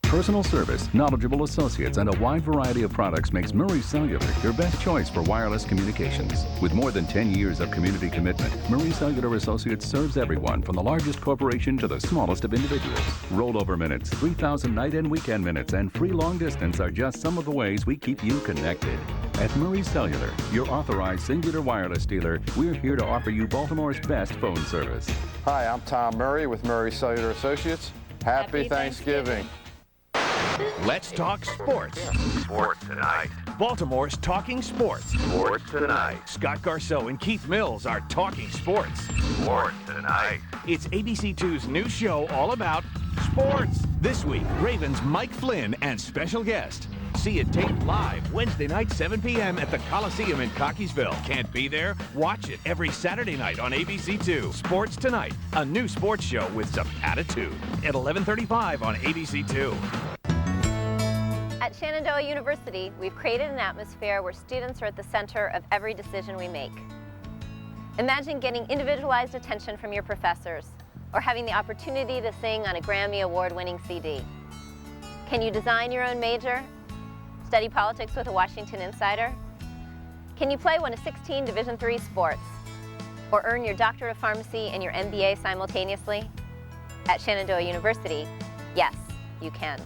Personal service, knowledgeable associates, and a wide variety of products makes Murray Cellular your best choice for wireless communications. With more than 10 years of community commitment, Murray Cellular Associates serves everyone from the largest corporation to the smallest of individuals. Rollover minutes, 3,000 night and weekend minutes, and free long distance are just some of the ways we keep you connected. At Murray Cellular, your authorized singular wireless dealer, we're here to offer you Baltimore's best phone service. Hi, I'm Tom Murray with Murray Cellular Associates. Happy Thanksgiving. Let's talk sports. Sports tonight. Baltimore's talking sports. Sports tonight. Scott Garceau and Keith Mills are talking sports. Sports tonight. It's ABC2's new show all about sports. This week, Ravens Mike Flynn and special guest. See it taped live Wednesday night, 7 p.m. at the Coliseum in Cockeysville. Can't be there? Watch it every Saturday night on ABC2. Sports Tonight, a new sports show with some attitude at 11:35 on ABC2. At Shenandoah University, we've created an atmosphere where students are at the center of every decision we make. Imagine getting individualized attention from your professors, or having the opportunity to sing on a Grammy Award-winning CD. Can you design your own major? Study politics with a Washington insider? Can you play one of 16 Division III sports? Or earn your Doctorate of Pharmacy and your MBA simultaneously? At Shenandoah University, yes, you can.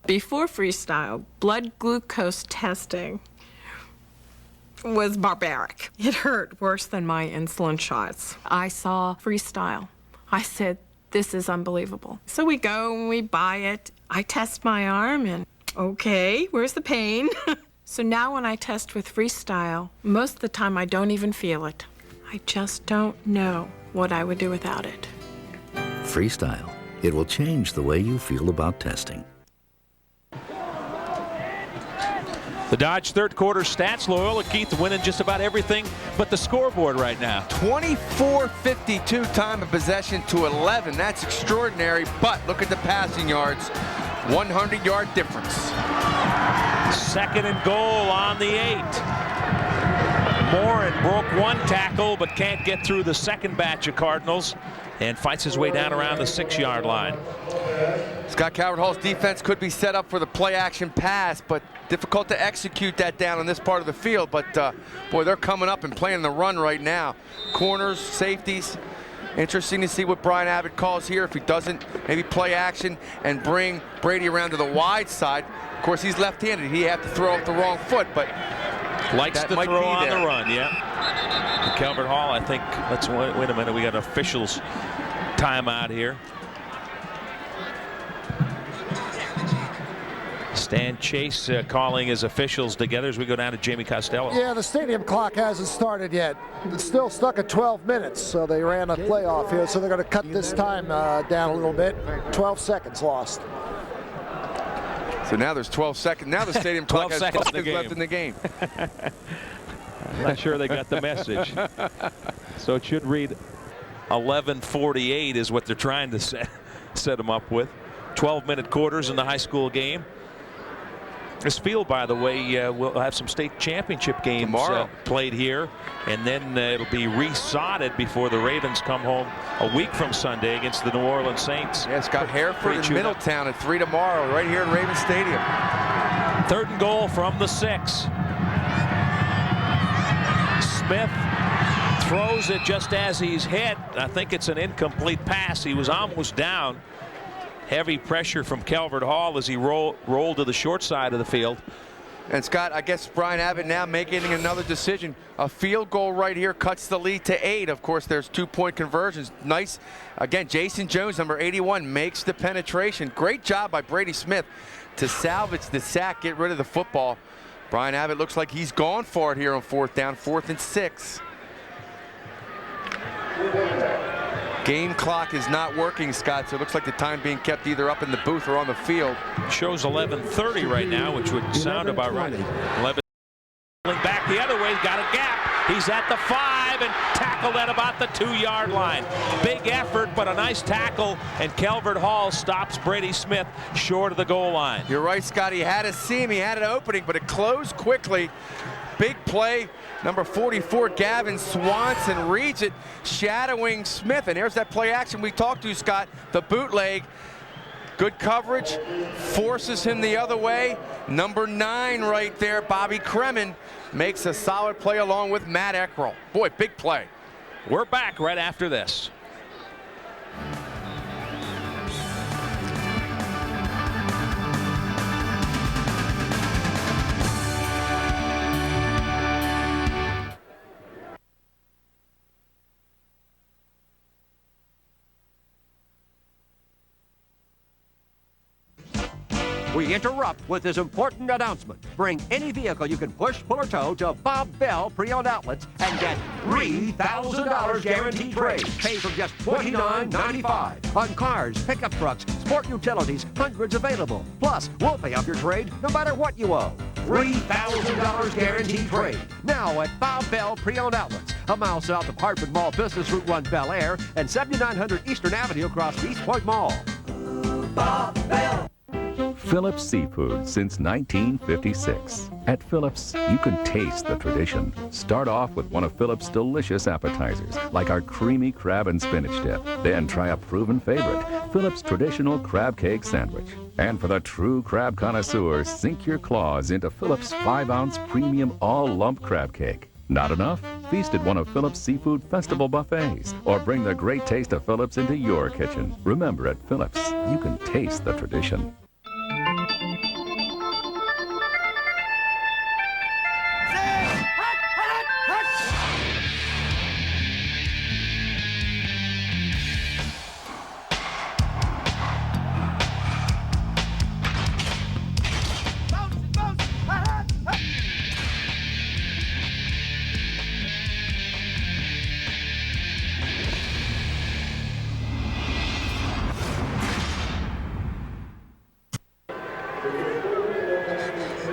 Before freestyle, blood glucose testing. was barbaric. It hurt worse than my insulin shots. I saw Freestyle. I said, this is unbelievable. So we go and we buy it. I test my arm and, okay, where's the pain? So now when I test with Freestyle, most of the time I don't even feel it. I just don't know what I would do without it. Freestyle. It will change the way you feel about testing. The Dodge third quarter stats, Loyola Keith winning just about everything but the scoreboard right now. 24:52 time of possession to 11. That's extraordinary, but look at the passing yards. 100-yard difference. Second and goal on the 8. Morin broke one tackle but can't get through the second batch of Cardinals and fights his way down around the 6-yard line. Scott Calvert Hall's defense could be set up for the play-action pass, but difficult to execute that down in this part of the field. But, boy, they're coming up and playing the run right now. Corners, safeties. Interesting to see what Brian Abbott calls here. If he doesn't maybe play action and bring Brady around to the wide side. Of course, he's left-handed. He'd have to throw off the wrong foot, but likes to throw on the run, yeah. Calvert Hall, I think, let's wait a minute. We got officials timeout here. Stan Chase calling his officials together as we go down to Jamie Costello. Yeah, the stadium clock hasn't started yet. It's still stuck at 12 minutes, so they ran a playoff here, so they're going to cut this time down a little bit. 12 seconds lost. So now there's 12 seconds. Now the stadium clock has 12 seconds left in the game. I'm not sure they got the message. So it should read 11:48 is what they're trying to set them up with. 12-minute quarters in the high school game. This field, by the way, will have some state championship games played here, and then it'll be resodded before the Ravens come home a week from Sunday against the New Orleans Saints. Yeah, it's got Hereford and Middletown at 3 tomorrow, right here in Ravens Stadium. Third and goal from the 6. Smith throws it just as he's hit. I think it's an incomplete pass. He was almost down. Heavy pressure from Calvert Hall as he rolled to the short side of the field. And Scott, I guess Brian Abbott now making another decision. A field goal right here cuts the lead to 8. Of course, there's 2-point conversions. Nice. Again, Jason Jones, number 81, makes the penetration. Great job by Brady Smith to salvage the sack, get rid of the football. Brian Abbott looks like he's gone for it here on 4th down, 4th and 6. Game clock is not working, Scott, so it looks like the time being kept either up in the booth or on the field. Shows 11:30 right now, which would sound about right. 11 back the other way, got a gap. He's at the 5 and tackled at about the 2-yard line. Big effort, but a nice tackle, and Calvert Hall stops Brady Smith short of the goal line. You're right, Scott. He had a seam, he had an opening, but it closed quickly. Big play. Number 44, Gavin Swanson reads it, shadowing Smith. And there's that play action we talked to, Scott. The bootleg. Good coverage. Forces him the other way. Number 9 right there, Bobby Kremen, makes a solid play along with Matt Eckrell. Boy, big play. We're back right after this. We interrupt with this important announcement. Bring any vehicle you can push, pull, or tow to Bob Bell Pre-Owned Outlets and get $3,000 guaranteed trade. Pay from just $29.95. On cars, pickup trucks, sport utilities, hundreds available. Plus, we'll pay off your trade no matter what you owe. $3,000 guaranteed trade. Now at Bob Bell Pre-Owned Outlets, a mile south of Hartford Mall Business, Route 1 Bel Air, and 7900 Eastern Avenue across East Point Mall. Bob Bell. Phillips Seafood since 1956. At Phillips, you can taste the tradition. Start off with one of Phillips' delicious appetizers, like our creamy crab and spinach dip. Then try a proven favorite, Phillips' traditional crab cake sandwich. And for the true crab connoisseur, sink your claws into Phillips' 5-ounce premium all-lump crab cake. Not enough? Feast at one of Phillips Seafood Festival buffets, or bring the great taste of Phillips into your kitchen. Remember, at Phillips, you can taste the tradition.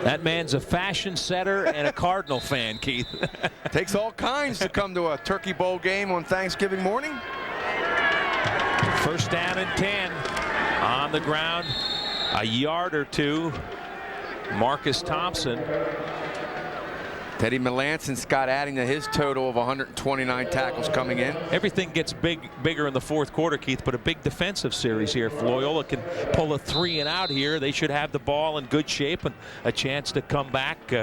That man's a fashion setter and a Cardinal fan, Keith. Takes all kinds to come to a Turkey Bowl game on Thanksgiving morning. First down and 10 on the ground, a yard or two. Marcus Thompson. Teddy Melanson, Scott, adding to his total of 129 tackles coming in. Everything gets bigger in the fourth quarter, Keith, but a big defensive series here. If Loyola can pull a 3 and out here, they should have the ball in good shape and a chance to come back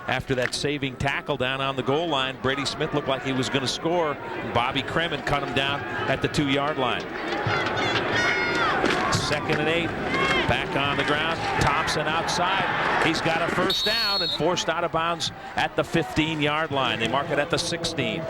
after that saving tackle down on the goal line. Brady Smith looked like he was going to score. Bobby Kremen cut him down at the 2-yard line. 2nd and 8. Back on the ground. Thompson outside. He's got a first down and forced out of bounds at the 15-yard line. They mark it at the 16.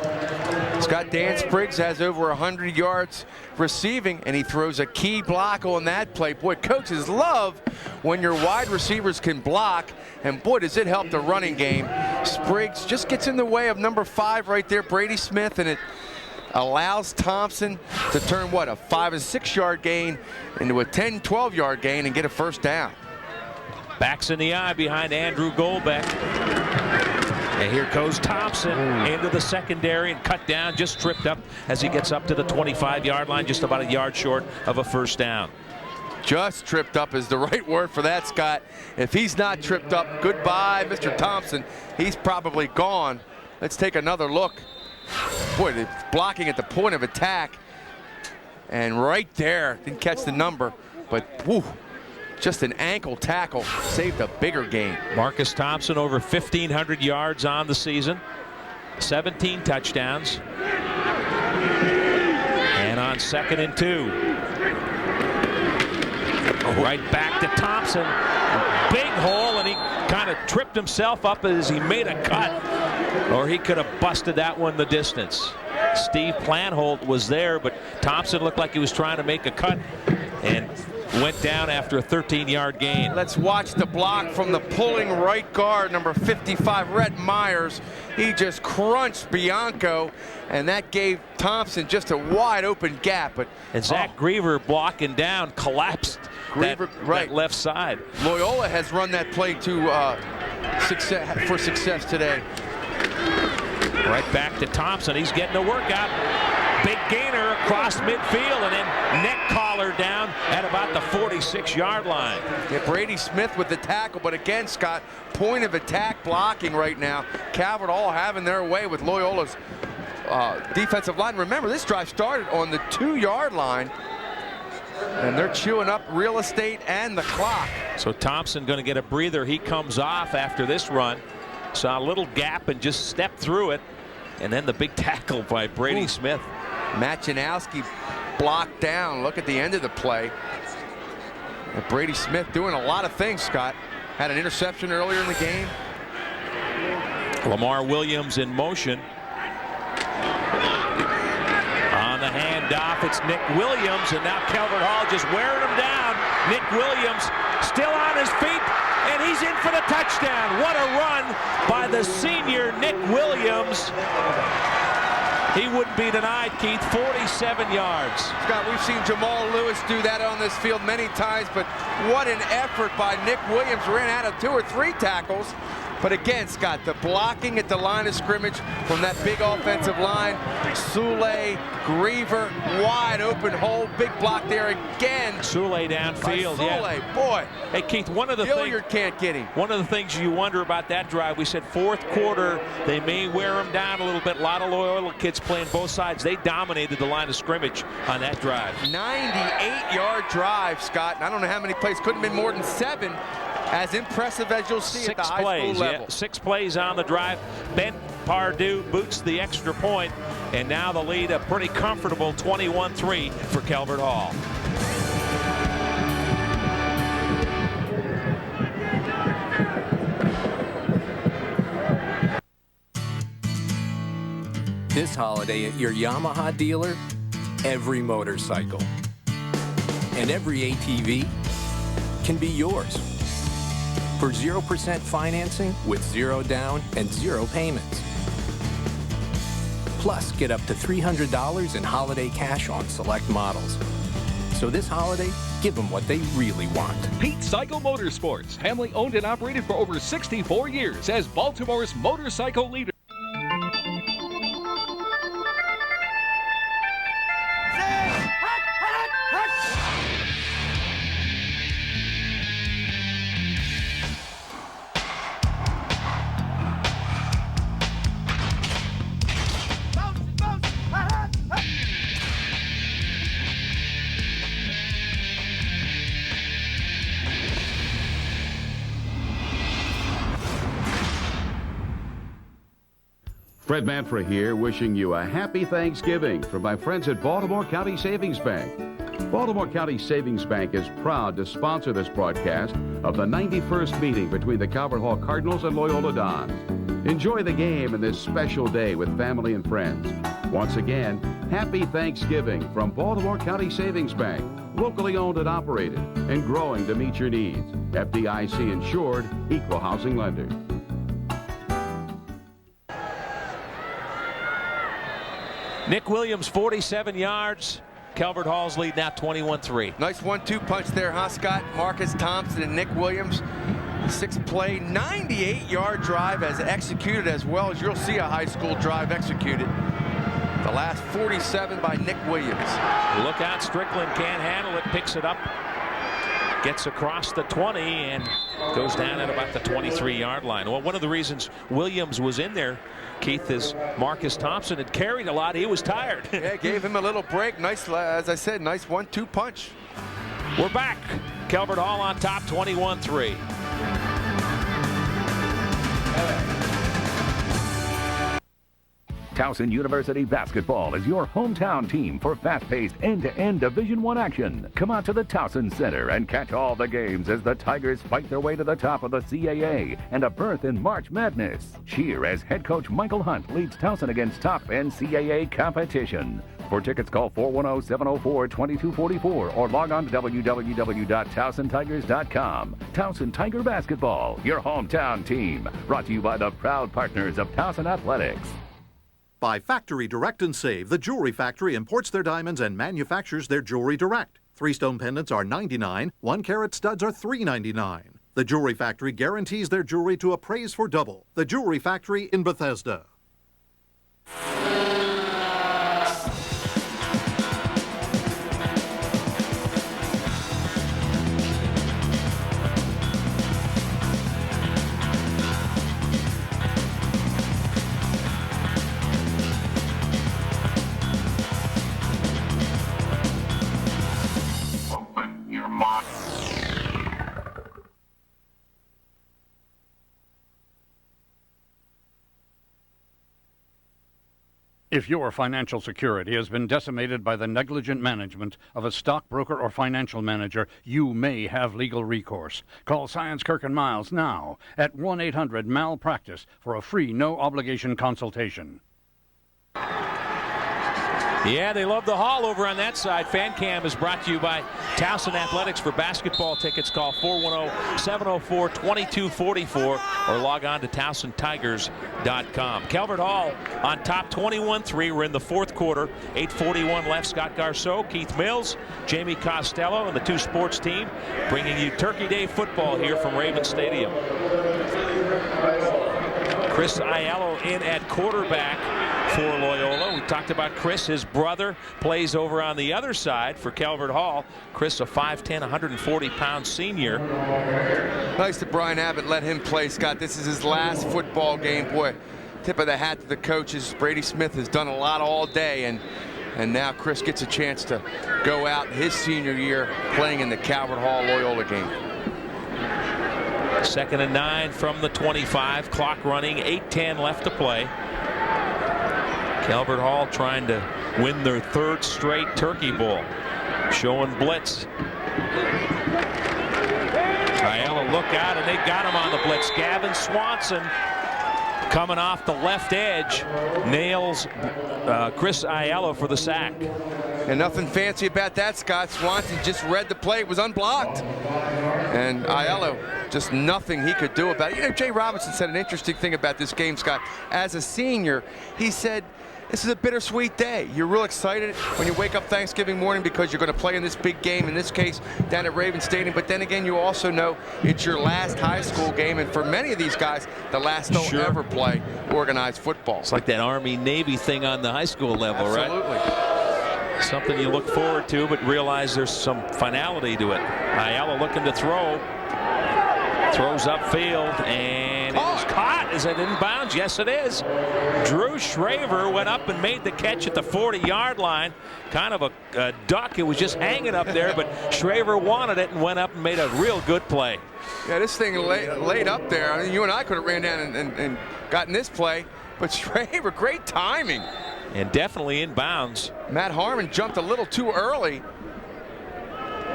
Scott, Dan Spriggs has over 100 yards receiving, and he throws a key block on that play. Boy, coaches love when your wide receivers can block, and boy, does it help the running game. Spriggs just gets in the way of number 5 right there, Brady Smith, and it allows Thompson to turn, what, a 5- and 6-yard gain into a 10, 12-yard gain and get a first down. Backs in the eye behind Andrew Goldbeck. And here goes Thompson into the secondary and cut down, just tripped up as he gets up to the 25-yard line, just about a yard short of a first down. Just tripped up is the right word for that, Scott. If he's not tripped up, goodbye, Mr. Thompson. He's probably gone. Let's take another look. Boy, they're blocking at the point of attack. And right there, didn't catch the number, but whew, just an ankle tackle saved a bigger gain. Marcus Thompson over 1,500 yards on the season, 17 touchdowns. And on 2nd and 2. Right back to Thompson. Big hole, and he kind of tripped himself up as he made a cut, or he could have busted that one the distance. Steve Plantholt was there, but Thompson looked like he was trying to make a cut and went down after a 13-yard gain. Let's watch the block from the pulling right guard, number 55, Rhett Myers. He just crunched Bianco, and that gave Thompson just a wide open gap. And Zach Griever blocking down collapsed that left side. Loyola has run that play to success today. Right back to Thompson. He's getting a workout. Big gainer across midfield, and then neck collar down at about the 46-yard line. Yeah, Brady Smith with the tackle, but again, Scott, point of attack blocking right now. Calvert all having their way with Loyola's defensive line. Remember, this drive started on the 2-yard line, and they're chewing up real estate and the clock. So Thompson going to get a breather. He comes off after this run. Saw a little gap and just stepped through it. And then the big tackle by Brady Smith. Machinowski blocked down. Look at the end of the play. And Brady Smith doing a lot of things, Scott. Had an interception earlier in the game. Lamar Williams in motion. On the handoff, it's Nick Williams, and now Calvert Hall just wearing him down. Nick Williams still on his feet, and he's in for the touchdown. What a run by the senior Nick Williams. He wouldn't be denied, Keith. 47 yards. Scott, we've seen Jamal Lewis do that on this field many times, but what an effort by Nick Williams. Ran out of 2 or 3 tackles. But again, Scott, the blocking at the line of scrimmage from that big offensive line. Sule, Griever, wide open hole, big block there again. Sule downfield, Sule, boy. Hey, Keith, one of the Gilliard can't get him. One of the things you wonder about that drive, we said fourth quarter, they may wear him down a little bit. A lot of Loyola kids playing both sides. They dominated the line of scrimmage on that drive. 98-yard drive, Scott. I don't know how many plays. Couldn't have been more than 7. As impressive as you'll see at the high school level. 6 plays on the drive. Ben Pardue boots the extra point, and now the lead a pretty comfortable 21-3 for Calvert Hall. This holiday at your Yamaha dealer, every motorcycle and every ATV can be yours. For 0% financing with 0 down and 0 payments. Plus, get up to $300 in holiday cash on select models. So this holiday, give them what they really want. Pete Cycle Motorsports, family owned and operated for over 64 years as Baltimore's motorcycle leader. Fred Manfra here, wishing you a happy Thanksgiving from my friends at Baltimore County Savings Bank. Baltimore County Savings Bank is proud to sponsor this broadcast of the 91st meeting between the Calvert Hall Cardinals and Loyola Dons. Enjoy the game and this special day with family and friends. Once again, happy Thanksgiving from Baltimore County Savings Bank, locally owned and operated, and growing to meet your needs. FDIC insured, equal housing lender. Nick Williams, 47 yards. Calvert Hall's lead now 21-3. Nice 1-2 punch there, huh, Scott? Marcus Thompson and Nick Williams. 6-play, 98-yard drive as executed as well as you'll see a high school drive executed. The last 47 by Nick Williams. Look out, Strickland can't handle it, picks it up, gets across the 20 and goes down at about the 23-yard line. Well, one of the reasons Williams was in there, Keith, is Marcus Thompson had carried a lot. He was tired. Yeah, gave him a little break. Nice, as I said, nice 1-2 punch. We're back. Calvert Hall on top, 21-3. Towson University Basketball is your hometown team for fast-paced end-to-end Division I action. Come out to the Towson Center and catch all the games as the Tigers fight their way to the top of the CAA and a berth in March Madness. Cheer as head coach Michael Hunt leads Towson against top NCAA competition. For tickets, call 410-704-2244 or log on to www.towsontigers.com. Towson Tiger Basketball, your hometown team. Brought to you by the proud partners of Towson Athletics. By Factory Direct and Save, the Jewelry Factory imports their diamonds and manufactures their jewelry direct. 3-stone pendants are $99, 1-carat studs are $3.99. The Jewelry Factory guarantees their jewelry to appraise for double. The Jewelry Factory in Bethesda. If your financial security has been decimated by the negligent management of a stockbroker or financial manager, you may have legal recourse. Call Science Kirk and Miles now at 1-800-MALPRACTICE for a free, no-obligation consultation. Yeah, they love the Hall over on that side. Fan Cam is brought to you by Towson Athletics. For basketball tickets, call 410-704-2244 or log on to TowsonTigers.com. Calvert Hall on top 21-3. We're in the fourth quarter. 8:41 left. Scott Garceau, Keith Mills, Jamie Costello, and the two sports team bringing you Turkey Day football here from Raven Stadium. Chris Aiello in at quarterback for Loyola. We talked about Chris. His brother plays over on the other side for Calvert Hall. Chris, a 5'10", 140-pound senior. Nice that Brian Abbott let him play, Scott. This is his last football game. Boy, tip of the hat to the coaches. Brady Smith has done a lot all day, and now Chris gets a chance to go out his senior year playing in the Calvert Hall Loyola game. 2nd and 9 from the 25. Clock running. 8:10 left to play. Calvert Hall trying to win their third straight Turkey Bowl. Showing blitz. Aiello look out, and they got him on the blitz. Gavin Swanson coming off the left edge nails Chris Aiello for the sack. And nothing fancy about that, Scott. Swanson just read the play. It was unblocked. And Aiello, just nothing he could do about it. You know, Jay Robinson said an interesting thing about this game, Scott. As a senior, he said This is a bittersweet day. You're real excited when you wake up Thanksgiving morning because you're going to play in this big game, in this case, down at Raven Stadium. But then again, you also know it's your last high school game, and for many of these guys, the last they'll ever play organized football. It's like that Army-Navy thing on the high school level, right? Absolutely. Something you look forward to, but realize there's some finality to it. Ayala looking to throw. Throws upfield, and it is caught. Is it inbounds? Yes, it is. Drew Shraver went up and made the catch at the 40-yard line. Kind of a duck. It was just hanging up there, but Shraver wanted it and went up and made a real good play. Yeah, this thing laid up there. I mean, you and I could have ran down and gotten this play, but Shraver, great timing. And definitely inbounds. Matt Harmon jumped a little too early.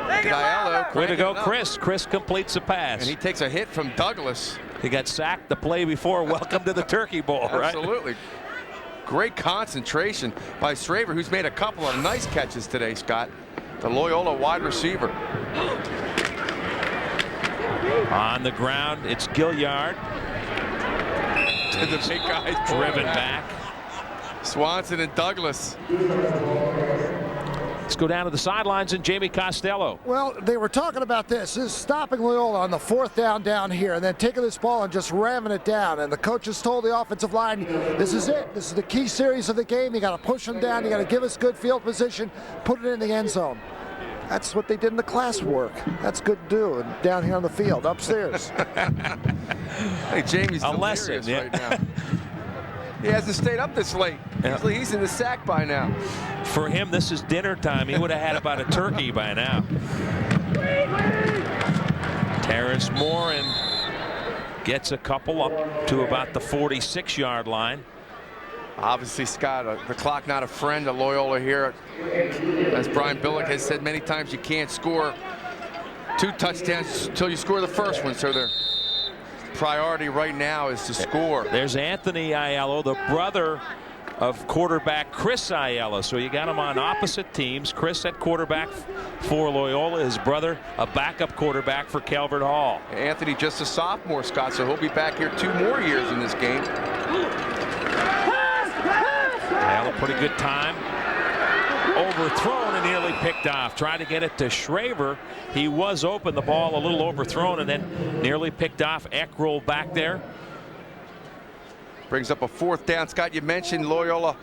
Way to go, Chris. Chris completes the pass. And he takes a hit from Douglas. He got sacked the play before. Welcome to the Turkey Bowl, right? Absolutely. Great concentration by Shraver, who's made a couple of nice catches today, Scott. The Loyola wide receiver. On the ground, it's Gilliard. The big guys driven back. Swanson and Douglas. Let's go down to the sidelines and Jamie Costello. Well, they were talking about this is stopping Loyola on the 4th down here, and then taking this ball and just ramming it down. And the coaches told the offensive line, this is it. This is the key series of the game. You got to push them down. You got to give us good field position, put it in the end zone. That's what they did in the classwork. That's good to do. And down here on the field, upstairs. Hey, Jamie's delirious right now. He hasn't stayed up this late. Usually he's in the sack by now. For him, this is dinner time. He would have had about a turkey by now. Terrence Morin gets a couple up to about the 46-yard line. Obviously, Scott, the clock not a friend of Loyola here. As Brian Billick has said many times, you can't score 2 touchdowns until you score the first one. So their priority right now is to score. There's Anthony Ayala, the brother of quarterback Chris Ayala. So you got him on opposite teams. Chris at quarterback for Loyola. His brother, a backup quarterback for Calvert Hall. Anthony just a sophomore, Scott, so he'll be back here 2 more years in this game. Ayala, pretty good time. Overthrown and nearly picked off. Tried to get it to Shraver. He was open. The ball a little overthrown and then nearly picked off. Eck rolled back there. Brings up a 4th down. Scott, you mentioned Loyola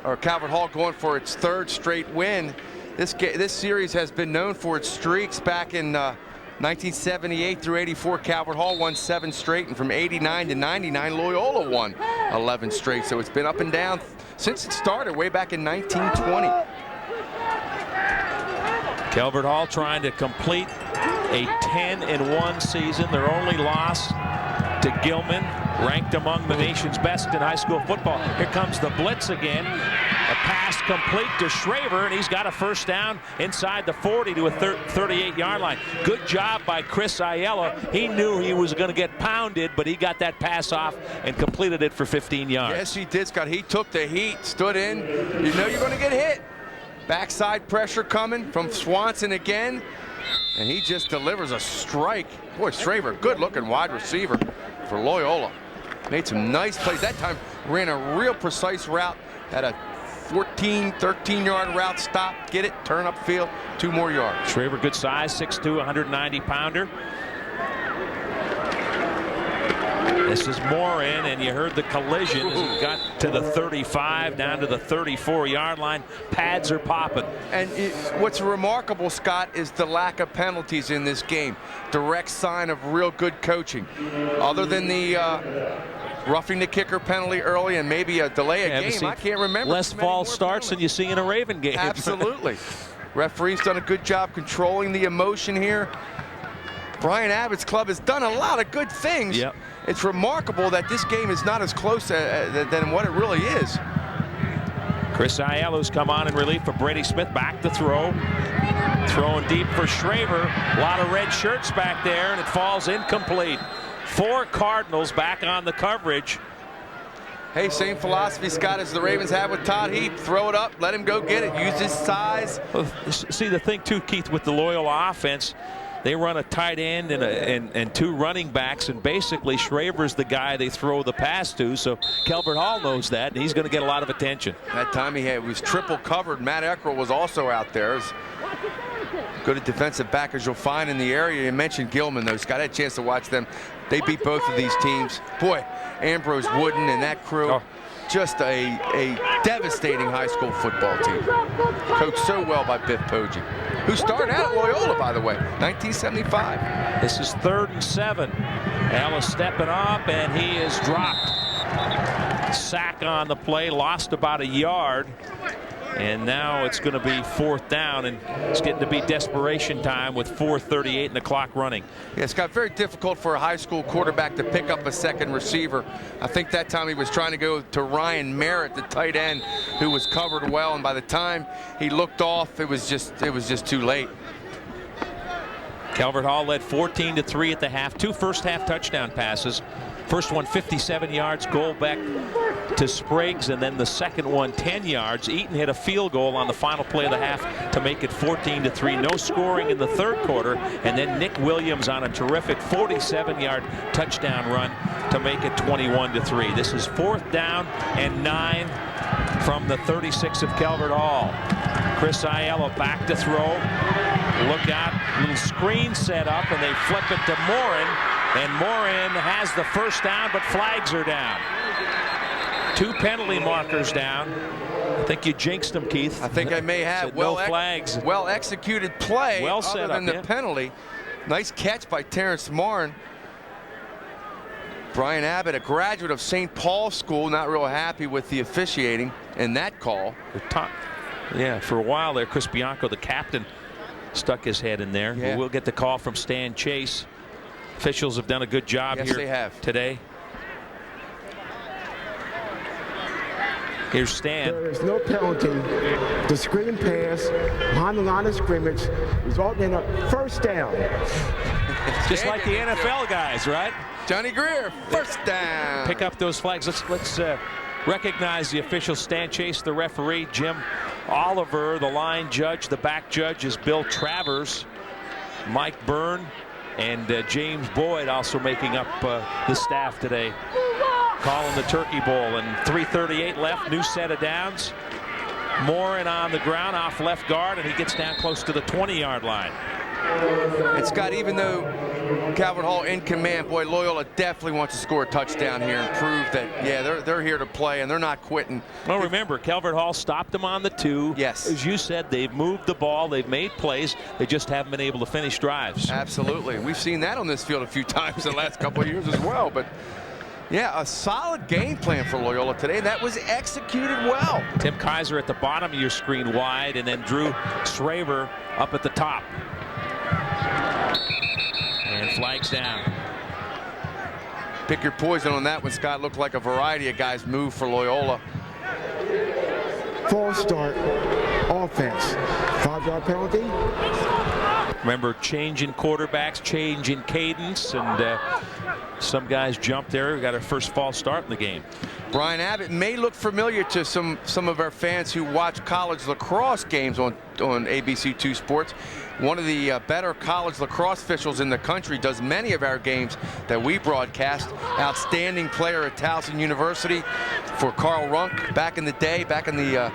or Calvert Hall going for its 3rd straight win. This series has been known for its streaks. Back in 1978 through 84, Calvert Hall won 7 straight, and from 89 to 99, Loyola won 11 straight. So it's been up and down since it started way back in 1920. Calvert Hall trying to complete a 10-1 season. Their only loss to Gilman, ranked among the nation's best in high school football. Here comes the blitz again. A pass complete to Shraver, and he's got a 1st down inside the 40 to a 38-yard line. Good job by Chris Ayala. He knew he was going to get pounded, but he got that pass off and completed it for 15 yards. Yes, he did, Scott. He took the heat, stood in. You know you're going to get hit. Backside pressure coming from Swanson again, and he just delivers a strike. Boy, Shraver, good-looking wide receiver for Loyola. Made some nice plays. That time ran a real precise route at a 13-yard route. Stop, get it, turn upfield, 2 more yards. Shraver, good size, 6'2", 190-pounder. This is Morin, and you heard the collision as he got to the 35, down to the 34-yard line. Pads are popping. And what's remarkable, Scott, is the lack of penalties in this game. Direct sign of real good coaching. Other than the roughing the kicker penalty early and maybe a delay of game, I can't remember. Less false starts than you see in a Raven game. Absolutely. Referee's done a good job controlling the emotion here. Brian Abbott's club has done a lot of good things. Yep. It's remarkable that this game is not as close than what it really is. Chris Ayala's come on in relief for Brady Smith. Back to throw. Throwing deep for Shraver. A lot of red shirts back there, and it falls incomplete. 4 Cardinals back on the coverage. Hey, same philosophy, Scott, as the Ravens have with Todd Heap. Throw it up, let him go get it, use his size. See, the thing, too, Keith, with the Loyola offense, they run a tight end and two running backs, and basically Schraver's the guy they throw the pass to, so Calvert Hall knows that, and he's going to get a lot of attention. That time he was triple covered. Matt Eckrell was also out there. As good a defensive back as you'll find in the area. You mentioned Gilman, though. Scott had a chance to watch them. They beat both of these teams. Boy, Ambrose Wooden and that crew, just a devastating high school football team. Coached so well by Biff Poggi, who started out at Loyola, by the way, 1975. This is 3rd and 7. Ellis stepping up, and he is dropped. Sack on the play, lost about a yard. And now it's going to be 4th down, and it's getting to be desperation time with 4:38 and the clock running. Yeah, it's got very difficult for a high school quarterback to pick up a second receiver. I think that time he was trying to go to Ryan Merritt, the tight end, who was covered well, and by the time he looked off, it was just too late. Calvert Hall led 14-3 at the half. 2 first-half touchdown passes. First one 57 yards, goal back to Spriggs, and then the second one 10 yards. Eaton hit a field goal on the final play of the half to make it 14-3. No scoring in the 3rd quarter, and then Nick Williams on a terrific 47-yard touchdown run to make it 21-3. This is 4th down and 9 from the 36 of Calvert Hall. Chris Aiello back to throw. Look out, little screen set up, and they flip it to Morin. And Morin has the first down, but flags are down. 2 penalty markers down. I think you jinxed them, Keith. I think I may have. No flags. Well executed play. Well set other than up, the penalty. Nice catch by Terrence Morin. Brian Abbott, a graduate of St. Paul School, not real happy with the officiating in that call. Yeah, for a while there, Chris Bianco, the captain, stuck his head in there. Yeah. We'll get the call from Stan Chase. Officials have done a good job Yes, here they have. today. Here's Stan. There is no penalty. The screen pass behind the line of scrimmage resulting in a first down. Just like the NFL guys, right? Johnny Greer, first down. Pick up those flags. Let's recognize the official. Stan Chase, the referee. Jim Oliver, the line judge. The back judge is Bill Travers. Mike Byrne and James Boyd also making up the staff today. Calling the Turkey Bowl, and 3:38 left. New set of downs. Morin on the ground off left guard, and he gets down close to the 20-yard line. And Scott, even though Calvert Hall in command, boy, Loyola definitely wants to score a touchdown here and prove that, yeah, they're here to play and they're not quitting. Well, remember, Calvert Hall stopped them on the 2. Yes. As you said, they've moved the ball, they've made plays, they just haven't been able to finish drives. Absolutely. We've seen that on this field a few times in the last couple of years as well. But yeah, a solid game plan for Loyola today, and that was executed well. Tim Kaiser at the bottom of your screen wide, and then Drew Schraver up at the top. And flags down. Pick your poison on that one, Scott. Looked like a variety of guys move for Loyola. False start, offense. 5-yard penalty. Remember, change in quarterbacks, change in cadence, and some guys jumped there. We got our first false start in the game. Brian Abbott may look familiar to some of our fans who watch college lacrosse games on ABC2 Sports. One of the better college lacrosse officials in the country, does many of our games that we broadcast. Outstanding player at Towson University for Carl Runk back in the day, back in the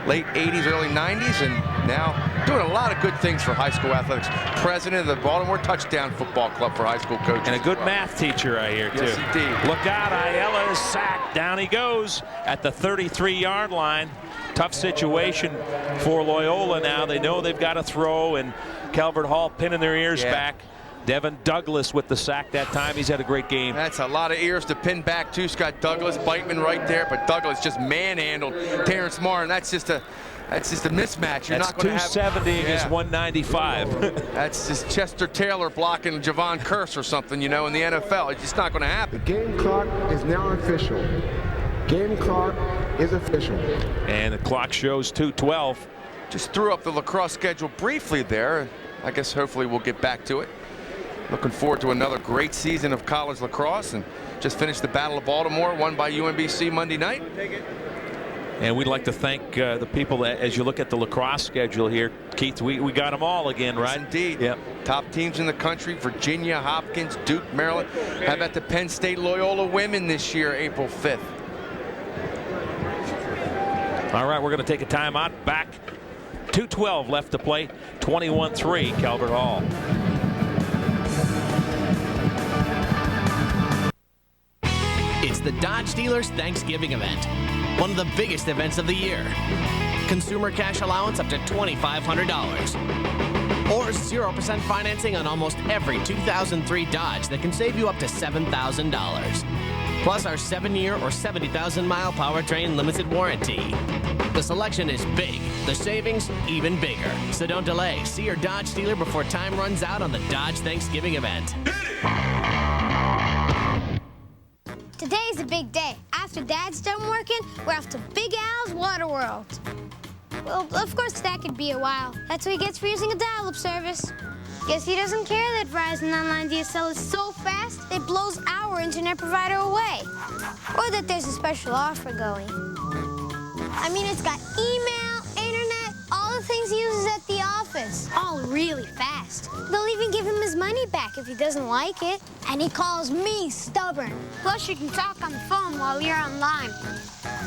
late 80s, early 90s, and now doing a lot of good things for high school athletics. President of the Baltimore Touchdown Football Club for high school coaches. And a good math teacher, I hear, too. Yes, indeed. Look out, Aiello is sacked. Down he goes at the 33-yard line. Tough situation for Loyola now. They know they've got to throw, and Calvert Hall pinning their ears back. Devin Douglas with the sack that time. He's had a great game. That's a lot of ears to pin back to. Scott Douglas, Beitman right there, but Douglas just manhandled Terrence Morin. That's just a mismatch. You're That's not going to have 270 against 195. That's just Chester Taylor blocking Javon Curse or something, you know, in the NFL. It's just not going to happen. The game clock is now official. Game clock is official. And the clock shows 2:12. Just threw up the lacrosse schedule briefly there. I guess hopefully we'll get back to it. Looking forward to another great season of college lacrosse, and just finished the Battle of Baltimore, won by UMBC Monday night. And we'd like to thank the people that, as you look at the lacrosse schedule here, Keith, we got them all again, right? Yes, indeed. Yep. Top teams in the country: Virginia, Hopkins, Duke, Maryland. How about the Penn State Loyola women this year, April 5th? All right, we're going to take a timeout. Back 2:12 left to play. 21-3 Calvert Hall. It's the Dodge Dealers Thanksgiving event, one of the biggest events of the year. Consumer cash allowance up to $2,500. Or 0% financing on almost every 2003 Dodge that can save you up to $7,000. Plus our 7-year or 70,000-mile powertrain limited warranty. The selection is big, the savings even bigger. So don't delay. See your Dodge dealer before time runs out on the Dodge Thanksgiving event. Today's a big day. After Dad's done working, we're off to Big Al's Water World. Well, of course that could be a while. That's what he gets for using a dial-up service. Guess he doesn't care that Verizon Online DSL is so fast it blows our internet provider away. Or that there's a special offer going. I mean, it's got email, internet, all the things he uses at the office. All really fast. They'll even give him his money back if he doesn't like it. And he calls me stubborn. Plus, you can talk on the phone while you're online.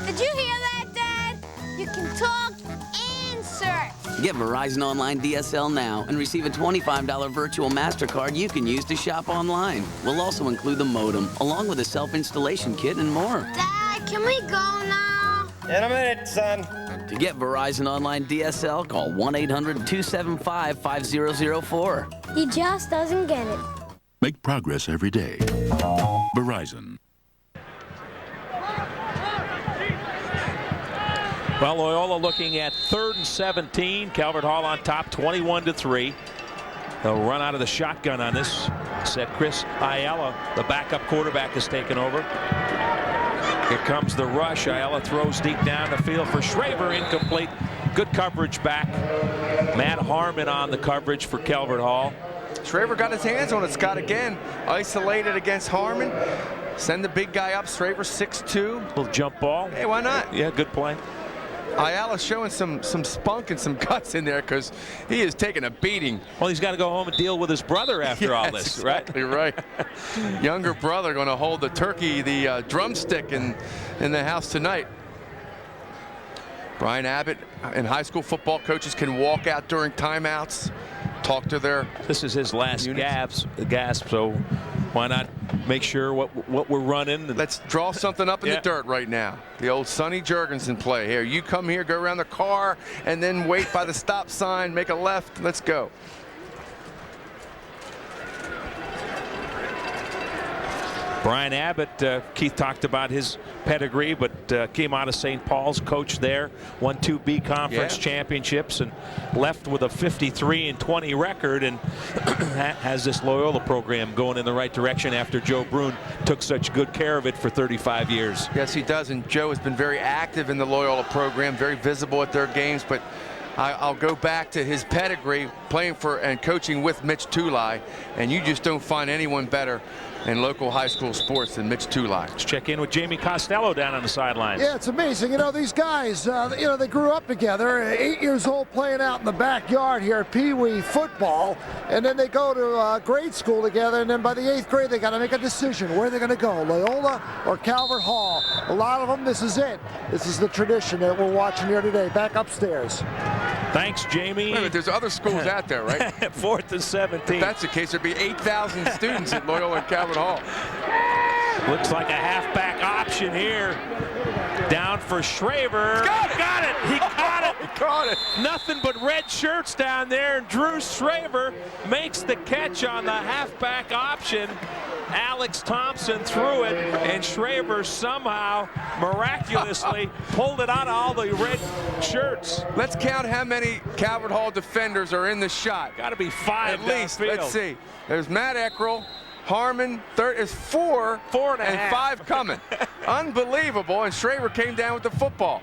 Did you hear that, Dad? You can talk and surf. Get Verizon Online DSL now and receive a $25 virtual MasterCard you can use to shop online. We'll also include the modem, along with a self-installation kit and more. Dad, can we go now? In a minute, son. To get Verizon Online DSL, call 1-800-275-5004. He just doesn't get it. Make progress every day. Verizon. Well, Loyola looking at 3rd and 17. Calvert Hall on top, 21-3. They'll run out of the shotgun on this set. Chris Ayala, the backup quarterback, has taken over. Here comes the rush. Ayala throws deep down the field for Schraver, incomplete. Good coverage back. Matt Harmon on the coverage for Calvert Hall. Schraver got his hands on it, Scott, again. Isolated against Harmon. Send the big guy up. Schraver 6'2". Little jump ball. Hey, why not? Yeah, good play. Ayala showing some spunk and some guts in there because he is taking a beating. Well, he's got to go home and deal with his brother after all this, exactly right? Younger brother going to hold the turkey, the drumstick in the house tonight. Brian Abbott and high school football coaches can walk out during timeouts, talk to their This is his last gasp, so why not make sure what we're running. Let's draw something up in the dirt right now. The old Sonny Jurgensen play here. You come here, go around the car, and then wait by the stop sign, make a left. Let's go. Brian Abbott, Keith talked about his pedigree, but came out of St. Paul's, coached there, won 2 B conference championships, and left with a 53-20 record, and has this Loyola program going in the right direction after Joe Brune took such good care of it for 35 years. Yes, he does, and Joe has been very active in the Loyola program, very visible at their games, but I'll go back to his pedigree, playing for and coaching with Mitch Tulai, and you just don't find anyone better in local high school sports than Mitch Tulai. Let's check in with Jamie Costello down on the sidelines. Yeah, it's amazing. You know, these guys, they grew up together, 8 years old, playing out in the backyard here at Pee Wee football, and then they go to grade school together, and then by the 8th grade, they got to make a decision where they're going to go, Loyola or Calvert Hall. A lot of them, this is it. This is the tradition that we're watching here today. Back upstairs. Thanks, Jamie. Wait a minute, there's other schools out there, right? 4th and 17. If that's the case, there'd be 8,000 students at Loyola and Calvert Hall. Looks like a halfback option here. Down for Schraver. Got it. He caught it. He caught it. Nothing but red shirts down there. And Drew Schraver makes the catch on the halfback option. Alex Thompson threw it, and Schraver somehow miraculously pulled it out of all the red shirts. Let's count how many Calvert Hall defenders are in the shot. Got to be 5 at least. Downfield. Let's see. There's Matt Eckrell, Harmon. Third is 4 and 5 coming. Unbelievable. And Schraver came down with the football.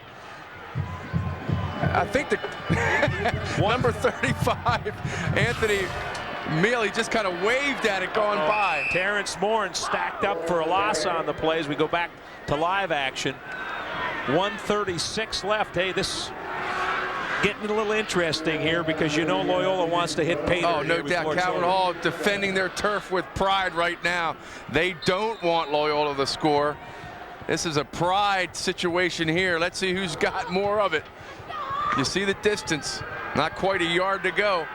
I think the number 35, Anthony Mealy, just kind of waved at it going by. Terrence Moore stacked up for a loss on the plays. We go back to live action. 1:36 left. Hey, this getting a little interesting here because you know Loyola wants to hit pay dirt. Oh, no doubt. Calvert Hall defending their turf with pride right now. They don't want Loyola to score. This is a pride situation here. Let's see who's got more of it. You see the distance. Not quite a yard to go.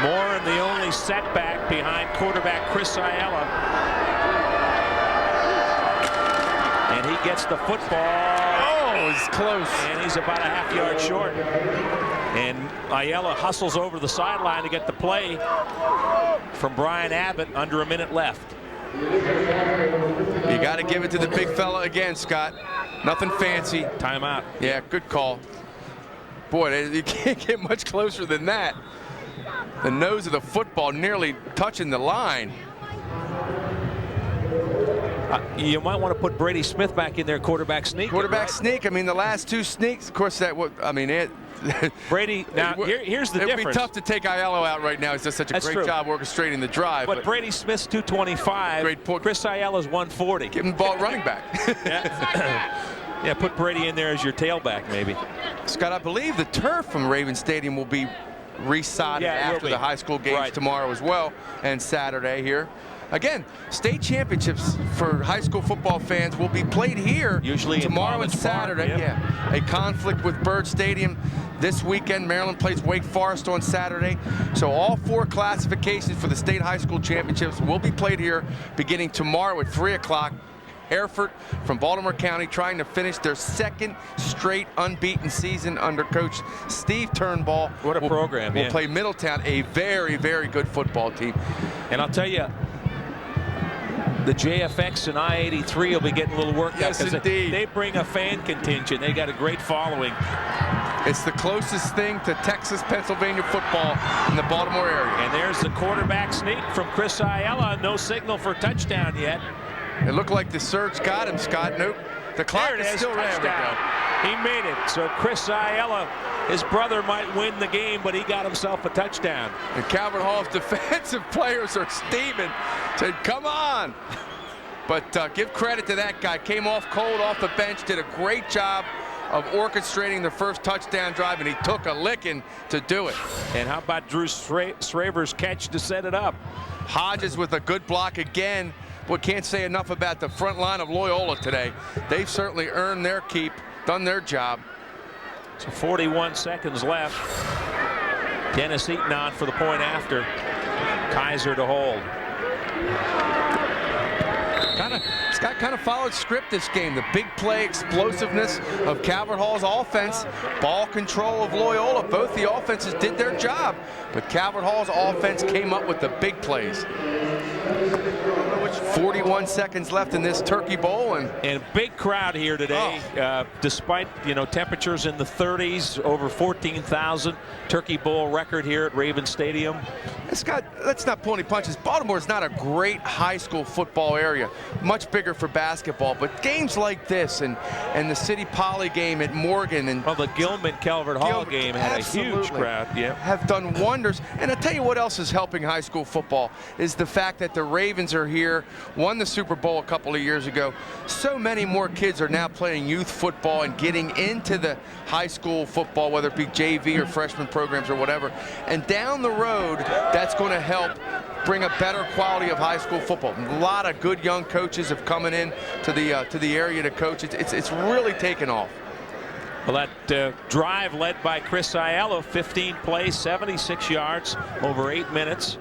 Moore and the only setback behind quarterback Chris Ayala. And he gets the football. Oh, he's close. And he's about a half yard short. And Ayala hustles over the sideline to get the play from Brian Abbott under a minute left. You got to give it to the big fella again, Scott. Nothing fancy. Timeout. Yeah, good call. Boy, you can't get much closer than that. The nose of the football nearly touching the line. You might want to put Brady Smith back in there, quarterback sneak. Quarterback sneak. I mean, the last two sneaks, of course, Brady, now here's the difference. It would be tough to take Ayala out right now. He's done such a great job orchestrating the drive. But Brady Smith's 225. Great point. Chris Ayala's 140. Give him the ball running back. Yeah, put Brady in there as your tailback, maybe. Scott, I believe the turf from Raven Stadium will be resodded after the high school games tomorrow as well, and Saturday here. Again, state championships for high school football fans will be played here usually tomorrow and Saturday. A conflict with Byrd Stadium this weekend. Maryland plays Wake Forest on Saturday. So all 4 classifications for the state high school championships will be played here beginning tomorrow at 3 o'clock. Erfurt from Baltimore County trying to finish their 2nd straight unbeaten season under Coach Steve Turnbull. What a program. Will play Middletown, a very, very good football team. And I'll tell you, the JFX and I-83 will be getting a little work out because they bring a fan contingent. They got a great following. It's the closest thing to Texas, Pennsylvania football in the Baltimore area. And there's the quarterback sneak from Chris Ayala. No signal for touchdown yet. It looked like the surge got him, Scott. Nope. The clock is still touchdown. He made it. So Chris Ayala, his brother might win the game, but he got himself a touchdown. And Calvert Hall's defensive players are steaming. Said, come on. But give credit to that guy. Came off cold off the bench, did a great job of orchestrating the first touchdown drive, and he took a licking to do it. And how about Drew Schraver's catch to set it up? Hodges with a good block again. Boy, can't say enough about the front line of Loyola today. They've certainly earned their keep, done their job. So 41 seconds left. Dennis Eaton on for the point after. Kaiser to hold. Scott kind of followed script this game. The big play explosiveness of Calvert Hall's offense, ball control of Loyola. Both the offenses did their job, but Calvert Hall's offense came up with the big plays. 41 seconds left in this Turkey Bowl, and big crowd here today. Despite temperatures in the 30s, over 14,000. Turkey Bowl record here at Raven Stadium. Scott, let's not pull any punches. Baltimore's not a great high school football area. Much bigger for basketball, but games like this and the City Poly game at Morgan and the Gilman Calvert Hall game had a huge crowd. Have done wonders. And I'll tell you what else is helping high school football is the fact that the Ravens are here, won the Super Bowl a couple of years ago. So many more kids are now playing youth football and getting into the high school football, whether it be JV or freshman programs or whatever. And down the road, that's going to help bring a better quality of high school football. A lot of good young coaches have coming in to the area to coach. It's really taken off. Well, that drive led by Chris Ayala, 15 plays, 76 yards, over 8 minutes.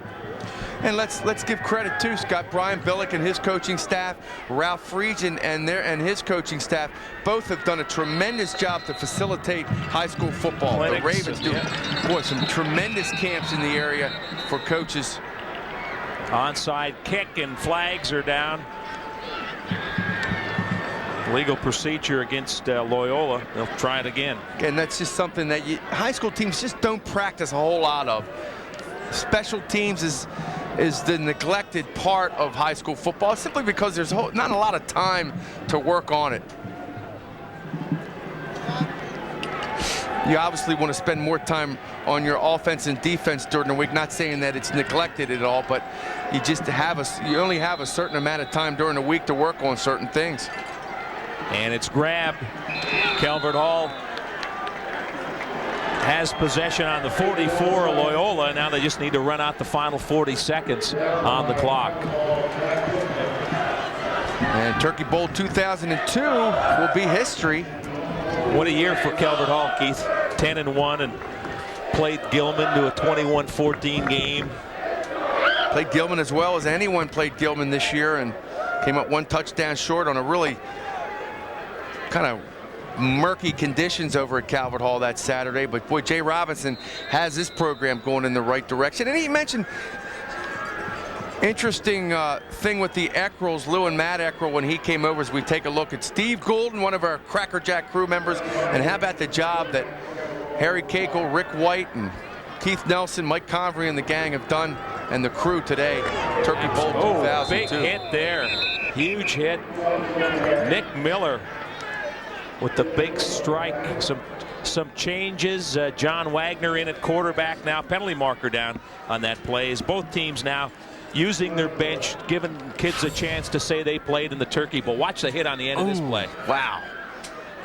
And let's give credit to Scott, Brian Billick and his coaching staff, Ralph Friedgen and his coaching staff. Both have done a tremendous job to facilitate high school football. Clinics, the Ravens do some tremendous camps in the area for coaches. Onside kick and flags are down. Legal procedure against Loyola. They'll try it again. And that's just something that high school teams just don't practice a whole lot of. Special teams is the neglected part of high school football simply because there's not a lot of time to work on it. You obviously want to spend more time on your offense and defense during the week. Not saying that it's neglected at all, but you only have a certain amount of time during the week to work on certain things. And it's grabbed. Calvert Hall has possession on the 44 of Loyola. Now they just need to run out the final 40 seconds on the clock. And Turkey Bowl 2002 will be history. What a year for Calvert Hall, Keith. 10-1 and played Gilman to a 21-14 game. Played Gilman as well as anyone played Gilman this year, and came up 1 touchdown short on a really kind of murky conditions over at Calvert Hall that Saturday. But boy, Jay Robinson has this program going in the right direction. And he mentioned interesting thing with the Eckrells, Lou and Matt Eckrell, when he came over, as we take a look at Steve Goulden, one of our Cracker Jack crew members. And how about the job that Harry Cakel, Rick White, and Keith Nelson, Mike Convery, and the gang have done, and the crew today. Turkey Bowl 2002. Big hit there. Huge hit. Nick Miller with the big strike. Some changes. John Wagner in at quarterback now. Penalty marker down on that play. As both teams now using their bench, giving kids a chance to say they played in the Turkey Bowl. Watch the hit on the end of this play. Wow.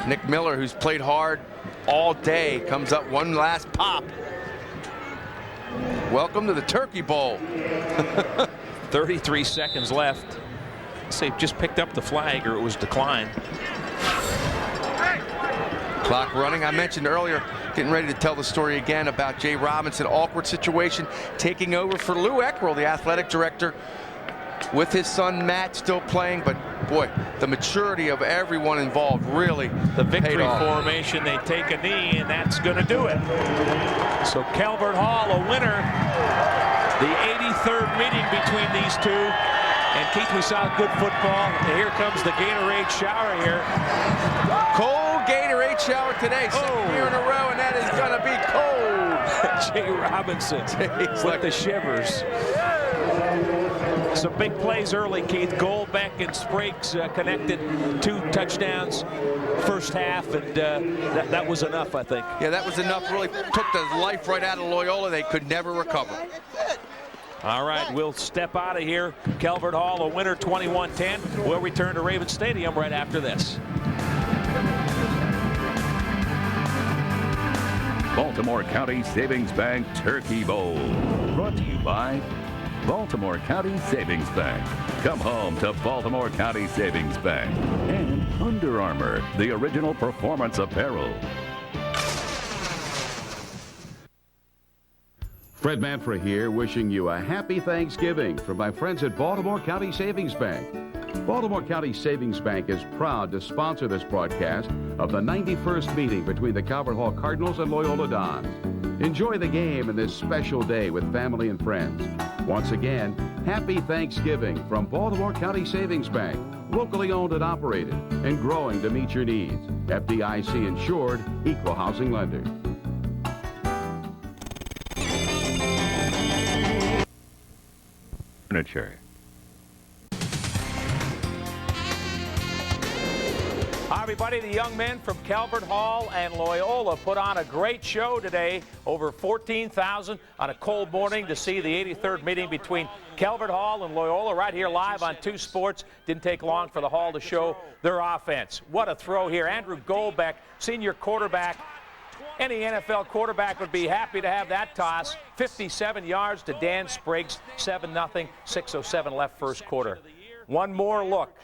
Nick Miller, who's played hard all day, comes up one last pop. Welcome to the Turkey Bowl. 33 seconds left. Say just picked up the flag, or it was declined. Clock running. I mentioned earlier, getting ready to tell the story again about Jay Robinson. Awkward situation, taking over for Lou Eckrell, the athletic director, with his son Matt still playing. But boy, the maturity of everyone involved really the victory paid off. Formation. They take a knee, and that's going to do it. So Calvert Hall a winner. The 83rd meeting between these two. And Keith, we saw good football. And here comes the Gatorade shower here. Cold Gatorade shower today, second year in a row, and that is going to be cold. Jay Robinson with the shivers. Some big plays early, Keith. Goldbeck and Spriggs connected 2 touchdowns first half, and that was enough, I think. Yeah, that was enough. Really took the life right out of Loyola. They could never recover. All right, we'll step out of here. Calvert Hall a winner, 21-10. We'll return to Raven Stadium right after this. Baltimore County Savings Bank Turkey Bowl. Brought to you by Baltimore County Savings Bank. Come home to Baltimore County Savings Bank. And Under Armour, the original performance apparel. Fred Manfra here, wishing you a happy Thanksgiving from my friends at Baltimore County Savings Bank. Baltimore County Savings Bank is proud to sponsor this broadcast of the 91st meeting between the Calvert Hall Cardinals and Loyola Dons. Enjoy the game and this special day with family and friends. Once again, happy Thanksgiving from Baltimore County Savings Bank, locally owned and operated, and growing to meet your needs. FDIC insured, equal housing lender. Furniture. Hi, everybody. The young men from Calvert Hall and Loyola put on a great show today. Over 14,000 on a cold morning to see the 83rd meeting between Calvert Hall and Loyola right here live on 2 Sports. Didn't take long for the Hall to show their offense. What a throw here. Andrew Goldbeck, senior quarterback. Any NFL quarterback would be happy to have that toss. 57 yards to Dan Spriggs, 7-0, 6:07 left first quarter. One more look.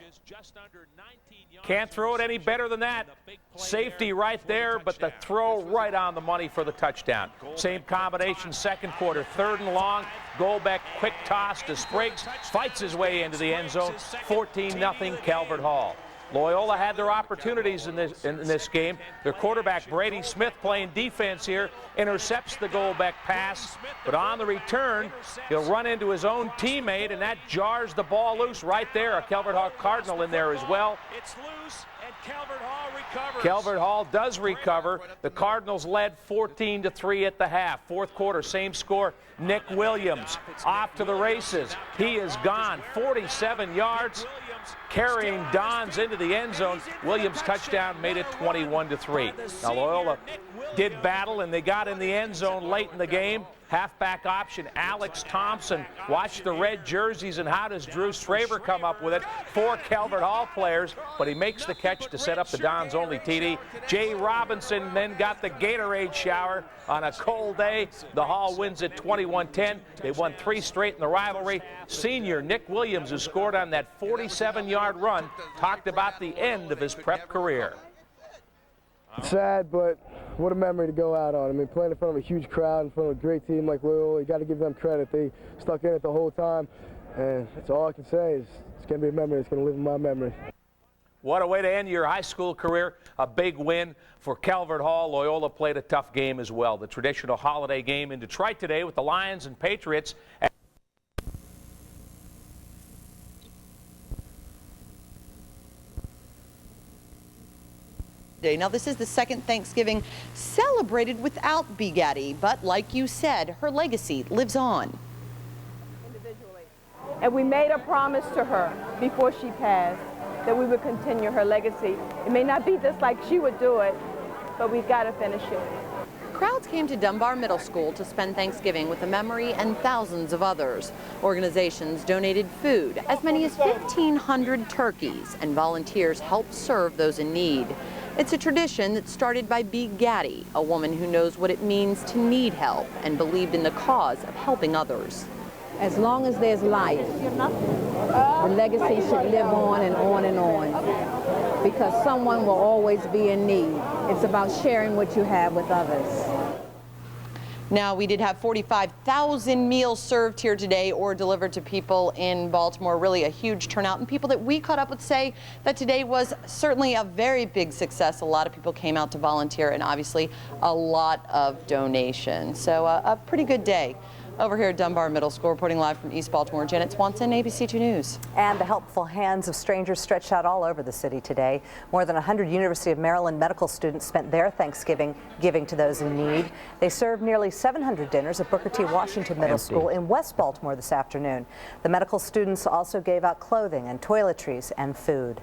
Can't throw it any better than that. Safety right there, but the throw right on the money for the touchdown. Same combination second quarter, 3rd and long. Goldbeck, quick toss to Spriggs, fights his way into the end zone. 14-0 Calvert Hall. Loyola had their opportunities in this game. Their quarterback, Brady Smith, playing defense here, intercepts the Goldbeck pass, but on the return, he'll run into his own teammate, and that jars the ball loose right there. A Calvert Hall Cardinal in there as well. It's loose, and Calvert Hall recovers. Calvert Hall does recover. The Cardinals led 14-3 at the half. Fourth quarter, same score. Nick Williams off to the races. He is gone, 47 yards. Carrying Dons into the end zone. Williams' touchdown made it 21-3. Now Loyola did battle, and they got in the end zone late in the game. halfback option, Alex Thompson. Watch the red jerseys, and how does Drew Straver come up with it? 4 Calvert Hall players, but he makes the catch to set up the Dons' only TD. Jay Robinson then got the Gatorade shower on a cold day. The Hall wins at 21-10. They won 3 straight in the rivalry. Senior Nick Williams, who scored on that 47-yard run, talked about the end of his prep career. It's sad, but what a memory to go out on. I mean, playing in front of a huge crowd, in front of a great team like Loyola, you got to give them credit. They stuck in it the whole time, and that's all I can say is it's going to be a memory. It's going to live in my memory. What a way to end your high school career. A big win for Calvert Hall. Loyola played a tough game as well. The traditional holiday game in Detroit today with the Lions and Patriots. Now, this is the second Thanksgiving celebrated without Big Addie, but like you said, her legacy lives on. And we made a promise to her before she passed that we would continue her legacy. It may not be just like she would do it, but we've got to finish it. Crowds came to Dunbar Middle School to spend Thanksgiving with the memory and thousands of others. Organizations donated food, as many as 1,500 turkeys, and volunteers helped serve those in need. It's a tradition that started by Big Gaddy, a woman who knows what it means to need help and believed in the cause of helping others. As long as there's life, the legacy should live on and on and on, because someone will always be in need. It's about sharing what you have with others. Now, we did have 45,000 meals served here today or delivered to people in Baltimore. Really a huge turnout. And people that we caught up with say that today was certainly a very big success. A lot of people came out to volunteer and obviously a lot of donations. So a pretty good day. Over here at Dunbar Middle School, reporting live from East Baltimore, Janet Swanson, ABC 2 News. And the helpful hands of strangers stretched out all over the city today. More than 100 University of Maryland medical students spent their Thanksgiving giving to those in need. They served nearly 700 dinners at Booker T. Washington Middle School in West Baltimore this afternoon. The medical students also gave out clothing and toiletries and food.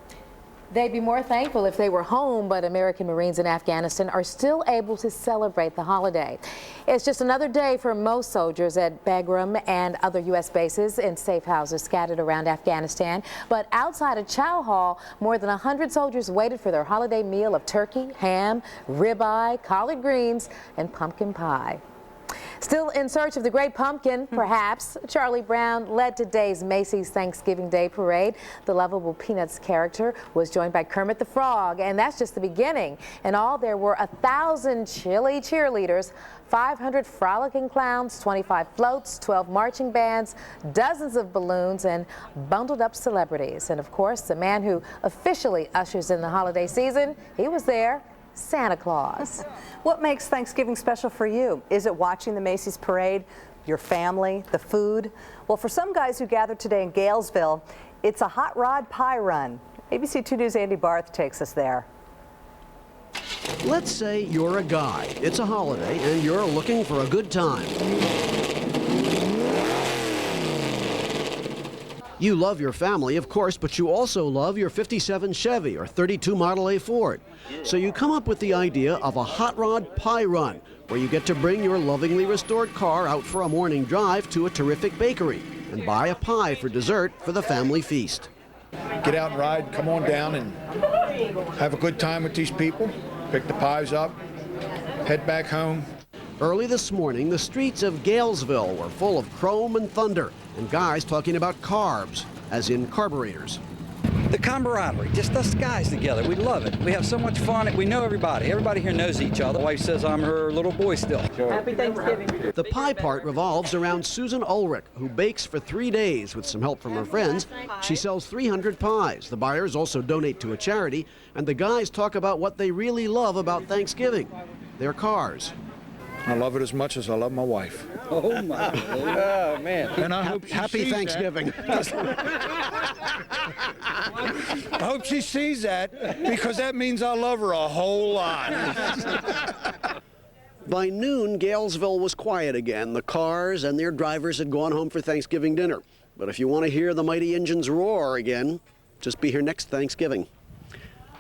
They'd be more thankful if they were home, but American Marines in Afghanistan are still able to celebrate the holiday. It's just another day for most soldiers at Bagram and other U.S. bases in safe houses scattered around Afghanistan. But outside of Chow Hall, more than 100 soldiers waited for their holiday meal of turkey, ham, ribeye, collard greens, and pumpkin pie. Still in search of the great pumpkin, perhaps, Charlie Brown led today's Macy's Thanksgiving Day Parade. The lovable Peanuts character was joined by Kermit the Frog, and that's just the beginning. In all, there were 1,000 chilly cheerleaders, 500 frolicking clowns, 25 floats, 12 marching bands, dozens of balloons, and bundled up celebrities. And of course, the man who officially ushers in the holiday season, he was there. Santa Claus. What makes Thanksgiving special for you? Is it watching the Macy's parade, your family, the food? Well, for some guys who gathered today in Galesville, it's a hot rod pie run. ABC 2 News' Andy Barth takes us there. Let's say you're a guy. It's a holiday and you're looking for a good time. You love your family, of course, but you also love your 57 Chevy or 32 Model A Ford. So you come up with the idea of a hot rod pie run, where you get to bring your lovingly restored car out for a morning drive to a terrific bakery and buy a pie for dessert for the family feast. Get out and ride, come on down and have a good time with these people, pick the pies up, head back home. Early this morning, the streets of Galesville were full of chrome and thunder, and guys talking about carbs, as in carburetors. The camaraderie, just us guys together, we love it. We have so much fun, we know everybody. Everybody here knows each other. My wife says I'm her little boy still. Happy Thanksgiving. The pie part revolves around Susan Ulrich, who bakes for 3 days with some help from her friends. She sells 300 pies. The buyers also donate to a charity, and the guys talk about what they really love about Thanksgiving, their cars. I love it as much as I love my wife. Oh, my. Oh, man. And I hope Happy Thanksgiving. I hope she sees that, because that means I love her a whole lot. By noon, Galesville was quiet again. The cars and their drivers had gone home for Thanksgiving dinner. But if you want to hear the mighty engines roar again, just be here next Thanksgiving.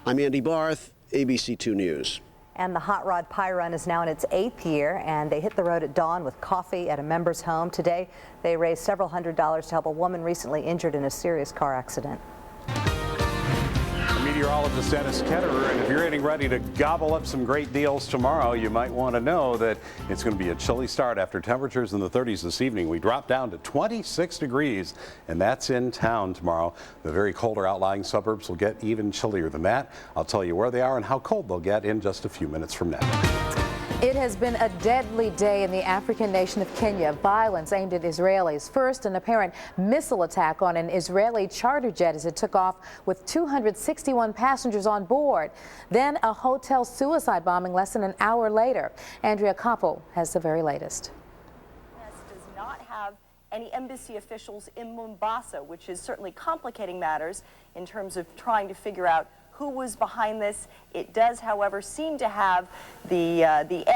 I'm Andy Barth, ABC 2 News. And the Hot Rod Pie Run is now in its 8th year, and they hit the road at dawn with coffee at a member's home. Today, they raised several $100s to help a woman recently injured in a serious car accident. Meteorologist Dennis Ketterer, and if you're getting ready to gobble up some great deals tomorrow, you might want to know that it's going to be a chilly start after temperatures in the 30s this evening. We drop down to 26 degrees, and that's in town tomorrow. The very colder outlying suburbs will get even chillier than that. I'll tell you where they are and how cold they'll get in just a few minutes from now. It has been a deadly day in the African nation of Kenya. Violence aimed at Israelis. First, an apparent missile attack on an Israeli charter jet as it took off with 261 passengers on board. Then a hotel suicide bombing less than an hour later. Andrea Koppel has the very latest. Does not have any embassy officials in Mombasa, which is certainly complicating matters in terms of trying to figure out who was behind this. It does, however, seem to have the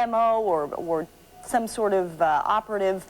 MO or some sort of operative